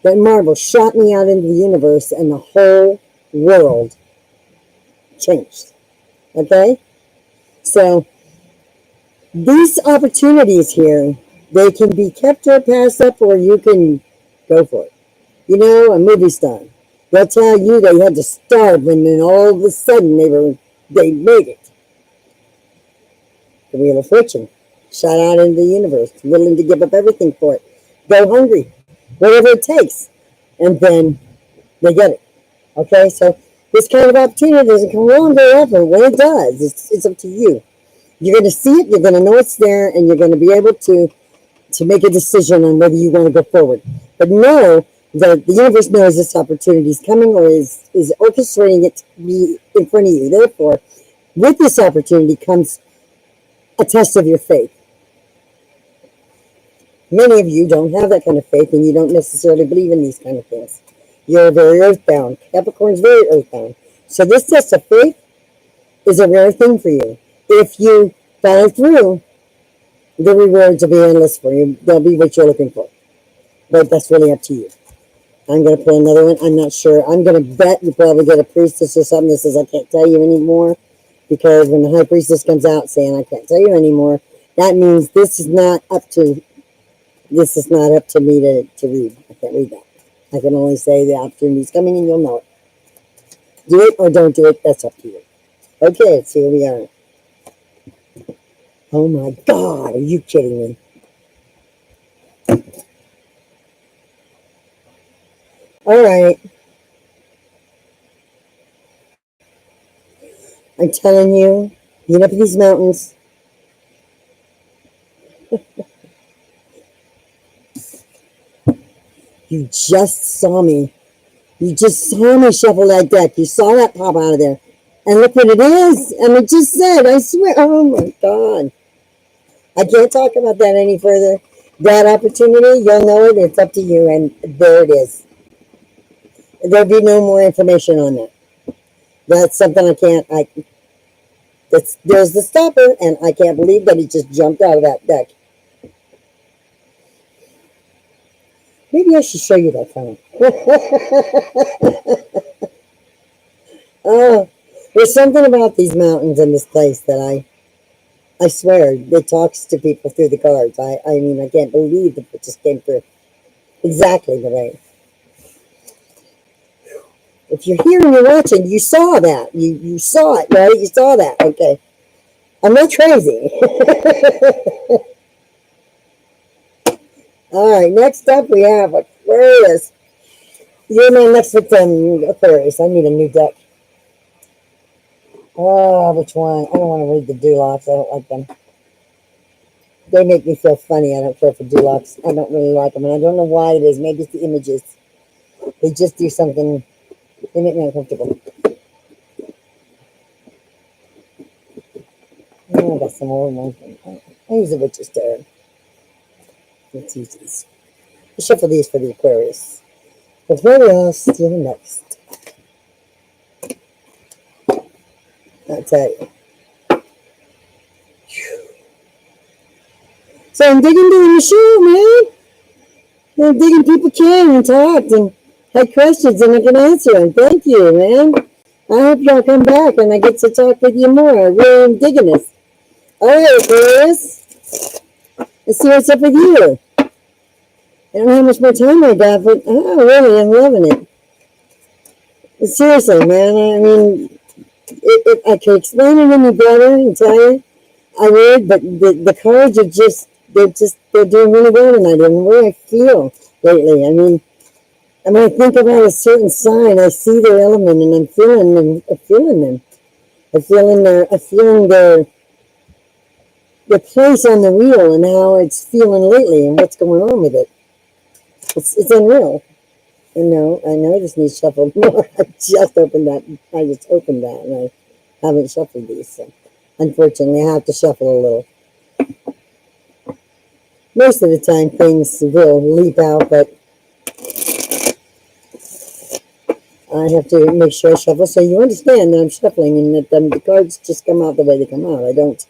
that marble shot me out into the universe, and the whole world changed. Okay? So, these opportunities here, they can be kept or passed up, or you can go for it. A movie star, they'll tell you they had to starve, and then all of a sudden they made it. The Wheel of Fortune, shot out into the universe, willing to give up everything for it. Go hungry, whatever it takes, and then they get it. Okay, so this kind of opportunity doesn't come along very often. When it does, it's up to you. You're going to see it, you're going to know it's there, and you're going to be able to make a decision on whether you want to go forward. But know that the universe knows this opportunity is coming, or is orchestrating it to be in front of you. Therefore, with this opportunity comes a test of your faith. Many of you don't have that kind of faith, and you don't necessarily believe in these kind of things. You're very earthbound. Capricorn's very earthbound. So this test of faith is a rare thing for you. If you follow through, the rewards will be endless for you. They'll be what you're looking for. But that's really up to you. I'm going to pull another one. I'm not sure. I'm going to bet you probably get a priestess or something that says, I can't tell you anymore. Because when the high priestess comes out saying, I can't tell you anymore, that means this is not up to me to read. I can't read that. I can only say the opportunity's coming and you'll know it. Do it or don't do it, that's up to you. Okay, so here we are. Oh my God, are you kidding me? All right. I'm telling you, get up in these mountains. You just saw me. You just saw me shuffle that deck. You saw that pop out of there. And look what it is. And it just said, I swear, oh my God. I can't talk about that any further. That opportunity, you'll know it. It's up to you. And there it is. There'll be no more information on that. That's something there's the stopper, and I can't believe that he just jumped out of that deck. Maybe I should show you that phone. Oh, there's something about these mountains and this place that I swear, it talks to people through the cards. I mean, I can't believe that it just came through exactly the way. If you're here and you're watching, you saw that. You saw it, right? You saw that. Okay. I'm not crazy. All right, next up we have Aquarius. You're my next victim, Aquarius. I need a new deck. Oh, which one? I don't want to read the Dulocks. I don't like them. They make me feel funny. I don't care for Dulocks. I don't really like them, and I don't know why it is. Maybe it's the images. They just do something. They make me uncomfortable. Oh, I got some old ones. I use the Witch's Tarot. Let's use these. I'll shuffle these for the Aquarius. Aquarius, you're next. I'll tell you. So I'm digging doing the show, man. I'm digging people came and talked and had questions and I can answer them. Thank you, man. I hope y'all come back and I get to talk with you more. I really am digging this. All right, Aquarius. Let's see what's up with you. I don't know how much more time I got, but really, I'm loving it. But seriously, man, I mean, if I could explain it any better and tell you, I would, but the cards are they're doing really well tonight. And the way I feel lately, I mean, when I think about a certain sign, I see their element and I'm feeling them. I'm feeling their place on the wheel and how it's feeling lately and what's going on with it. It's unreal. I know I just need shuffled more. I just opened that and I haven't shuffled these, so unfortunately I have to shuffle a little. Most of the time things will leap out, but I have to make sure I shuffle so you understand that I'm shuffling and that the cards just come out the way they come out. I don't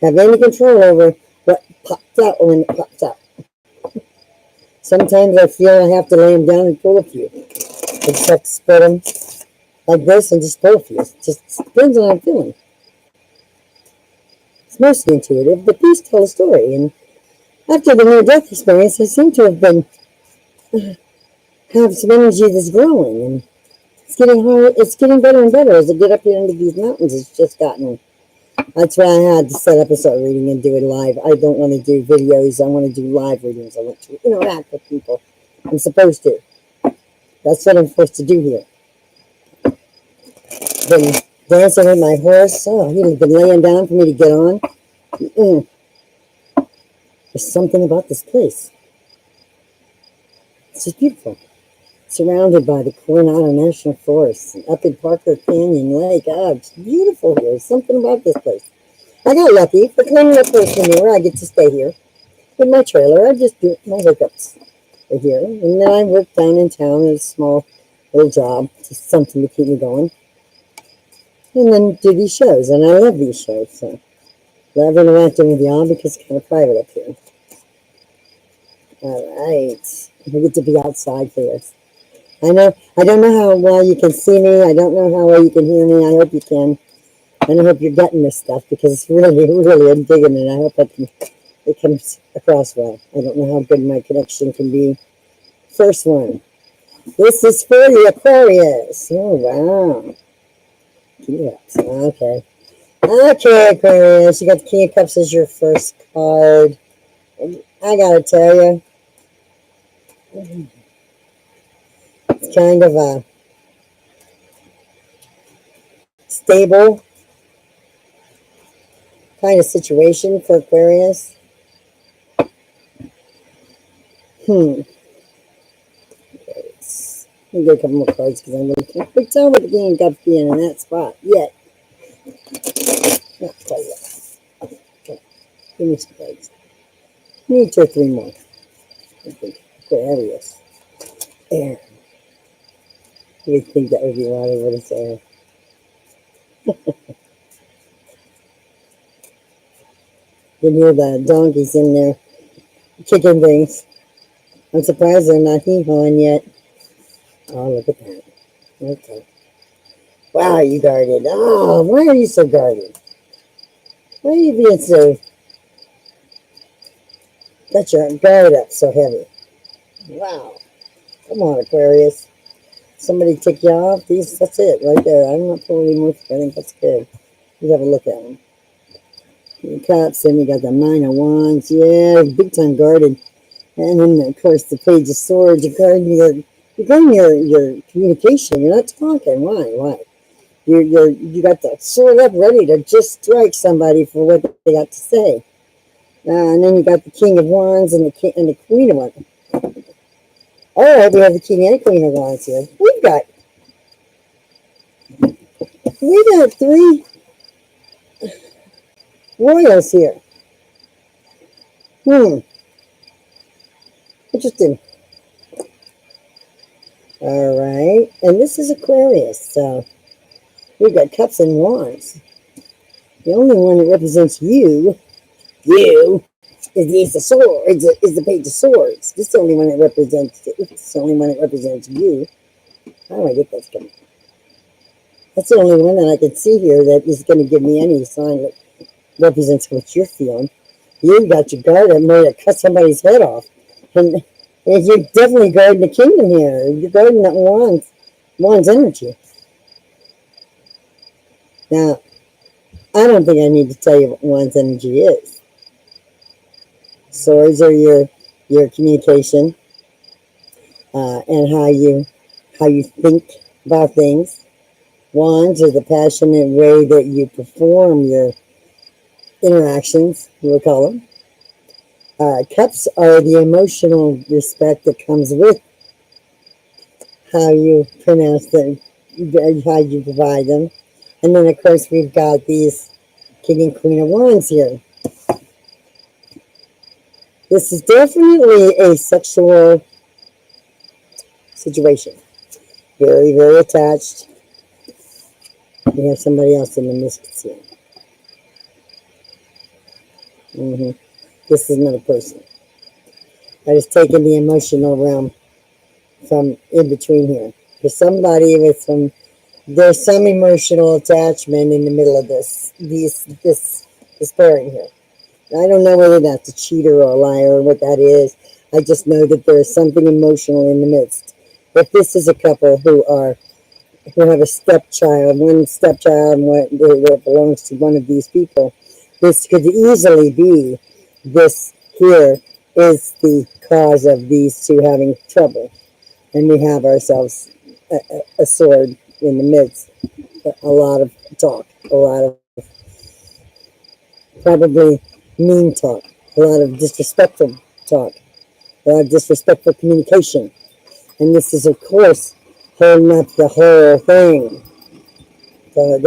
have any control over what pops out or when it pops out. Sometimes I feel I have to lay them down and pull a few. I just have to spread them like this and just pull a few. It just depends on how I'm feeling. It's mostly intuitive, but these tell a story. And after the near-death experience, I seem to have have some energy that's growing. And it's getting hard. It's getting better and better as I get up here into these mountains. It's just gotten. That's why I had to set up a start reading and do it live. I don't want to do videos. I want to do live readings. I want to interact with people. I'm supposed to. That's what I'm supposed to do here. Been dancing with my horse. Oh, he's been laying down for me to get on. There's something about this place. It's just beautiful. Surrounded by the Coronado National Forest and up in Parker Canyon Lake. Oh, it's beautiful here. There's something about this place. I got lucky. For cleaning up Horseman here, I get to stay here. With my trailer, I just do my hookups here. And then I work down in town at a small little job. Just something to keep me going. And then do these shows. And I love these shows. So love interacting with y'all because it's kind of private up here. All right. We get to be outside for this. I don't know how well you can see me. I don't know how well you can hear me. I hope you can. And I hope you're getting this stuff because it's really, really, I'm digging it. I hope it comes across well. I don't know how good my connection can be. First one. This is for the Aquarius. Oh, wow. King of Cups. Okay. Okay, Aquarius. You got the King of Cups as your first card. I gotta tell you, it's kind of a stable kind of situation for Aquarius. Let me get a couple more cards because I really can't quite tell what the King of Cups being in that spot yet. Not quite yet. Okay. Give me some cards. Need 2 or 3 more. I think. Okay, there he is. Air. You would think that would be water, but it's air. You can hear the donkeys in there kicking things. I'm surprised they're not hee-hawing yet. Oh, look at that. Okay. Wow, you guarded. Oh, why are you so guarded? Why are you being so... Got your guard up so heavy. Wow. Come on, Aquarius. Somebody tick you off? That's it right there. I'm not pulling any more. I think that's good. You have a look at them. The Cups, then you got the 9 of Wands. Yeah, big time guarded. And then, of course, the Page of Swords. You're guarding your communication. You're not talking. Why? You got the sword up ready to just strike somebody for what they got to say. And then you got the King of Wands and the Queen of Wands. All right, we have the King and Queen of Wands here. We got 3 royals here. Interesting. All right, and this is Aquarius, so we got Cups and Wands. The only one that represents you, is the Ace of Swords, is the Page of Swords. This is the only one that represents. It's the only one that represents you. How do I get this coming? That's the only one that I can see here that is going to give me any sign that represents what you're feeling. You got your guard up ready to cut somebody's head off, and you're definitely guarding the kingdom here. You're guarding that Wands energy. Now, I don't think I need to tell you what Wands energy is. Swords are your communication and how you think about things. Wands are the passionate way that you perform your interactions, we'll call them. Cups are the emotional respect that comes with how you pronounce them, how you provide them. And then, of course, we've got these King and Queen of Wands here. This is definitely a sexual situation. Very, very attached. You have somebody else in the midst here. This is another person. I just taken the emotional realm from in between here. For somebody there's some emotional attachment in the middle of this pairing here. I don't know whether that's a cheater or a liar or what that is. I just know that there is something emotional in the midst. If this is a couple who have a stepchild, one stepchild that belongs to one of these people, this could easily be this here is the cause of these two having trouble. And we have ourselves a sword in the midst. A lot of talk, a lot of probably mean talk, a lot of disrespectful talk, a lot of disrespectful communication. And this is, of course, holding up the whole thing. So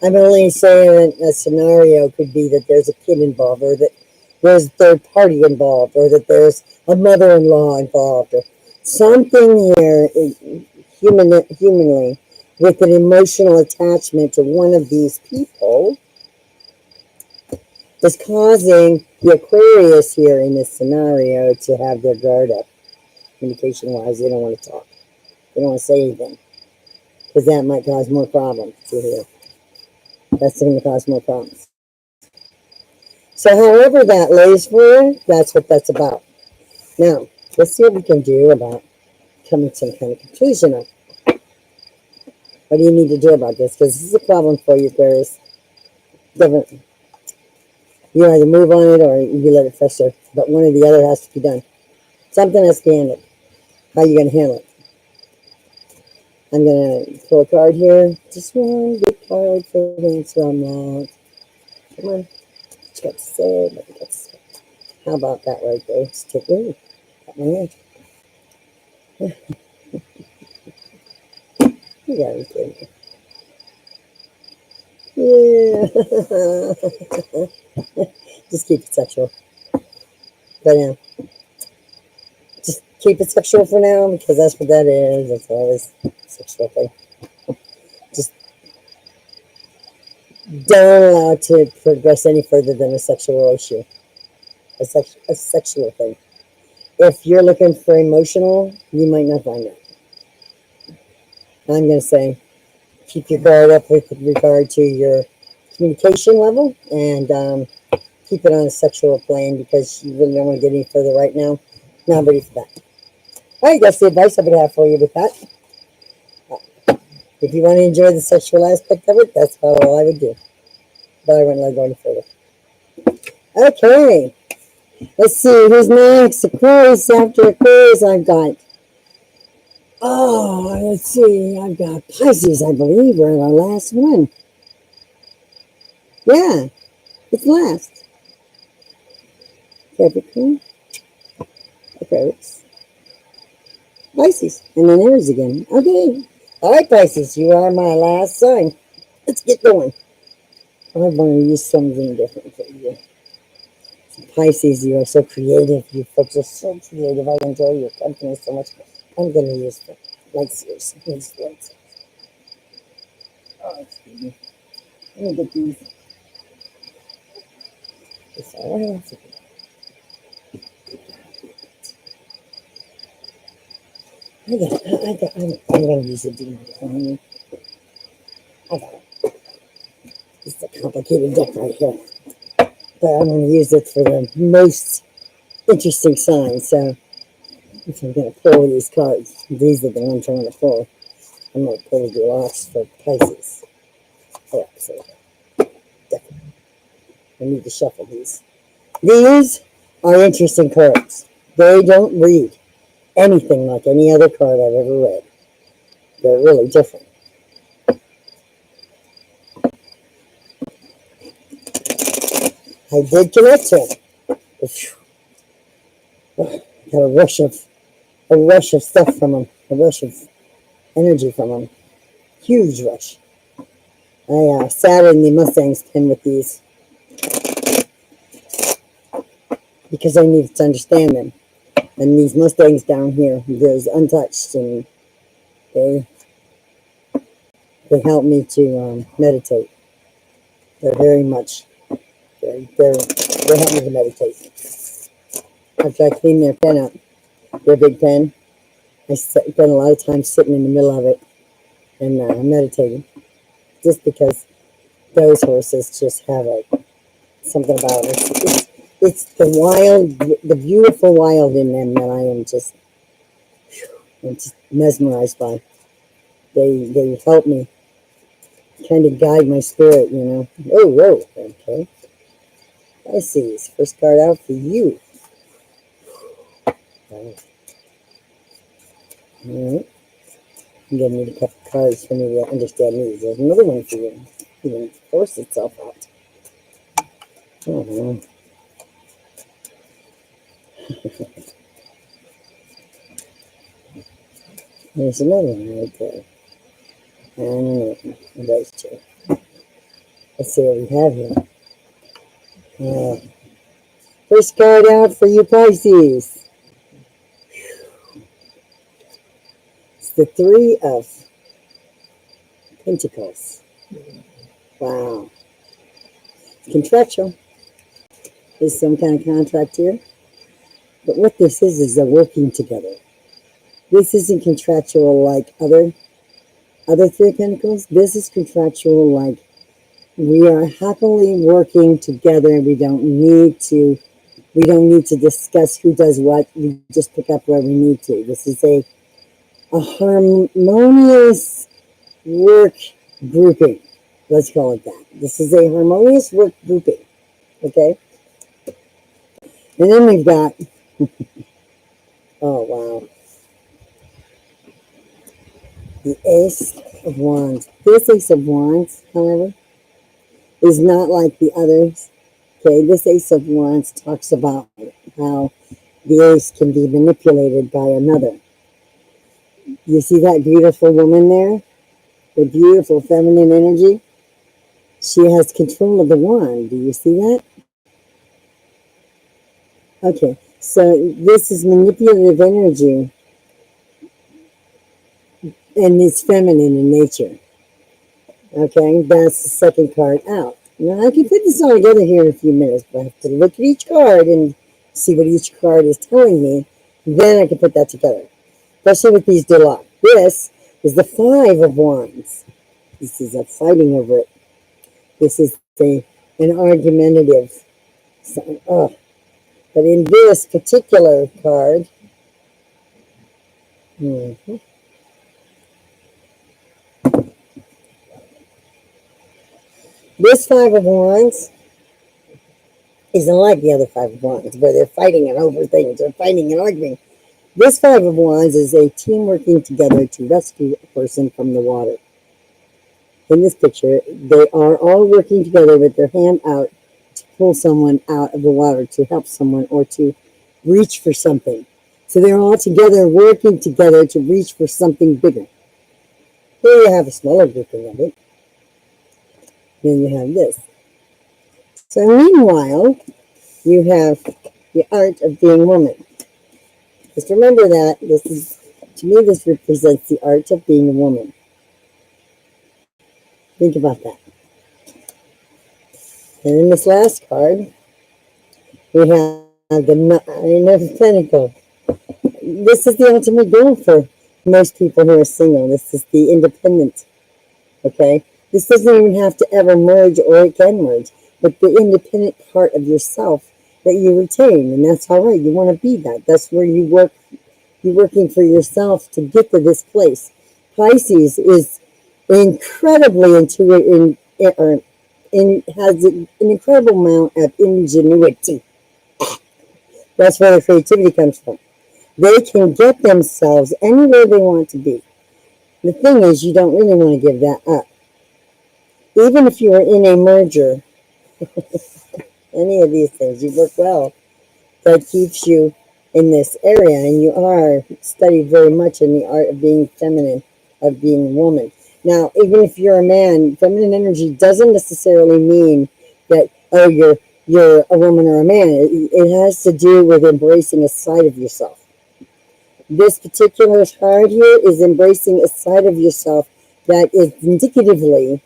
I'm only saying a scenario could be that there's a kid involved, or that there's a third party involved, or that there's a mother-in-law involved, or something here humanly with an emotional attachment to one of these people is causing the Aquarius here in this scenario to have their guard up. Communication-wise, they don't want to talk. They don't want to say anything, because that might cause more problems to here. That's going to cause more problems. So however that lays for you, that's what that's about. Now, let's see what we can do about coming to some kind of conclusion of. What do you need to do about this? Because this is a problem for you, Aquarius. Different. You either move on it or you let it fester. But one or the other has to be done. Something has to be handled. How are you going to handle it? I'm going to pull a card here. Just one big card for the answer on that. Come on. What you got to say? What you got to say? How about that right there? Just take it. Got my hand. You got to be kidding me. Yeah. Just keep it sexual. But just keep it sexual for now because that's what that is. That's always a sexual thing. Just don't allow it to progress any further than a sexual issue. A sexual thing. If you're looking for emotional, you might not find it. I'm going to say keep your guard up with regard to your communication level and keep it on a sexual plane because you really don't want to get any further right now. Not ready for that. All right, that's the advice I would have for you with that. If you want to enjoy the sexual aspect of it, that's all I would do. But I wouldn't let go any further. Okay. Let's see, who's next? Aquarius. After Aquarius, I've got, let's see, I've got Pisces, I believe, are our last one. Yeah, it's last. Capricorn. Aquarius. Pisces. And then Aries again. Okay. All right, Pisces, you are my last sign. Let's get going. I'm going to use something different for you. Pisces, you are so creative. You folks are so creative. I enjoy your company so much. I'm going to use the lights here. Oh, excuse me. Let me get these. It's all right. I'm going to use a demon. I got it. It's a complicated deck right here. But I'm going to use it for the most interesting signs. So if I'm going to pull these cards, these are the ones I'm going to pull. I'm going to pull the locks for Pisces. Oh, so definitely. I need to shuffle these. These are interesting cards. They don't read anything like any other card I've ever read. They're really different. I did connect to them. Got a rush of stuff from them. A rush of energy from them. Huge rush. I sat in the Mustang's pen with these because I needed to understand them. And these Mustangs down here, there's untouched, and they help me to meditate. They're very much, they help me to meditate. After I clean their pen up, their big pen, I spend a lot of time sitting in the middle of it and meditating. Just because those horses just have something about it. It's the wild, the beautiful wild in them that I'm just mesmerized by. They help me kind of guide my spirit, you know. Oh, whoa, okay. Pisces, first card out for you. All right. I'm going to need a couple cards for me to understand these. There's another one for you. Even force itself out. Oh, there's another one right there. And those two. Let's see what we have here. First card out for you Pisces. It's the Three of Pentacles. Wow. It's contractual. There's some kind of contract here. But what this is they're working together. This isn't contractual like other Three of Pentacles. This is contractual like we are happily working together. We don't need to discuss who does what. We just pick up where we need to. This is a a harmonious work grouping. Let's call it that. This is a harmonious work grouping. Okay? And then we've got, oh wow, the Ace of Wands. This Ace of Wands, however, is not like the others. Okay, this Ace of Wands talks about how the ace can be manipulated by another. You see that beautiful woman there? The beautiful feminine energy? She has control of the wand. Do you see that? Okay, so this is manipulative energy and it's feminine in nature. Okay, that's the second card out. Now I can put this all together here in a few minutes, but I have to look at each card and see what each card is telling me. Then I can put that together. Especially with these deluxe. This is the Five of Wands. This is a fighting over it. This is an argumentative. Oh. But in this particular card, this Five of Wands isn't like the other Five of Wands, where they're fighting and over things, or fighting and arguing. This Five of Wands is a team working together to rescue a person from the water. In this picture, they are all working together with their hand out to pull someone out of the water, to help someone, or to reach for something. So they're all together, working together to reach for something bigger. Here you have a smaller grouping of it. Then you have this. So meanwhile, you have the art of being a woman. Just remember that this is, to me, this represents the art of being a woman. Think about that. And in this last card, we have the Nine of Pentacles. This is the ultimate goal for most people who are single. This is the independent. Okay? This doesn't even have to ever merge, or it can merge. But the independent part of yourself that you retain. And that's all right. You want to be that. That's where you work. You're working for yourself to get to this place. Pisces is incredibly intuitive, has an incredible amount of ingenuity. That's where the creativity comes from. They can get themselves anywhere they want to be. The thing is, you don't really want to give that up. Even if you are in a merger, any of these things, you work well. That keeps you in this area, and you are studied very much in the art of being feminine, of being a woman. Now, even if you're a man, feminine energy doesn't necessarily mean that, oh, you're a woman or a man. It has to do with embracing a side of yourself. This particular card here is embracing a side of yourself that is indicatively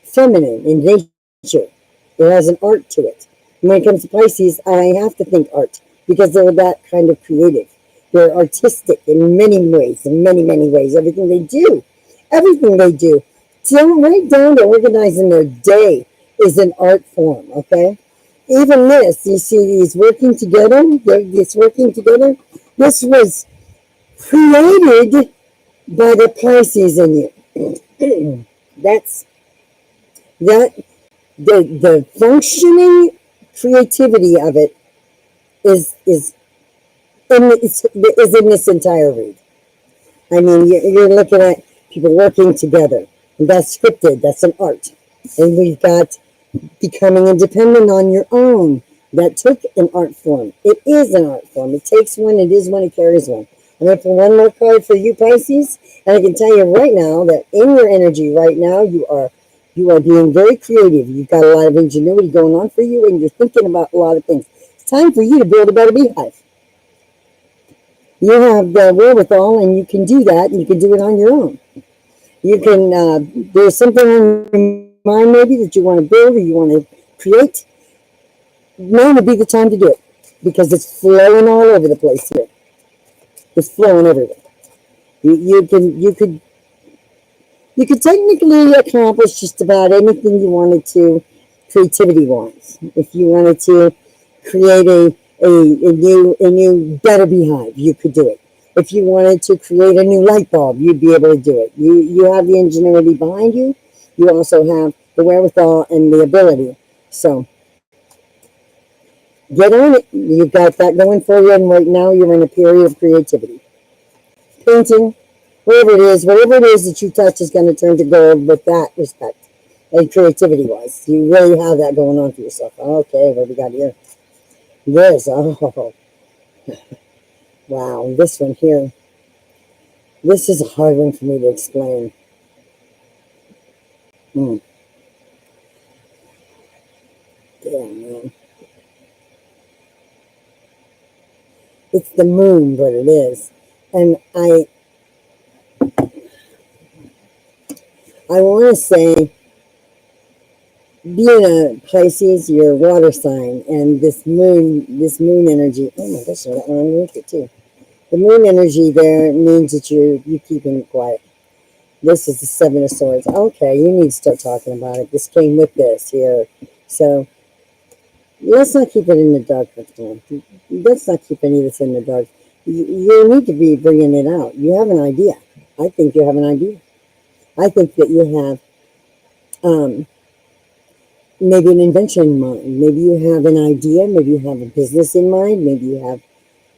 feminine in nature. It has an art to it. And when it comes to Pisces, I have to think art, because they're that kind of creative. They're artistic in many ways, many ways. Everything they do, right down to organizing their day, is an art form, okay? Even this, you see these working together, this this was created by the Pisces in you. That's the functioning creativity of it is in this entire read. I mean, you're looking at people working together, and that's scripted. That's an art. And we've got becoming independent on your own. That took an art form. It is an art form. It takes one. It is one. It carries one. I'm going to pull one more card for you, Pisces, and I can tell you right now that in your energy right now, you are being very creative. You've got a lot of ingenuity going on for you, and you're thinking about a lot of things. It's time for you to build a better beehive. You have the wherewithal, and you can do that, and you can do it on your own. You can, there's something on your mind maybe that you want to build or you want to create. Now would be the time to do it, because it's flowing all over the place here. It's flowing everywhere. You could technically accomplish just about anything you wanted to, creativity-wise. If you wanted to create a new better beehive, you could do it. If you wanted to create a new light bulb, you'd be able to do it. You have the ingenuity behind you. You also have the wherewithal and the ability. So get on it. You've got that going for you, and right now you're in a period of creativity. Painting, whatever it is that you touch is going to turn to gold with that respect and creativity wise. You really have that going on for yourself. Okay, what we got here? This, oh, wow, this one here. This is a hard one for me to explain. Damn, man. It's the moon, what it is. And I want to say, being a Pisces, you're a water sign, and this moon energy. Oh my gosh, that one underneath it too. The moon energy there means that you're keeping it quiet. This is the Seven of Swords. Okay, you need to start talking about it. This came with this here, so let's not keep it in the dark. Let's not keep any of this in the dark. You need to be bringing it out. You have an idea. I think you have an idea. I think that you have maybe an invention in mind. Maybe you have an idea. Maybe you have a business in mind. Maybe you have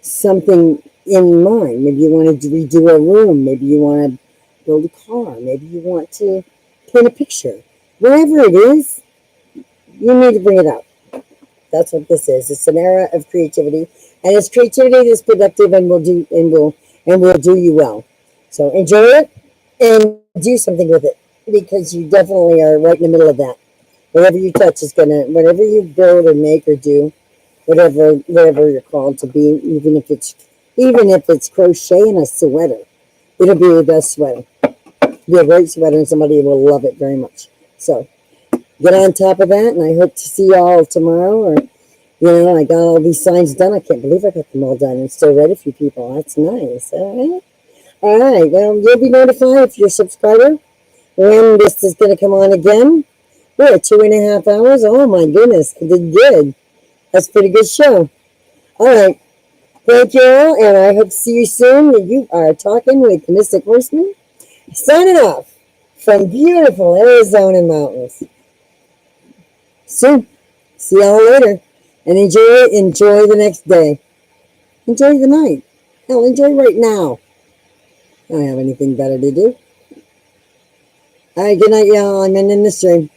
something in mind. Maybe you want to redo a room. Maybe you want to build a car. Maybe you want to paint a picture. Whatever it is, you need to bring it out. That's what this is. It's an era of creativity, and it's creativity that's productive and will do you well. So enjoy it and do something with it, because you definitely are right in the middle of that. Whatever you touch is whatever you build or make or do, whatever you're called to be, even if it's crocheting a sweater, it'll be your best sweater. It'll be a great sweater, and somebody will love it very much. So get on top of that, and I hope to see y'all tomorrow. Or, I got all these signs done. I can't believe I got them all done and still read a few people. That's nice. All right. Well, you'll be notified if you're a subscriber when this is going to come on again. We're at 2.5 hours. Oh my goodness, I did good. That's a pretty good show. All right. Thank you all, and I hope to see you soon. You are talking with the Mystic Horseman, signing off from beautiful Arizona mountains. Soon. See y'all later. And enjoy the next day. Enjoy the night. Hell, enjoy right now. I don't have anything better to do. All right, good night, y'all. I'm ending the stream.